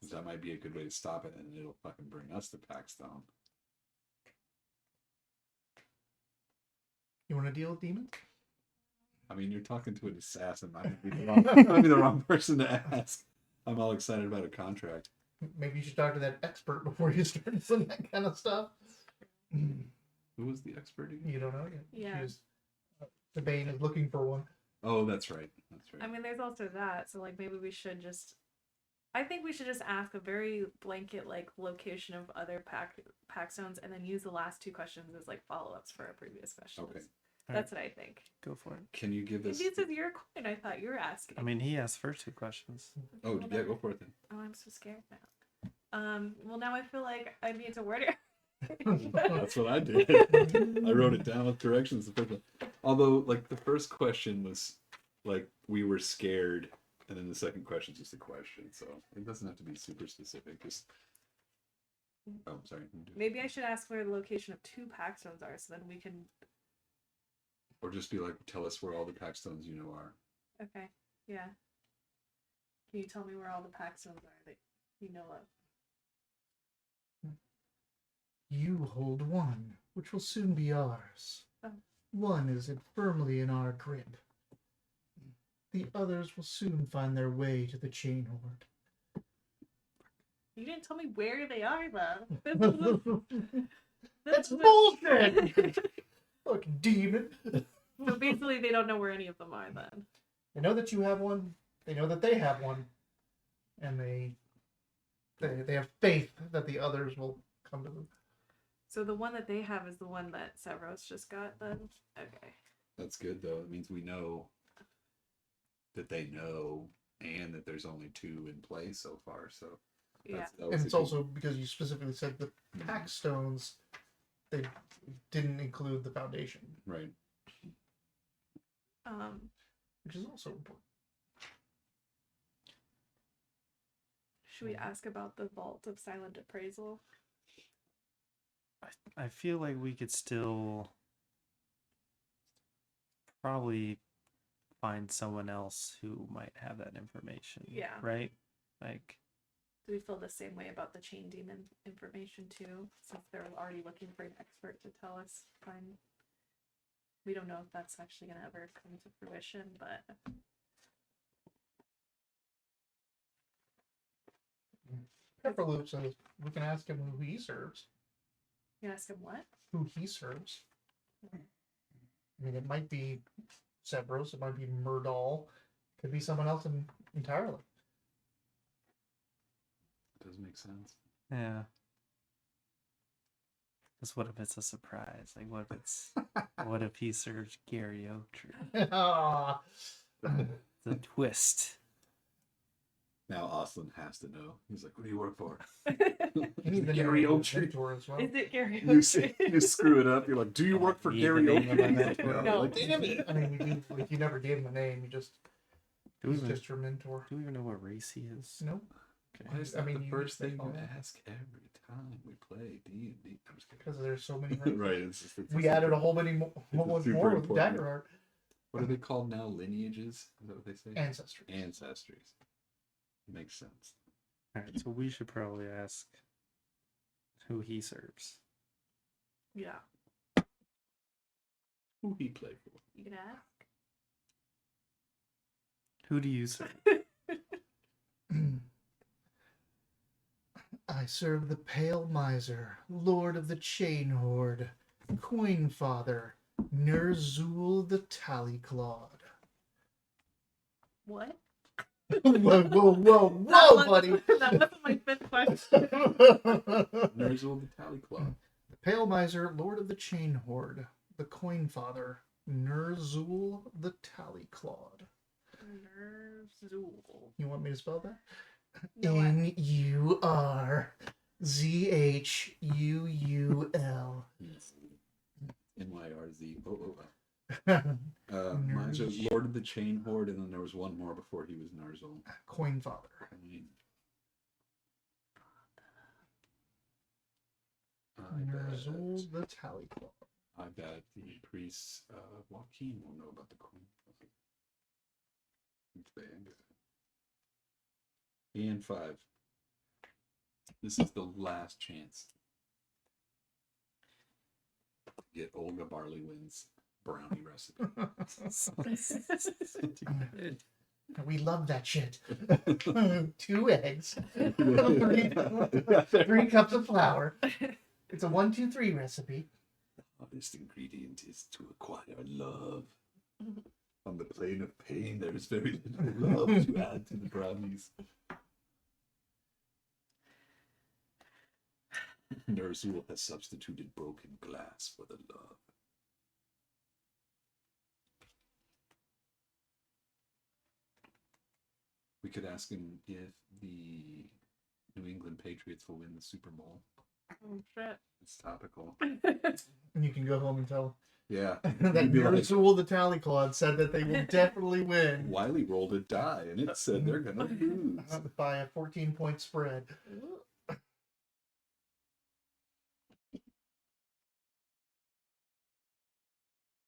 Because that might be a good way to stop it, and it'll fucking bring us the pack stone. You want to deal with demons? I mean, you're talking to an assassin. I might be the wrong person to ask. I'm all excited about a contract. Maybe you should talk to that expert before you start doing that kind of stuff. Who was the expert again? You don't know yet. Yeah. She was, the Bane is looking for one. Oh, that's right. That's right. I mean, there's also that. So, like, maybe we should just. I think we should just ask a very blanket, like, location of other pack stones, and then use the last two questions as like follow-ups for our previous questions. Okay. That's what I think. Go for it. Can you give us? This is your coin. I thought you were asking. I mean, he asked first two questions. Oh, yeah, go for it then. Oh, I'm so scared now. Well, now I feel like I need to word it. That's what I did. I wrote it down with directions. The first one. Although, like, the first question was like we were scared, and then the second question is just a question, so it doesn't have to be super specific. Just oh, sorry. Maybe I should ask where the location of two pack stones are, so then we can. Or just be like, tell us where all the pack stones you know are. Okay. Yeah. Can you tell me where all the pack stones are that you know of? You hold one, which will soon be ours. Oh. One is firmly in our grip. The others will soon find their way to the chain horde. You didn't tell me where they are, though. That's bullshit! Fucking demon. So basically, they don't know where any of them are then. They know that you have one. They know that they have one, and they have faith that the others will come to them. So the one that they have is the one that Severos just got then? Okay. That's good though. It means we know that they know, and that there's only two in play so far. So Yeah. That was And a it's good- also because you specifically said the pack stones, they didn't include the foundation, right. which is also important. Should we ask about the Vault of Silent Appraisal? I feel like we could still probably find someone else who might have that information. Yeah. Right? Like, Do we feel the same way about the chain demon information too? Since they're already looking for an expert to tell us. Fine. We don't know if that's actually gonna ever come to fruition, but Pepperloop says we can ask him who he serves. you ask him what? Who he serves. I mean, it might be Cerberus, it might be Murdal, could be someone else entirely. Does make sense. yeah. Just what if it's a surprise? Like, what if he serves Gary Oaktree? Ah. The twist. Now Austin has to know. He's like, "What do you work for?" You need the Gary name of Oaktree. the mentor as well. Is it Gary You, Oaktree? you screw it up. You're like, "Do you work for Need Gary the name of my Oaktree?" mentor. No. Like, damn it. I mean, you do, like, you never gave him a name. You just Do we he's even, just your mentor. do we even know what race he is? Nope. Why is I that mean, the you first say thing all you that. ask every time we play D&D? I'm just kidding. Because there's so many. Races. Right. It's We added a whole many more, it's a super more with important- Daggerheart What are they called now? Lineages? Is that what they say? ancestry. Ancestries. Makes sense. Alright, so we should probably ask who he serves. Yeah. Who he play for? You can ask. Who do you serve? I serve the Pale Miser, Lord of the Chain Horde, Coin Father, Nerzul the Tallyclawed. What? Whoa, whoa, whoa, That whoa, was- buddy! That wasn't my fifth question. Nerzul the Tally Club. The Pale Miser, Lord of the Chain Horde, the Coin Father, Nerzul the Tallyclawed. Nerzul. You want me to spell that? No, N-U-R-Z-H-U-U-L. NYRZ. Oh. Coin Mine's was Lord of the Chain Horde, and then there was one more before he was Nerzul. Father. Nerzul the Tallyclawed. I bet the priest Joaquin will know about the coin. And 5. This is the last chance to get Olga Barleywin's brownie recipe. We love that shit. 2 eggs, 3 cups of flour. It's a 1, 2, 3 recipe. The hardest ingredient is to acquire love. On the plane of pain, there is very little love to add to the brownies. Nerzul has substituted broken glass for the love. We could ask him if the New England Patriots will win the Super Bowl. Oh, shit. It's topical. And you can go home and tell Yeah. that You'd be like, Nerzul the Tallyclawed said that they will definitely win Wiley rolled a die and it said they're gonna lose. by a 14-point spread.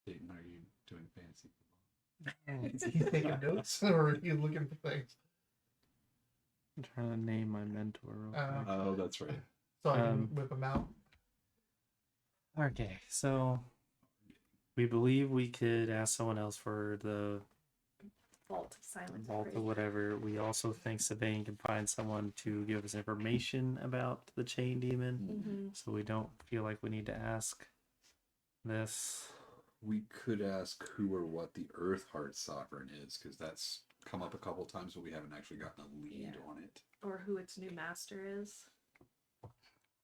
Dayton, are you doing fantasy football? He's taking notes or he's looking for things. I'm trying to name my mentor. Real quick. Oh, that's right. So I can whip them out. Okay, so we believe we could ask someone else for the Vault of Silent vault or Appraisal. whatever. We also think Sabine can find someone to give us information about the chain demon. Mm-hmm. So we don't feel like we need to ask this. We could ask who or what the Earthheart Sovereign is, because that's come up a couple times, but we haven't actually gotten a lead Yeah. on it. Or who its new master is.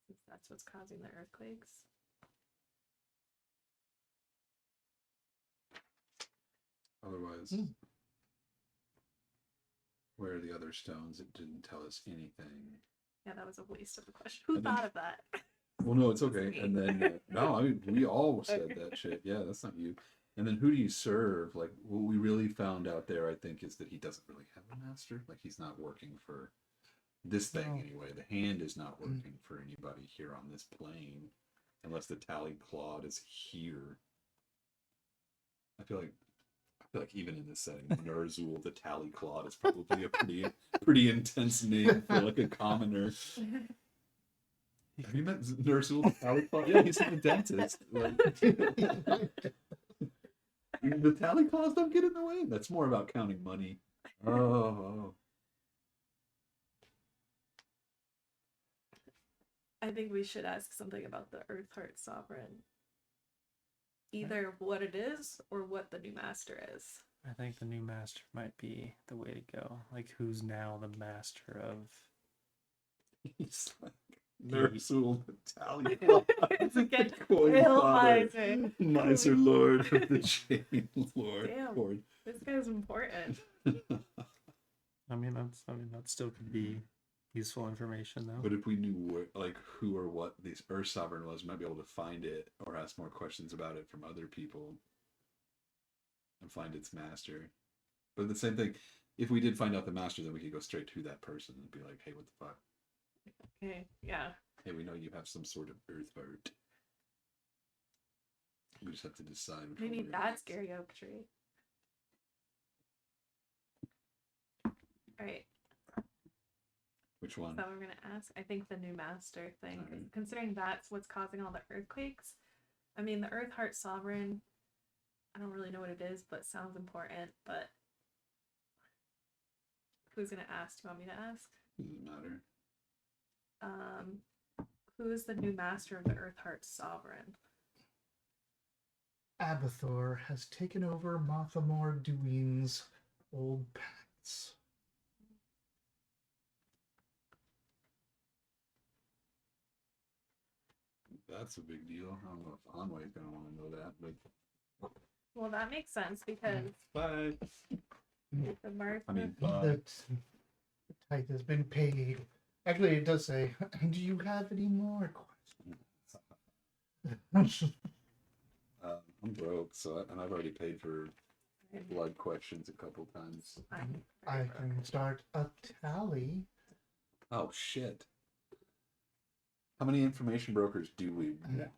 Since that's what's causing the earthquakes. Otherwise, where are the other stones? It didn't tell us anything. Yeah, that was a waste of a question. Who And then- thought of that? Well, no, it's That's okay. me. And then no, I mean we all said that shit. Yeah, that's not you. And then who do you serve? Like what we really found out there, I think, is that he doesn't really have a master. Like he's not working for this thing No. anyway. The hand is not working for anybody here on this plane, unless the tally clod is here. I feel like even in this setting, Nerzul the tally clod is probably a pretty intense name for like a commoner. Have you met Nerzul the tally clod? Yeah, he's a dentist. Like, the tally claws don't get in the way. That's more about counting money. Oh. I think we should ask something about the Earthheart Sovereign. Either what it is or what the new master is. I think the new master might be the way to go. Like, who's now the master of? He's like Nerzul the tally It's again, coin Bill father, Miser. miser lord of the chain lord. Damn. Lord. This guy's important. I mean, that still could be useful information though. But if we knew who or what this Earth Sovereign was, we might be able to find it or ask more questions about it from other people and find its master. But the same thing, if we did find out the master, then we could go straight to that person and be like, hey, what the fuck? Okay, yeah. Hey, we know you have some sort of Earth heart. We just have to decide. Which Maybe one we're gonna that's use. Gary Oak Tree. Alright, Which one? so we're gonna ask. I think the new master thing, Alright. considering that's what's causing all the earthquakes. I mean, the Earthheart Sovereign, I don't really know what it is, but sounds important. But who's gonna ask? Do you want me to ask? Doesn't matter. Who is the new master of the Earthheart Sovereign? Abathor has taken over Mothamor Duin's old pacts. That's a big deal. I don't know if Anway's gonna want to know that, but Well, that makes sense because bye. the Martha. I mean, The tithe has been paid. Actually, it does say, do you have any more questions? I'm broke, and I've already paid for blood questions a couple times. I can start a tally. Oh shit! How many information brokers do we want?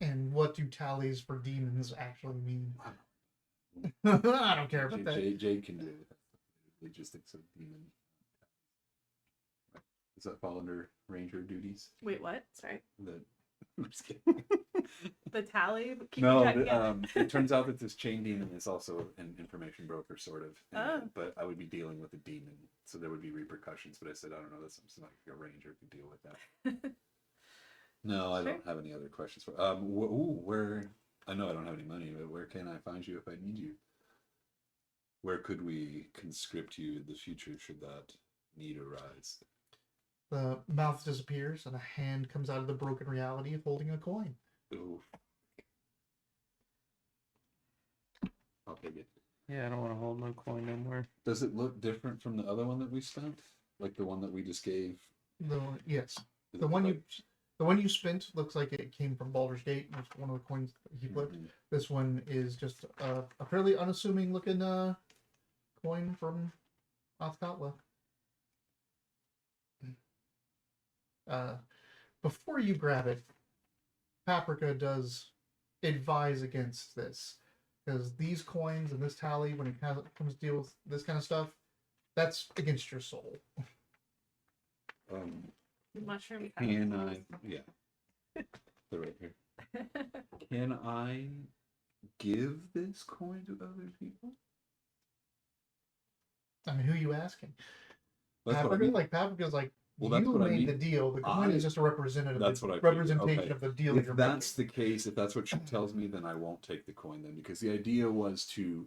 And what do tallies for demons actually mean? I don't care about that. Jade can do it. Logistics of demon. Does that fall under ranger duties? Wait, what? Sorry. I'm just kidding. The tally? Keep No, checking it. it turns out that this chain demon is also an information broker, sort of. Oh. But I would be dealing with a demon, so there would be repercussions. But I said, I don't know, that's something like a ranger could deal with that. No, I don't have any other questions for. Where? I know I don't have any money, but where can I find you if I need you? Where could we conscript you in the future should that need arise? The mouth disappears and a hand comes out of the broken reality holding a coin. Ooh. I'll take it. Yeah, I don't want to hold no coin no more. Does it look different from the other one that we spent? Like the one that we just gave? Yes, Does the it one look you spent looks like it came from Baldur's Gate. It's one of the coins that he flipped. Mhm. This one is just a fairly unassuming looking coin from Othkatla. Before you grab it, Paprika does advise against this, because these coins and this tally, when it comes to deal with this kind of stuff, that's against your soul. Mushroom. Can I? Yeah. They're right here. Can I give this coin to other people? I mean, who are you asking? That's what I Paprika? mean. Like, Paprika's like, Well, that's you what I made mean. the deal. The coin is just a representative. That's what I figured. representation Okay. of the deal that If you're that's making. the case, if that's what she tells me, then I won't take the coin then, because the idea was to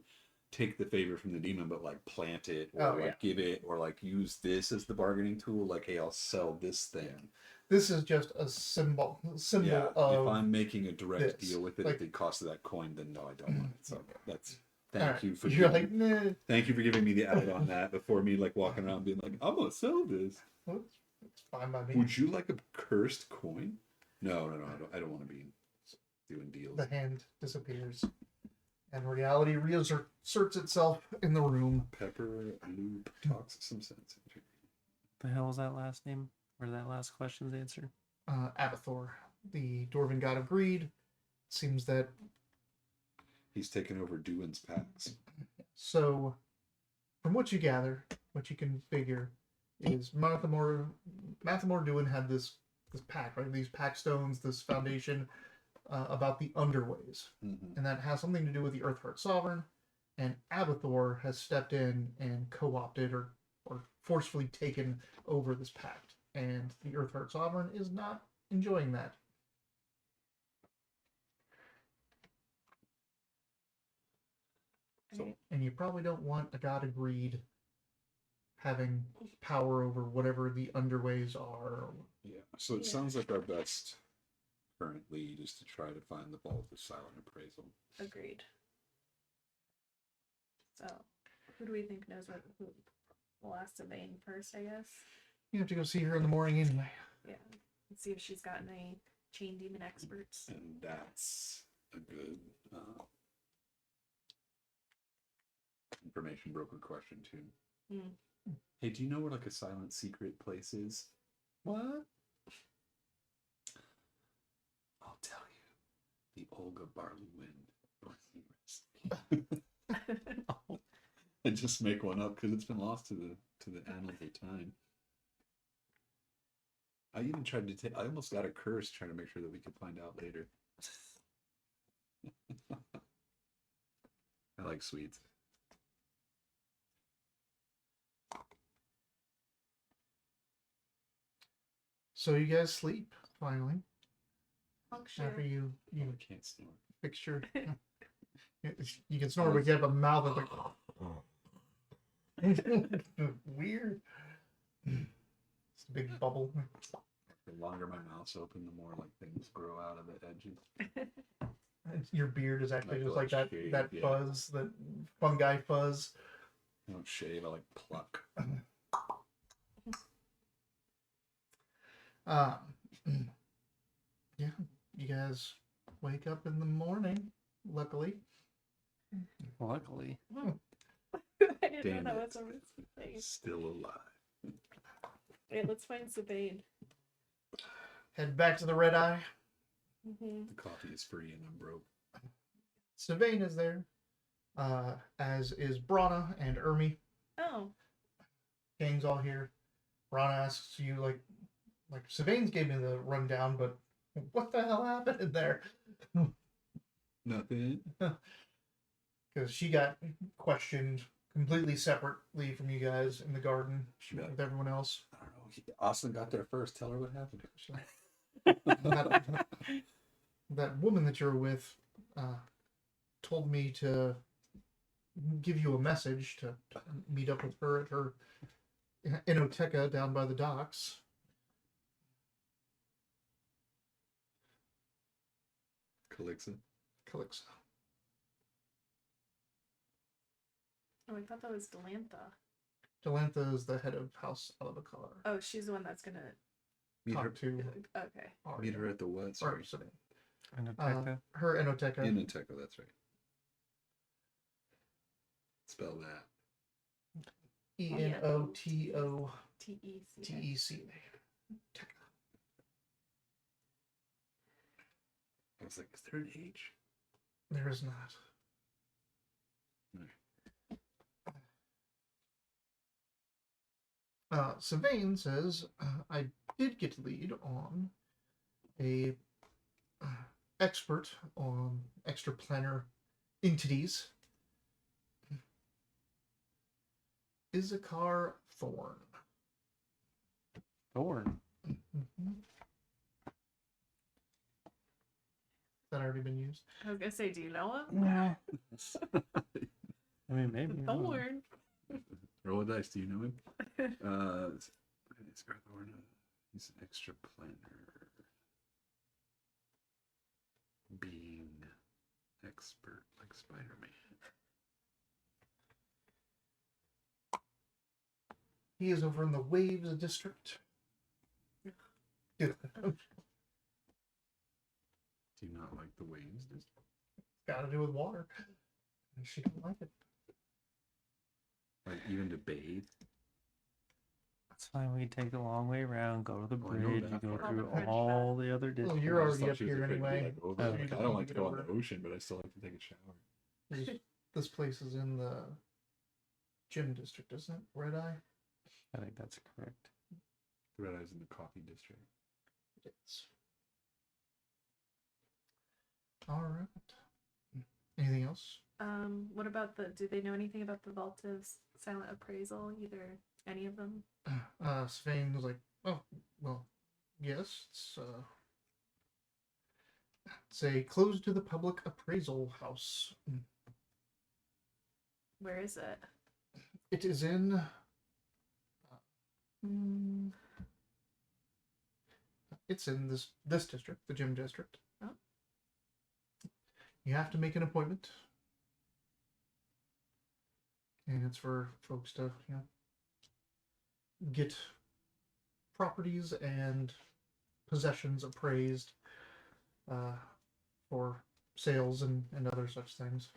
take the favor from the demon, but like plant it or give it or like use this as the bargaining tool. Like, hey, I'll sell this thing. This is just a symbol Yeah. of. If I'm making a direct this. deal with it, Like- at the cost of that coin, then no, I don't want it. So that's thank Alright, you for You're giving, like, nah. thank you for giving me the out on that before me like walking around being like, I'm gonna sell this. Well, It's fine by me. Would you like a cursed coin? No. I don't want to be doing deals. The hand disappears, and reality reasserts itself in the room. Pepper loop talks some sense into it. The hell was that last name? Or that last question's answer? Abathor, the Dwarven god of greed. Seems that He's taken over Duin's packs. so. From what you gather, what you can figure is Mathemor Duin had this pact, right? These pact stones, this foundation about the underways, and that has something to do with the Earthheart Sovereign. And Abathor has stepped in and co-opted or forcefully taken over this pact, and the Earthheart Sovereign is not enjoying that. So, And you probably don't want a god of greed having power over whatever the underways are. yeah. So it sounds like our best current lead is to try to find the vault of silent appraisal. Agreed. So, who do we think knows who will ask Savane first, I guess? You have to go see her in the morning anyway. Yeah. Let's see if she's gotten any chain demon experts. And that's a good information broker question, too. Hey, do you know where like a silent secret place is? What? I'll tell you. The Olga Barley Wind. I just make one up because it's been lost to the annals of time. I even tried to take. I almost got a curse trying to make sure that we could find out later. I like sweets. So you guys sleep finally Function. after you I can't snore. fix your. You can snore, but you have a mouth that's like weird. It's a big bubble. The longer my mouth's open, the more like things grow out of the edges. Your beard is actually Like just a like that shade, that yeah. fuzz, that fungi fuzz. I don't shave, I like pluck. Yeah, you guys wake up in the morning, luckily. Luckily. I didn't Damn know that it. was a risky thing. Still alive. Wait, let's find Savane. Head back to the Red Eye. Mm-hmm. The coffee is free and I'm broke. Savane is there, as is Brana and Ermi. Oh. Gang's all here. Brana asks you, like Savane's gave me the rundown, but what the hell happened in there? Nothing. Because she got questioned completely separately from you guys in the garden Yeah. with everyone else. I don't know. Austin got there first. Tell her what happened. That woman that you're with told me to give you a message to meet up with her at her inoteca down by the docks. Calixa. Calixa. Oh, I thought that was Delantha. Delantha is the head of House Alabakar. Oh, she's the one that's gonna. Meet her. Talk to Okay. Arya. Meet her at the what? Sorry, Sorry. Savane. Inoteca. Her inoteca. Inoteca, that's right. Spell that. ENOTOTEC. TEC. I was like, is there an H? There is not. Savane says, I did get to lead on a expert on extraplanar entities. Issachar Thorn. Thorn. Mm-hmm. That already been used. I was gonna say, do you know him? No. I mean, maybe. I don't know. Thorn. Roll a dice. Do you know him? He's an extra planner being expert like Spider-Man. He is over in the Waves district. Do Do you not like the waves? got to do with water. She don't like it. Like even to bathe? That's fine. We take the long way around, go to the Oh, I know bridge, that you go part. through All the bridge all the other Well, districts. you're I just already thought up she was here afraid to be, anyway. like, over Oh, it. so you Like, I don't don't need like to get go in over the ocean, but I still like to take a shower. This place is in the gym district, isn't it? Red Eye? I think that's correct. The red eyes in the coffee district. Yes. Alright. Anything else? What about do they know anything about the Vault of Silent Appraisal? Either any of them? Svein was like, oh, well, yes, it's a closed to the public appraisal house. Where is it? It is in. It's in this district, the gym district. Oh. You have to make an appointment, and it's for folks to get properties and possessions appraised for sales and other such things,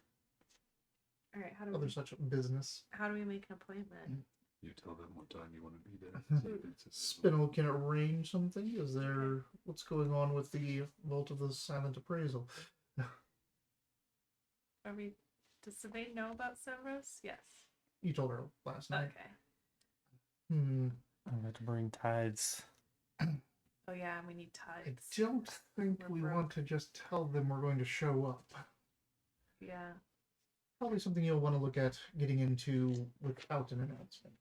All right. other such business. How do we make an appointment? You tell them what time you want to be there. Spinel can arrange something. Is there what's going on with the Vault of the Silent Appraisal? Are we? Does Sylvain know about Severus? Yes. You told her last night. Okay. I'm going to bring tides. Oh yeah, we need I tides. don't think We're we broke. want to just tell them we're going to show up. Yeah. Probably something you'll want to look at getting into without an announcement.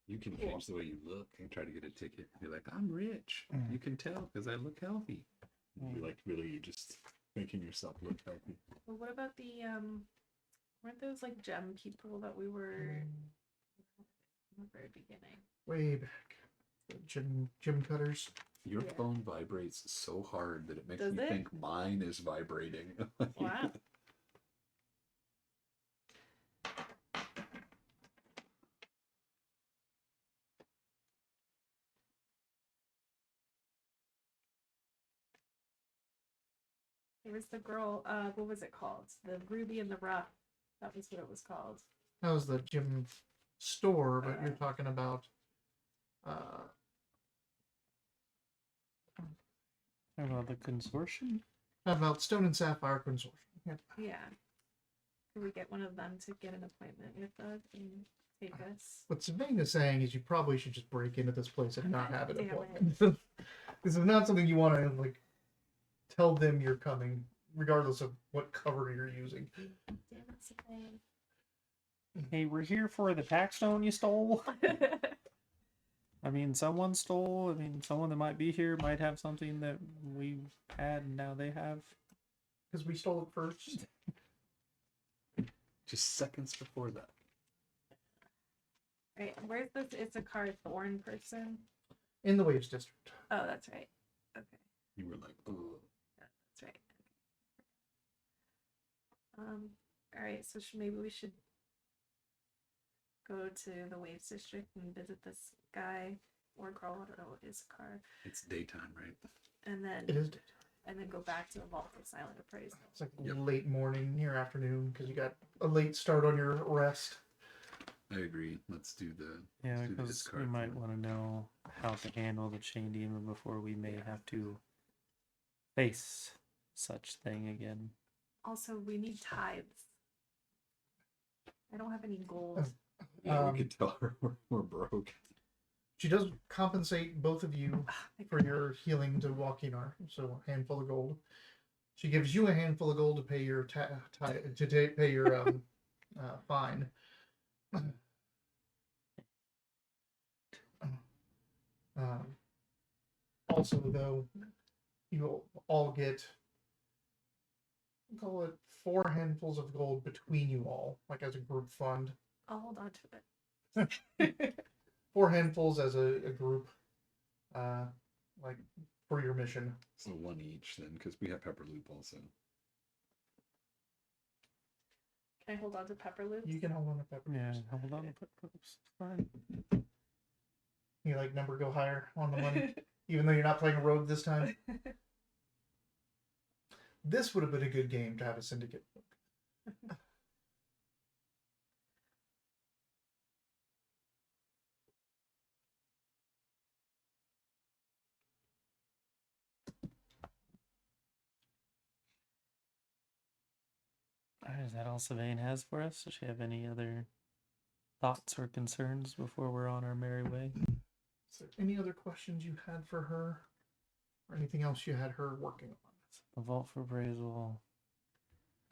You can change the way you look and try to get a ticket. Be like, I'm rich. You can tell because I look healthy. You're like, really, you're just making yourself look healthy. Well, what about the weren't those like gem people that we were in the very beginning? Way back. The gym cutters. Your Yeah. phone vibrates so hard that it makes Does me it? think mine is vibrating. Wow. There was the girl, what was it called? The Ruby in the Rough. That was what it was called. That was the gym store, but you're talking about How about the consortium? Stone and Sapphire Consortium. Yeah. Yeah. Can we get one of them to get an appointment with us and take us? What Sylvain is saying is you probably should just break into this place and not have an Damn it. appointment. This is not something you want to like tell them you're coming, regardless of what cover you're using. Damn it, Sylvain. Hey, we're here for the taxstone you stole. I mean, someone stole. I mean, someone that might be here might have something that we had and now they have. Because we stole it first. Just seconds before that. Right, where's this Issachar Thorn person? In the Waves District. Oh, that's right. Okay, You were like, ugh. that's right. All right, so maybe we should go to the Waves District and visit this guy or girl. I don't know, Issachar, It's daytime, right? and then It is daytime. and then go back to the Vault of Silent Appraisal. It's like Yep. late morning, near afternoon, because you got a late start on your rest. I agree. Let's do the Yeah, let's do the because we discard might one. want to know how to handle the chain demon before we may have to face such thing again. Also, we need tithes. I don't have any gold. Yeah, we could tell her we're broke. She does compensate both of you for your healing to Walkinar, so a handful of gold. She gives you a handful of gold to pay your pay your fine. Also, though, you all get, call it 4 handfuls of gold between you all, like as a group fund. I'll hold on to it. 4 handfuls as a group, like for your mission. So one each then, because we have pepper loop also. Can I hold on to Pepper Loops? You can hold on to pepper. Yeah, hold on. Fine. You like number go higher on the money. Even though you're not playing a rogue this time. This would have been a good game to have a syndicate book. Alright, is that all Sylvain has for us? Does she have any other thoughts or concerns before we're on our merry way? Is there any other questions you had for her? Or anything else you had her working on? The vault for appraisal.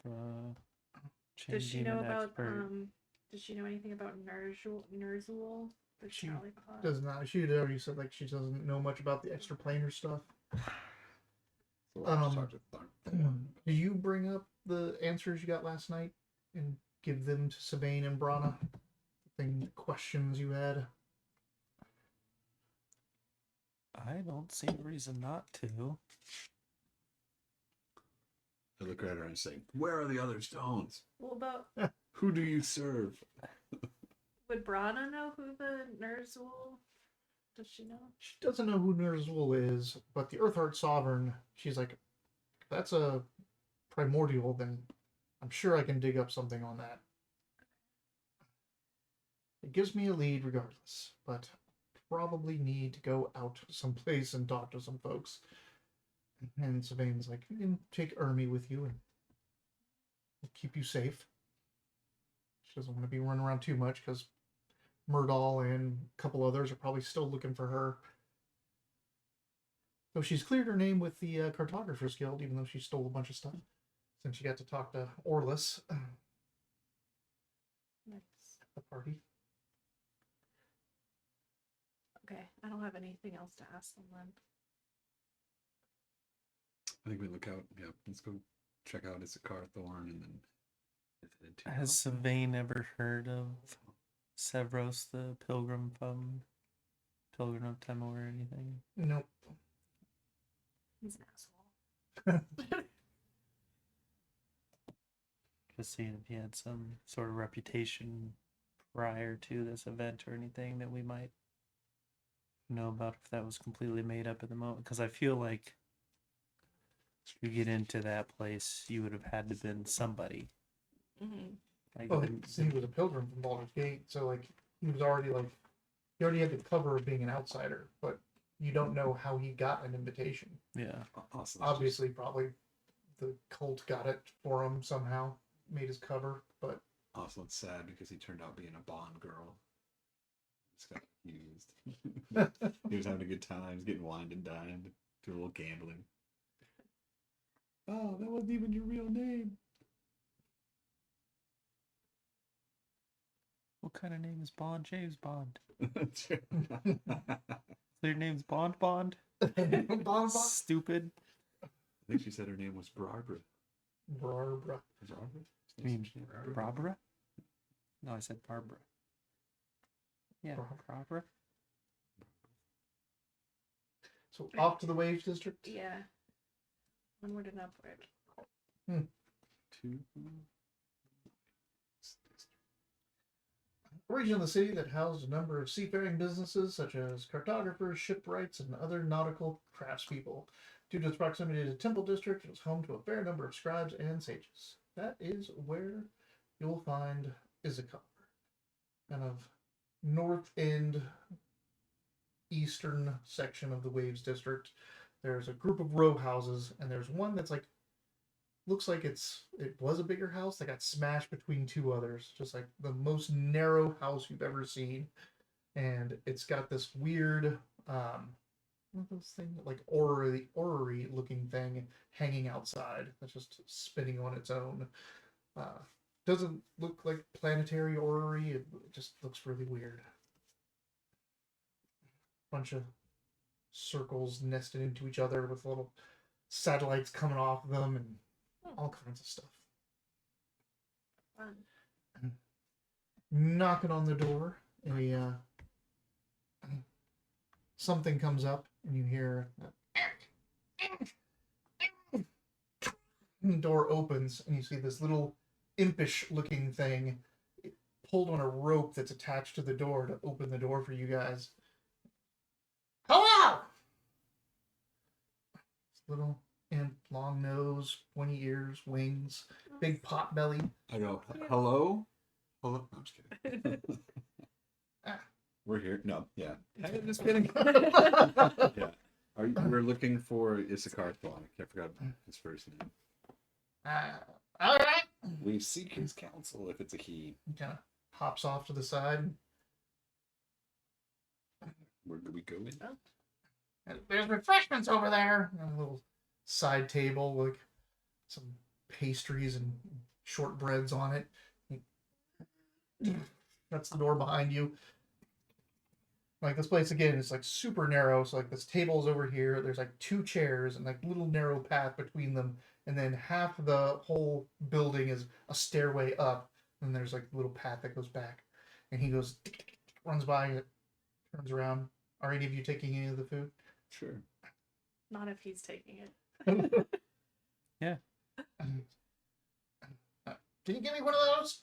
The chain Does she know demon about expert. does she know anything about Nerzul? The She Shallypod? does not. She had already said like she doesn't know much about the extraplanar stuff. So I'll just talk to Thorn. Do you bring up the answers you got last night and give them to Sabine and Brana? The questions you had? I don't see a reason not to. I look at her and say, "Where are the other stones? Well, about Who do you serve?" would Brana know who the Nerzul? Does she know? She doesn't know who Nerzul is, but the Earthheart Sovereign, she's like, that's a primordial, then I'm sure I can dig up something on that. It gives me a lead regardless, but probably need to go out someplace and talk to some folks. And Sabane's like, take Ermi with you and we'll keep you safe. She doesn't want to be running around too much because Murdahl and a couple others are probably still looking for her. Though she's cleared her name with the Cartographers Guild, even though she stole a bunch of stuff. Since she got to talk to Orlis at Nice. the party. Okay, I don't have anything else to ask them then. I think we look out. Yeah, let's go check out Issachar Thorn and then. Has Sylvain ever heard of Sevros, the Pilgrim from Pilgrim of Timor or anything? Nope. He's an asshole. Just seeing if he had some sort of reputation prior to this event or anything that we might know about, if that was completely made up at the moment. Because I feel like you get into that place, you would have had to been somebody. Mm-hmm. Like, Well, he was a pilgrim from Baldur's Gate, so like he was already he already had the cover of being an outsider, but you don't know how he got an invitation. yeah. Awesome. Obviously, probably the cult got it for him somehow, made his cover, but Also, it's sad because he turned out being a Bond girl. Just got used. He was having a good time, he was getting wined and dined, doing a little gambling. Oh, that wasn't even your real name. What kind of name is Bond? James Bond. I Their name's Bond Bond? Bon. Stupid. think she said her name was Barbara. Barbara. Barbara? You mean Barbara? No, I said Barbara. Yeah, Barbara. So off to the Waves District. Yeah. Onward and upward. Two. A region of the city that housed a number of seafaring businesses such as cartographers, shipwrights, and other nautical craftspeople. Due to its proximity to the Temple District, it was home to a fair number of scribes and sages. That is where you'll find Issachar. Kind of north end, eastern section of the Waves District. There's a group of row houses, and there's one that's like looks like it was a bigger house that got smashed between two others. Just like the most narrow house you've ever seen. And it's got this weird, one of those things, like orrery looking thing hanging outside that's just spinning on its own. Doesn't look like planetary orrery. It just looks really weird. Bunch of circles nested into each other with little satellites coming off of them and all kinds of stuff. Fun. Knocking on the door, something comes up, and you hear the door opens, and you see this little impish-looking thing pulled on a rope that's attached to the door to open the door for you guys. Hello! little and long nose, pointy ears, wings, big pot belly. I go, hello? Hello? No, I'm just kidding. Ah. We're here. No, yeah. Just kidding. Yeah. We're looking for Issachar Thawne. I forgot his first name. All right. We seek his counsel if it's a he. He kind of hops off to the side. Where do we go in? There's refreshments over there. A little side table with some pastries and shortbreads on it. That's the door behind you. Like this place again is like super narrow. So like this table's over here. There's like 2 chairs and like little narrow path between them. And then half of the whole building is a stairway up. And there's like a little path that goes back. And he goes, runs by it, turns around. Are any of you taking any of the food? Sure. Not if he's taking it. Yeah. Can you give me one of those?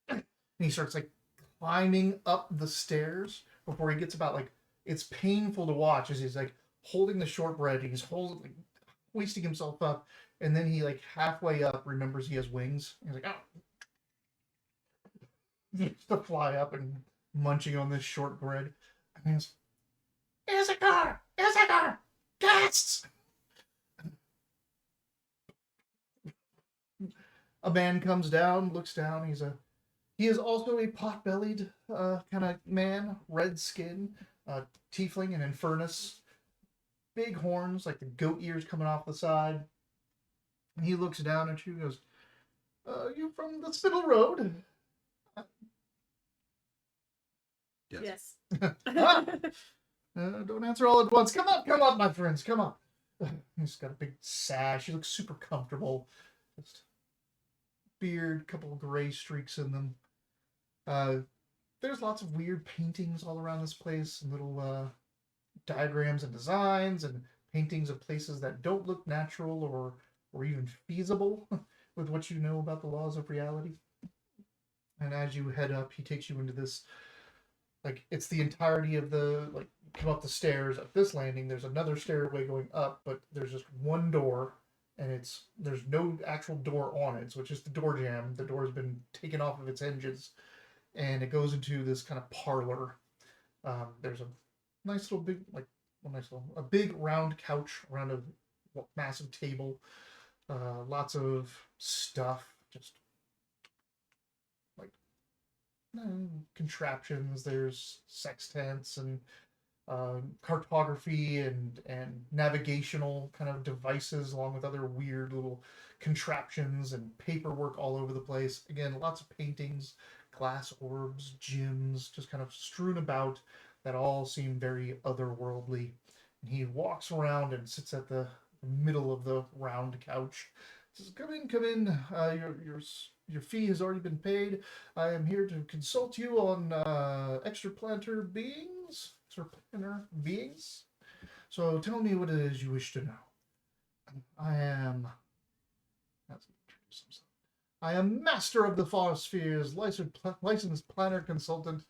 And he starts like climbing up the stairs before he gets about like, it's painful to watch as he's like holding the shortbread and he's holding, like, hoisting himself up. And then he like halfway up remembers he has wings. He's like, oh. To fly up and munching on this shortbread. And he's, Issachar! Issachar! Guests! A man comes down, looks down. He is also a pot-bellied kind of man, red skin, tiefling and infernus, big horns, like the goat ears coming off the side. And he looks down at you and goes, you from the Spinel Road? Yes. Ah! Don't answer all at once. Come up, my friends, come up. He's got a big sash. He looks super comfortable. Just beard, couple of gray streaks in them. There's lots of weird paintings all around this place, and little diagrams and designs, and paintings of places that don't look natural or even feasible with what you know about the laws of reality. And as you head up, he takes you into this, like, it's the entirety of the, like, come up the stairs. At this landing, there's another stairway going up, but there's just one door, and there's no actual door on it, so it's just the door jamb. The door's been taken off of its hinges, and it goes into this kind of parlor. There's a nice little big, like, a big round couch around a massive table. Lots of stuff, just like contraptions. There's sextants and cartography and navigational kind of devices, along with other weird little contraptions and paperwork all over the place. Again, lots of paintings, glass orbs, gems, just kind of strewn about that all seem very otherworldly. And he walks around and sits at the middle of the round couch. Says, come in. Your fee has already been paid. I am here to consult you on extraplanar beings. So tell me what it is you wish to know. I am master of the far spheres, licensed planner consultant,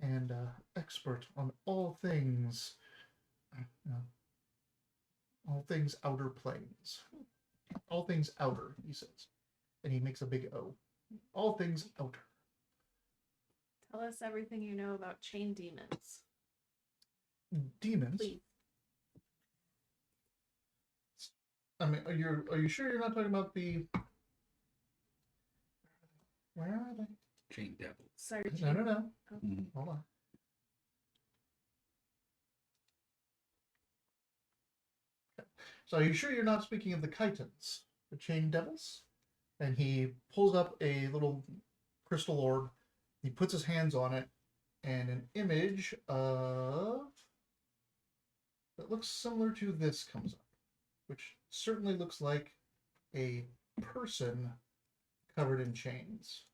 and expert on all things outer planes. All things outer, he says. And he makes a big O. All things outer. Tell us everything you know about chain demons. Demons? Please. I mean, are you sure you're not talking about the... Where are they? Chain devils. Sorry, No. Oh. Mhm. Hold on. So are you sure you're not speaking of the chitons, the chain devils? And he pulls up a little crystal orb. He puts his hands on it, and an image of that looks similar to this comes up, which certainly looks like a person covered in chains.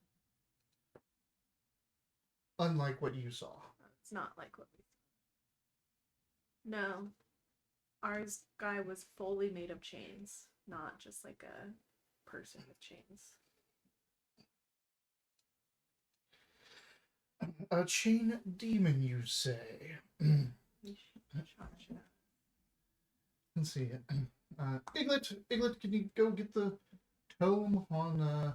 Unlike what you saw. It's not like what we saw. No. Ours guy was fully made of chains, not just like a person with chains. A chain demon, you say? Let's see. Iglet, can you go get the tome on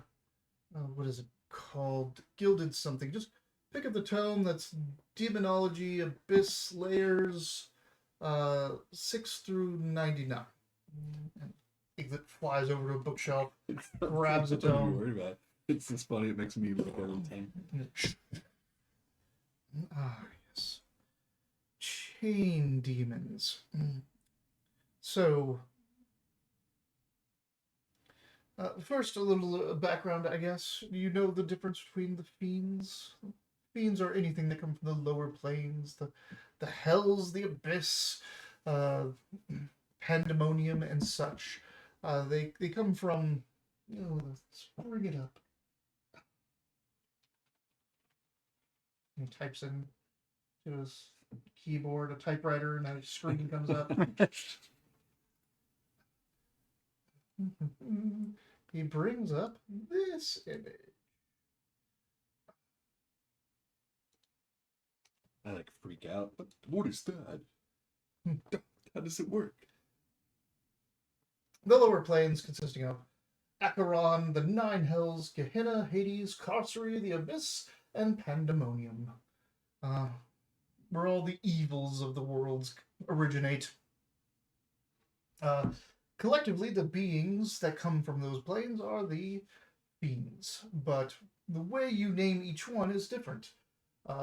what is it called? Gilded something. Just pick up the tome that's Demonology Abyss Layers 6 through 99. And Iglet flies over to a bookshelf, grabs a What are you tome. worried about? It's just funny. It makes me look every time. Yes. Chain demons. So, first, a little background, I guess. Do you know the difference between the fiends? Fiends are anything that come from the lower planes, the hells, the abyss, pandemonium, and such. They come from. Let's bring it up. He types in to his keyboard a typewriter, and a screen comes up. He brings up this image. I like freak out. What is that? How does it work? The lower planes consisting of Acheron, the Nine Hells, Gehenna, Hades, Carcery, the Abyss, and Pandemonium. Where all the evils of the worlds originate. Collectively, the beings that come from those planes are the fiends, but the way you name each one is different.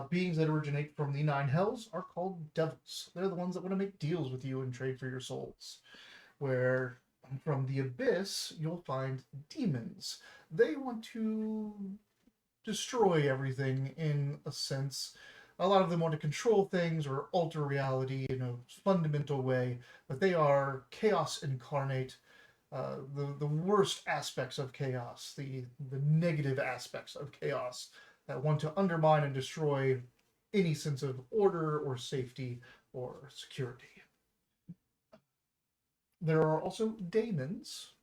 Beings that originate from the Nine Hells are called devils. They're the ones that want to make deals with you and trade for your souls. Where from the Abyss, you'll find demons. They want to destroy everything in a sense. A lot of them want to control things or alter reality in a fundamental way, but they are chaos incarnate, the worst aspects of chaos, the negative aspects of chaos that want to undermine and destroy any sense of order or safety or security. There are also daemons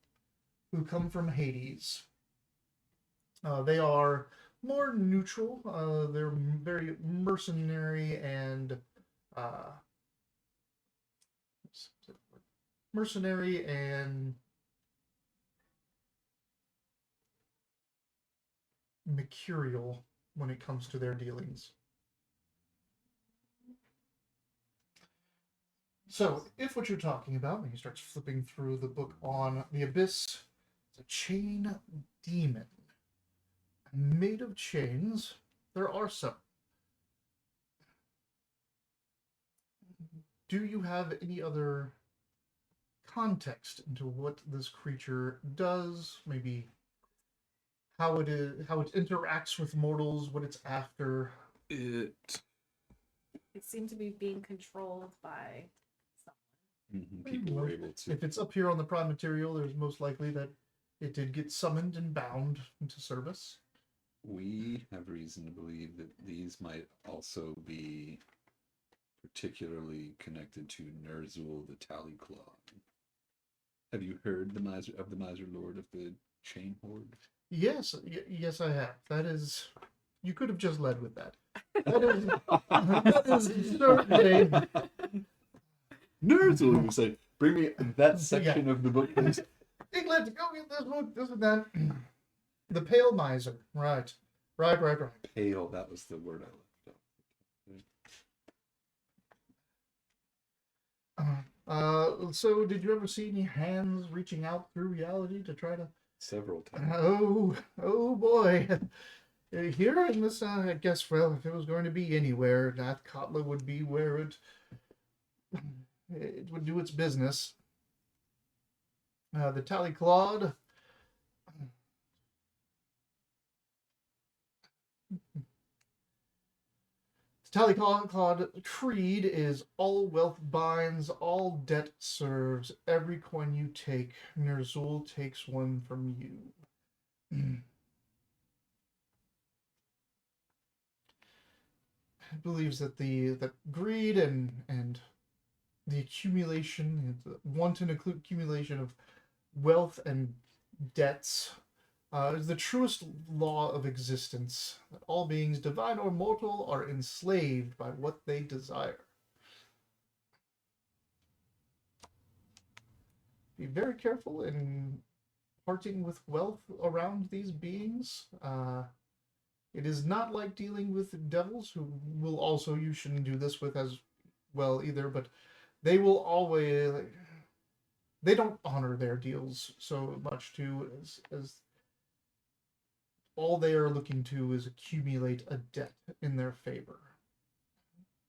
who come from Hades. They are more neutral. They're very mercenary and mercurial when it comes to their dealings. So, if what you're talking about, and he starts flipping through the book on the Abyss, it's a chain demon. Made of chains, there are some. Do you have any other context into what this creature does? Maybe how it interacts with mortals, what it's after? It seemed to be being controlled by someone. People were able to. If it's up here on the prime material, there's most likely that it did get summoned and bound into service. We have reason to believe that these might also be particularly connected to Nerzul the Tallyclaw. Have you heard the Miser Lord of the Chain Horde? Yes, yes, I have. That is, you could have just led with that. That is certainly. Nerzul, you say, bring me that section of the book, please. Iglet, go get this book, this and that. The Pale Miser, right. Pale, that was the word I left out. So did you ever see any hands reaching out through reality to try to... Several times. Oh boy. Here in this, I guess, well, if it was going to be anywhere, that Katla would be where it would do its business. The Tallyclaw. The Tallyclaw creed is all wealth binds, all debt serves, every coin you take, Nerzul takes one from you. It believes that that greed and the accumulation, the wanton accumulation of wealth and debts is the truest law of existence, that all beings, divine or mortal, are enslaved by what they desire. be very careful in parting with wealth around these beings. It is not like dealing with devils, who will also, you shouldn't do this with as well either, but they will always, they don't honor their deals so much too, as all they are looking to is accumulate a debt in their favor.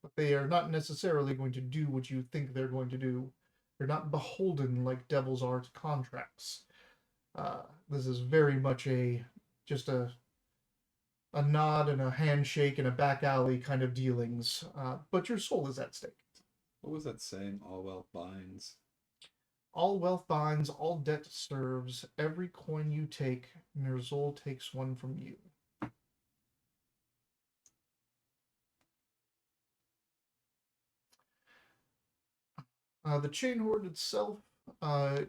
But they are not necessarily going to do what you think they're going to do. They're not beholden like devils are to contracts. This is very much just a nod and a handshake and a back alley kind of dealings. But your soul is at stake. What was that saying? All wealth binds. All wealth binds, all debt serves. Every coin you take, Nerzul takes one from you. The Chain Horde itself is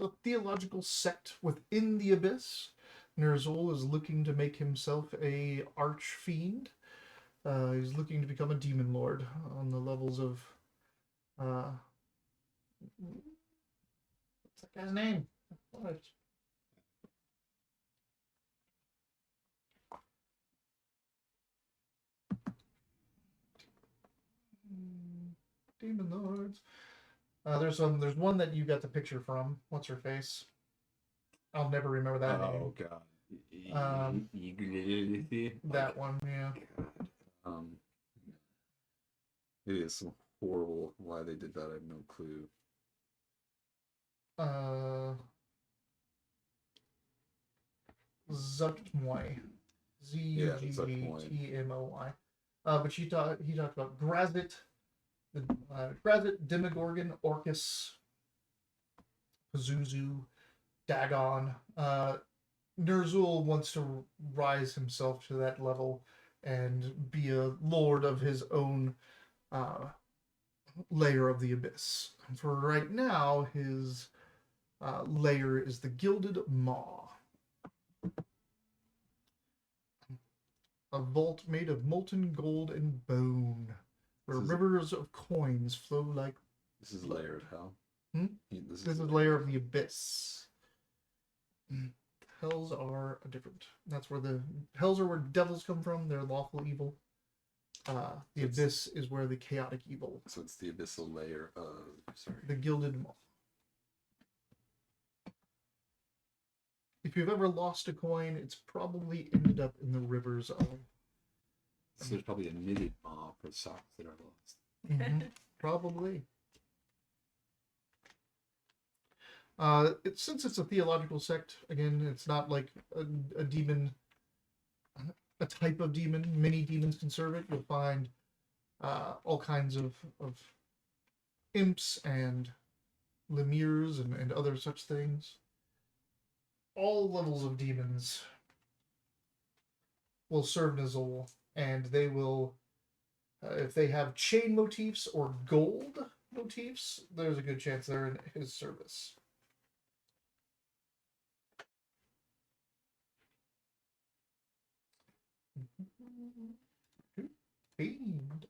a theological sect within the Abyss. Nerzul is looking to make himself a archfiend. He's looking to become a demon lord on the levels of... what's that guy's name? What? Demon lords. There's one that you got the picture from. What's her face? I'll never remember that name. Oh god. That one, yeah. God. It is so horrible why they did that. I have no clue. Zuktmoy. Zugtmoy. But he talked about Grazit, Grazit, Demogorgon, Orcus, Pazuzu, Dagon. Nerzul wants to rise himself to that level and be a lord of his own layer of the Abyss. For right now, his layer is the Gilded Maw. A vault made of molten gold and bone, where rivers of coins flow like... This is layer of hell. This is layer of the Abyss. Hells are different. That's where the hells are where devils come from. They're lawful evil. The Abyss is where the chaotic evil. So it's the abyssal layer of... Sorry. The Gilded Maw. If you've ever lost a coin, it's probably ended up in the rivers of... So there's probably a knitted maw for the socks that are lost. Probably. Since it's a theological sect, again, it's not like a demon, a type of demon. Many demons can serve it. You'll find all kinds of imps and lemures and other such things. All levels of demons will serve Nerzul, and they will, if they have chain motifs or gold motifs, there's a good chance they're in his service. Fiend.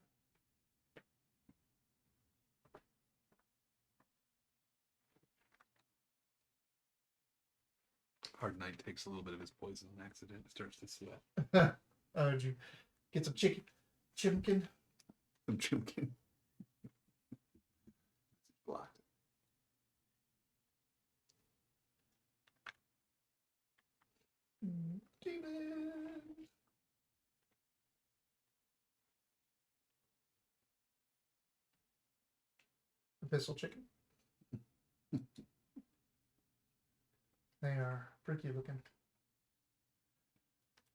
Hard Knight takes a little bit of his poison on accident and starts to sweat. Did you get some chimkin? Some chimkin. Blocked. Demon. Abyssal chicken. They are freaky looking.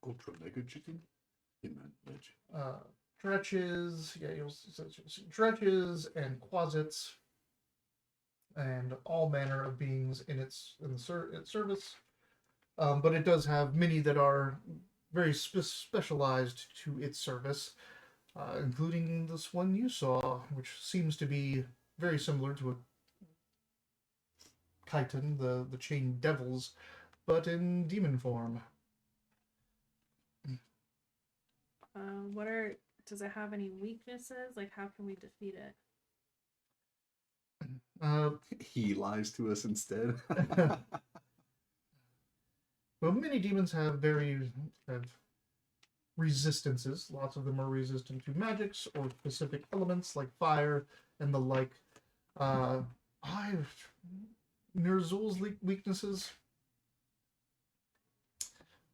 Ultra mega chicken? Imagine. Dretches, yeah, you'll see dretches and quasits and all manner of beings in its service. But it does have many that are very specialized to its service, including this one you saw, which seems to be very similar to a chiton, the chained devils, but in demon form. Does it have any weaknesses? Like, how can we defeat it? He lies to us instead. Well, many demons have have resistances. Lots of them are resistant to magics or specific elements like fire and the like. Uh, I've Nerzul's weaknesses.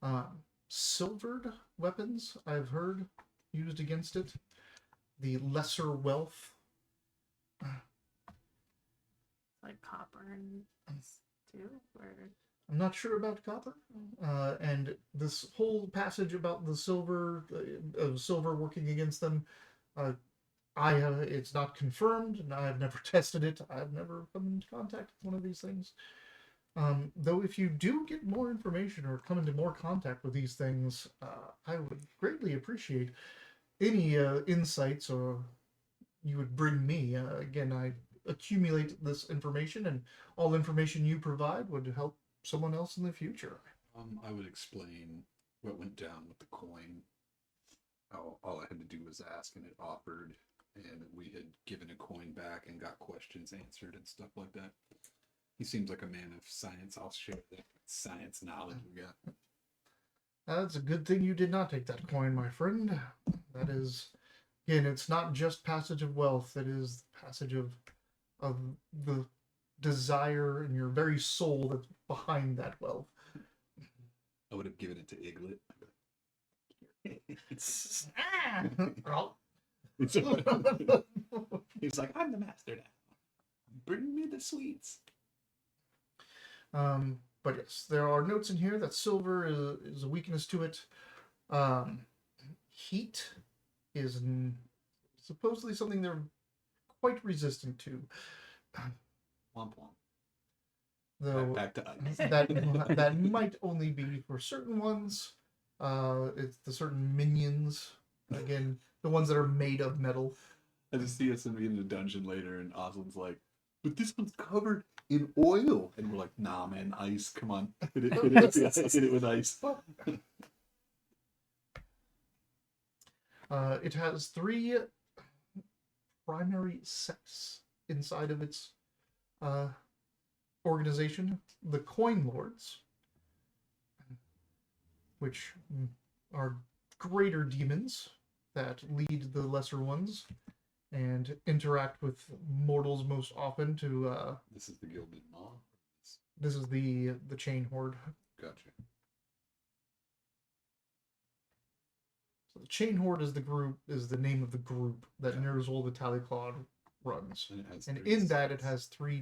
Uh, Silvered weapons, I've heard, used against it. The lesser wealth. Like copper and too, or I'm not sure about copper. And this whole passage about the silver working against them, uh, it's not confirmed, and I've never tested it. I've never come into contact with one of these things. Though if you do get more information or come into more contact with these things, I would greatly appreciate any insights or you would bring me. Again, I accumulate this information, and all information you provide would help someone else in the future. I would explain what went down with the coin. How all I had to do was ask, and it offered, and we had given a coin back and got questions answered and stuff like that. He seems like a man of science. I'll share that science knowledge we got. That's a good thing you did not take that coin, my friend. That is, again, it's not just passage of wealth. It is passage of the desire in your very soul that's behind that wealth. I would have given it to Iglet. He's like, I'm the master now. Bring me the sweets. But yes, there are notes in here that silver is a weakness to it. Heat is supposedly something they're quite resistant to. Womp womp. Though back to ice. that might only be for certain ones. It's the certain minions. Again, the ones that are made of metal. I just see us in the dungeon later, and Oswald's like, but this one's covered in oil. And we're like, nah, man, ice. Come on. Hit it with ice. It has 3 primary sects inside of its organization. The Coin Lords, which are greater demons that lead the lesser ones and interact with mortals most often to This is the Gilded Maw? this is the Chain Horde. Gotcha. So the Chain Horde is the name of the group that Nerzul the Tallyclawed runs. And in that it has 3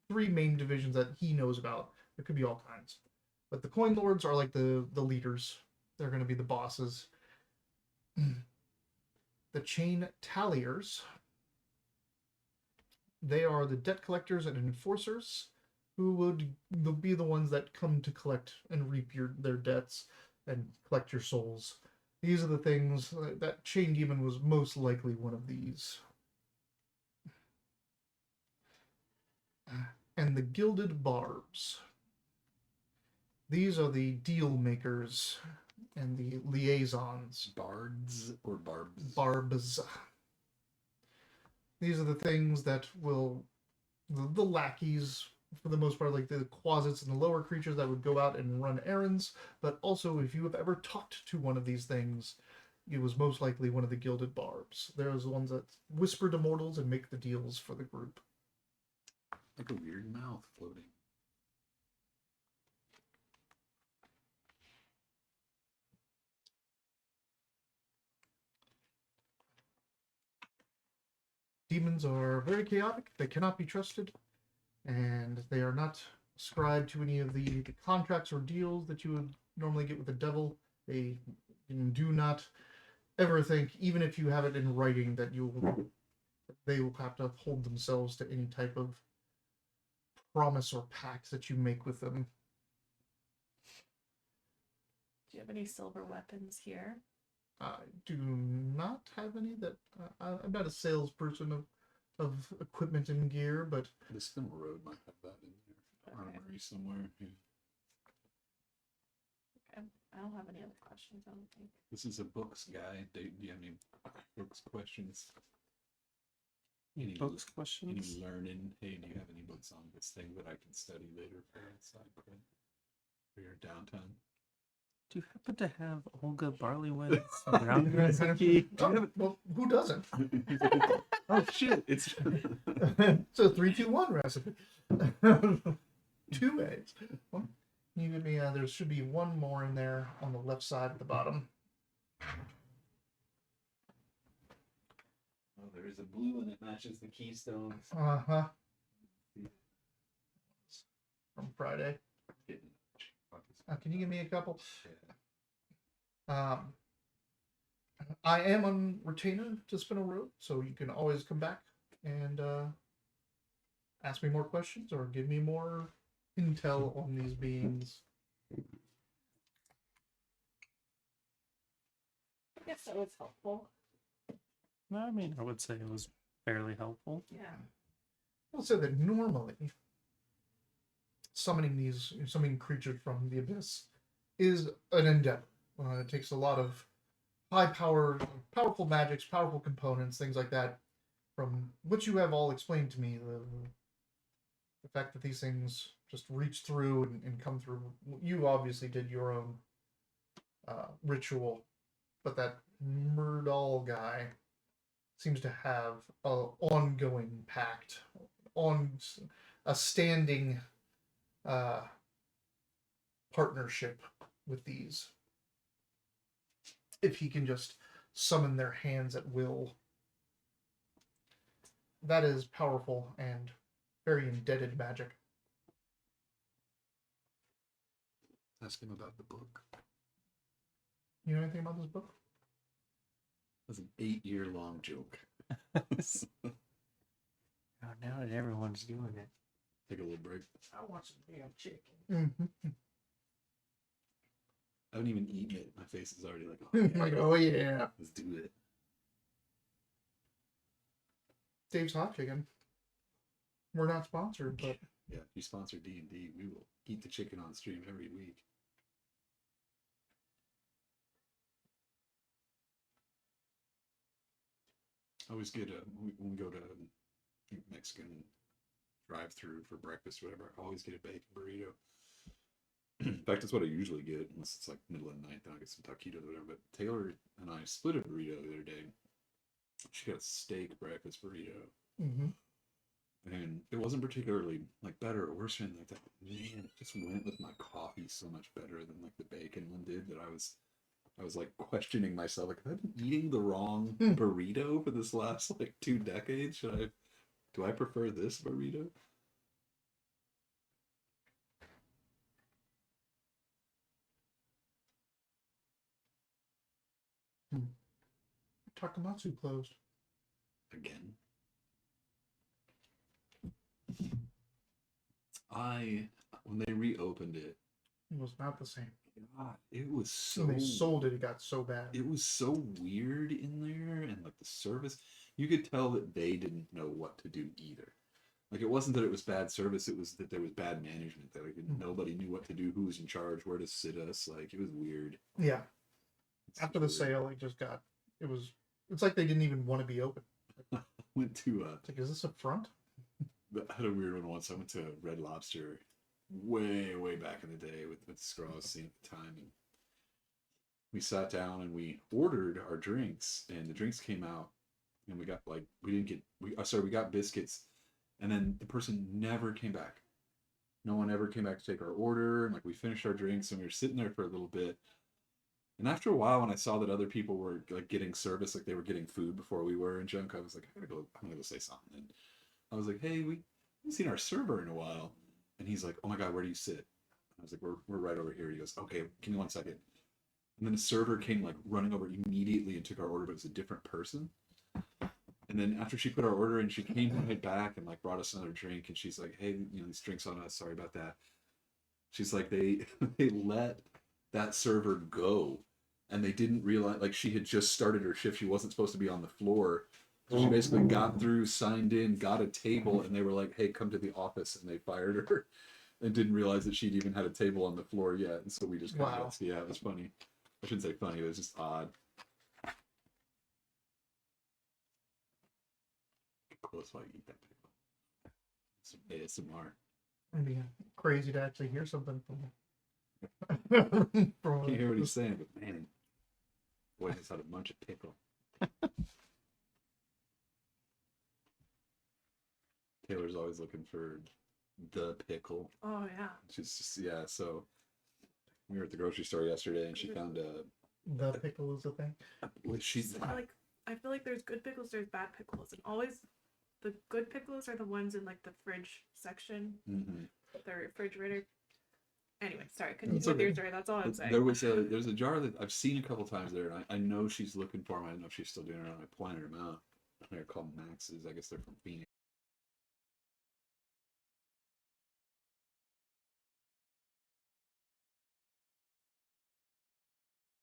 main divisions that he knows about. There could be all kinds. But the Coin Lords are like the leaders. They're going to be the bosses. The Chain Talliers, they are the debt collectors and enforcers who they'll be the ones that come to collect and reap their debts and collect your souls. These are the things that Chain Demon was most likely one of these. And the Gilded Barbs. These are the deal makers and the liaisons. Bards or barbs? Barbs. These are the things that will... The lackeys, for the most part, like the quasits and the lower creatures that would go out and run errands. But also, if you have ever talked to one of these things, it was most likely one of the Gilded Barbs. They're the ones that whisper to mortals and make the deals for the group. Like a weird mouth floating. Demons are very chaotic. They cannot be trusted. And they are not ascribed to any of the contracts or deals that you would normally get with the devil. They do not ever think, even if you have it in writing, that they will have to uphold themselves to any type of promise or pact that you make with them. Do you have any silver weapons here? I do not have any that... I'm not a salesperson of equipment and gear, but... The Spinel Road might have that in there. Okay. Armory somewhere. Yeah. Okay. I don't have any other questions, I don't think. This is a books guy. Do you have any books questions? Any books Any questions? learning? Hey, do you have any books on this thing that I can study later for side credit for your downtime? Do you happen to have Olga Barleywood's brownie recipe? Oh, well, who doesn't? Oh shit! It's It's a 3-2-1 recipe. 2 eggs. Well, you give me. There should be one more in there on the left side at the bottom. Oh, there is a blue one that matches the keystones. Uh-huh. From Friday. Can you give me a couple? I am on retainer to Spinel Road, so you can always come back and ask me more questions or give me more intel on these beings. Yes, that was helpful. No, I mean, I would say it was fairly helpful. Yeah. I'll say that normally summoning creatures from the abyss is an endeavor. It takes a lot of powerful magics, powerful components, things like that. From what you have all explained to me, the fact that these things just reach through and come through. You obviously did your own ritual, but that Murdal guy seems to have a ongoing pact, on a standing partnership with these. If he can just summon their hands at will, that is powerful and very indebted magic. Ask him about the book. You know anything about this book? That's an 8-year-long joke. Oh, now that everyone's doing it. Take a little break. I want some damn chicken. Mm-hmm. I haven't even eaten it. My face is already like, oh, yeah, Like, oh yeah, let's do it. Dave's Hot Chicken. We're not sponsored, but Yeah, if you sponsor D&D, we will eat the chicken on stream every week. I always get when we go to Mexican drive-through for breakfast or whatever, I always get a bacon burrito. In fact, that's what I usually get, unless it's like middle of the night, then I'll get some taquitos or whatever. But Taylor and I split a burrito the other day. She got a steak breakfast burrito. mm-hmm. And it wasn't particularly like better or worse or anything like that. Man, it just went with my coffee so much better than like the bacon one did, that I was like questioning myself, like, have I been eating the wrong burrito for this last like 2 decades? Do I prefer this burrito? Takamatsu closed. Again. When they reopened it, It was not the same. God, it was so. When they sold it, it got so bad. It was so weird in there, and like the service, you could tell that they didn't know what to do either. Like, it wasn't that it was bad service; it was that there was bad management. That like nobody knew what to do, who was in charge, where to sit us. Like, it was weird. Yeah. After the sale, it just got. It's like they didn't even want to be open. Went to It's like, is this a front? I had a weird one once. I went to Red Lobster way back in the day with Scraw at the time, and we sat down and we ordered our drinks, and the drinks came out, and we got like we got biscuits, and then the person never came back. No one ever came back to take our order, and like we finished our drinks and we were sitting there for a little bit. And after a while, when I saw that other people were like getting service, like they were getting food before we were in junk, I was like, I'm gonna go say something. And I was like, hey, we haven't seen our server in a while. And he's like, oh my God, where do you sit? I was like, we're right over here. He goes, okay, give me 1 second. And then the server came like running over immediately and took our order, but it was a different person. And then after she put our order in, she came right back and like brought us another drink. And she's like, hey, these drinks on us. Sorry about that. She's like, they let that server go, and they didn't realize, like, she had just started her shift. She wasn't supposed to be on the floor. So she basically got through, signed in, got a table, and they were like, hey, come to the office. And they fired her and didn't realize that she'd even had a table on the floor yet. And so we just kind of, yeah, it was funny. I shouldn't say funny, it was just odd. close while you eat that pickle. Some ASMR. It'd be crazy to actually hear something from. Can't hear what he's saying, but man, boy knows how to munch a pickle. Taylor's always looking for the pickle. Oh yeah. She's just So we were at the grocery store yesterday, and she found a. The pickle is a thing. She's I feel like there's good pickles, there's bad pickles, and always the good pickles are the ones in like the fridge section, the refrigerator. Anyway, sorry, continue with your story. That's all I'm saying. There's a jar that I've seen a couple times there, and I know she's looking for them. I don't know if she's still doing it. I pointed them out. They're called Max's. I guess they're from Phoenix.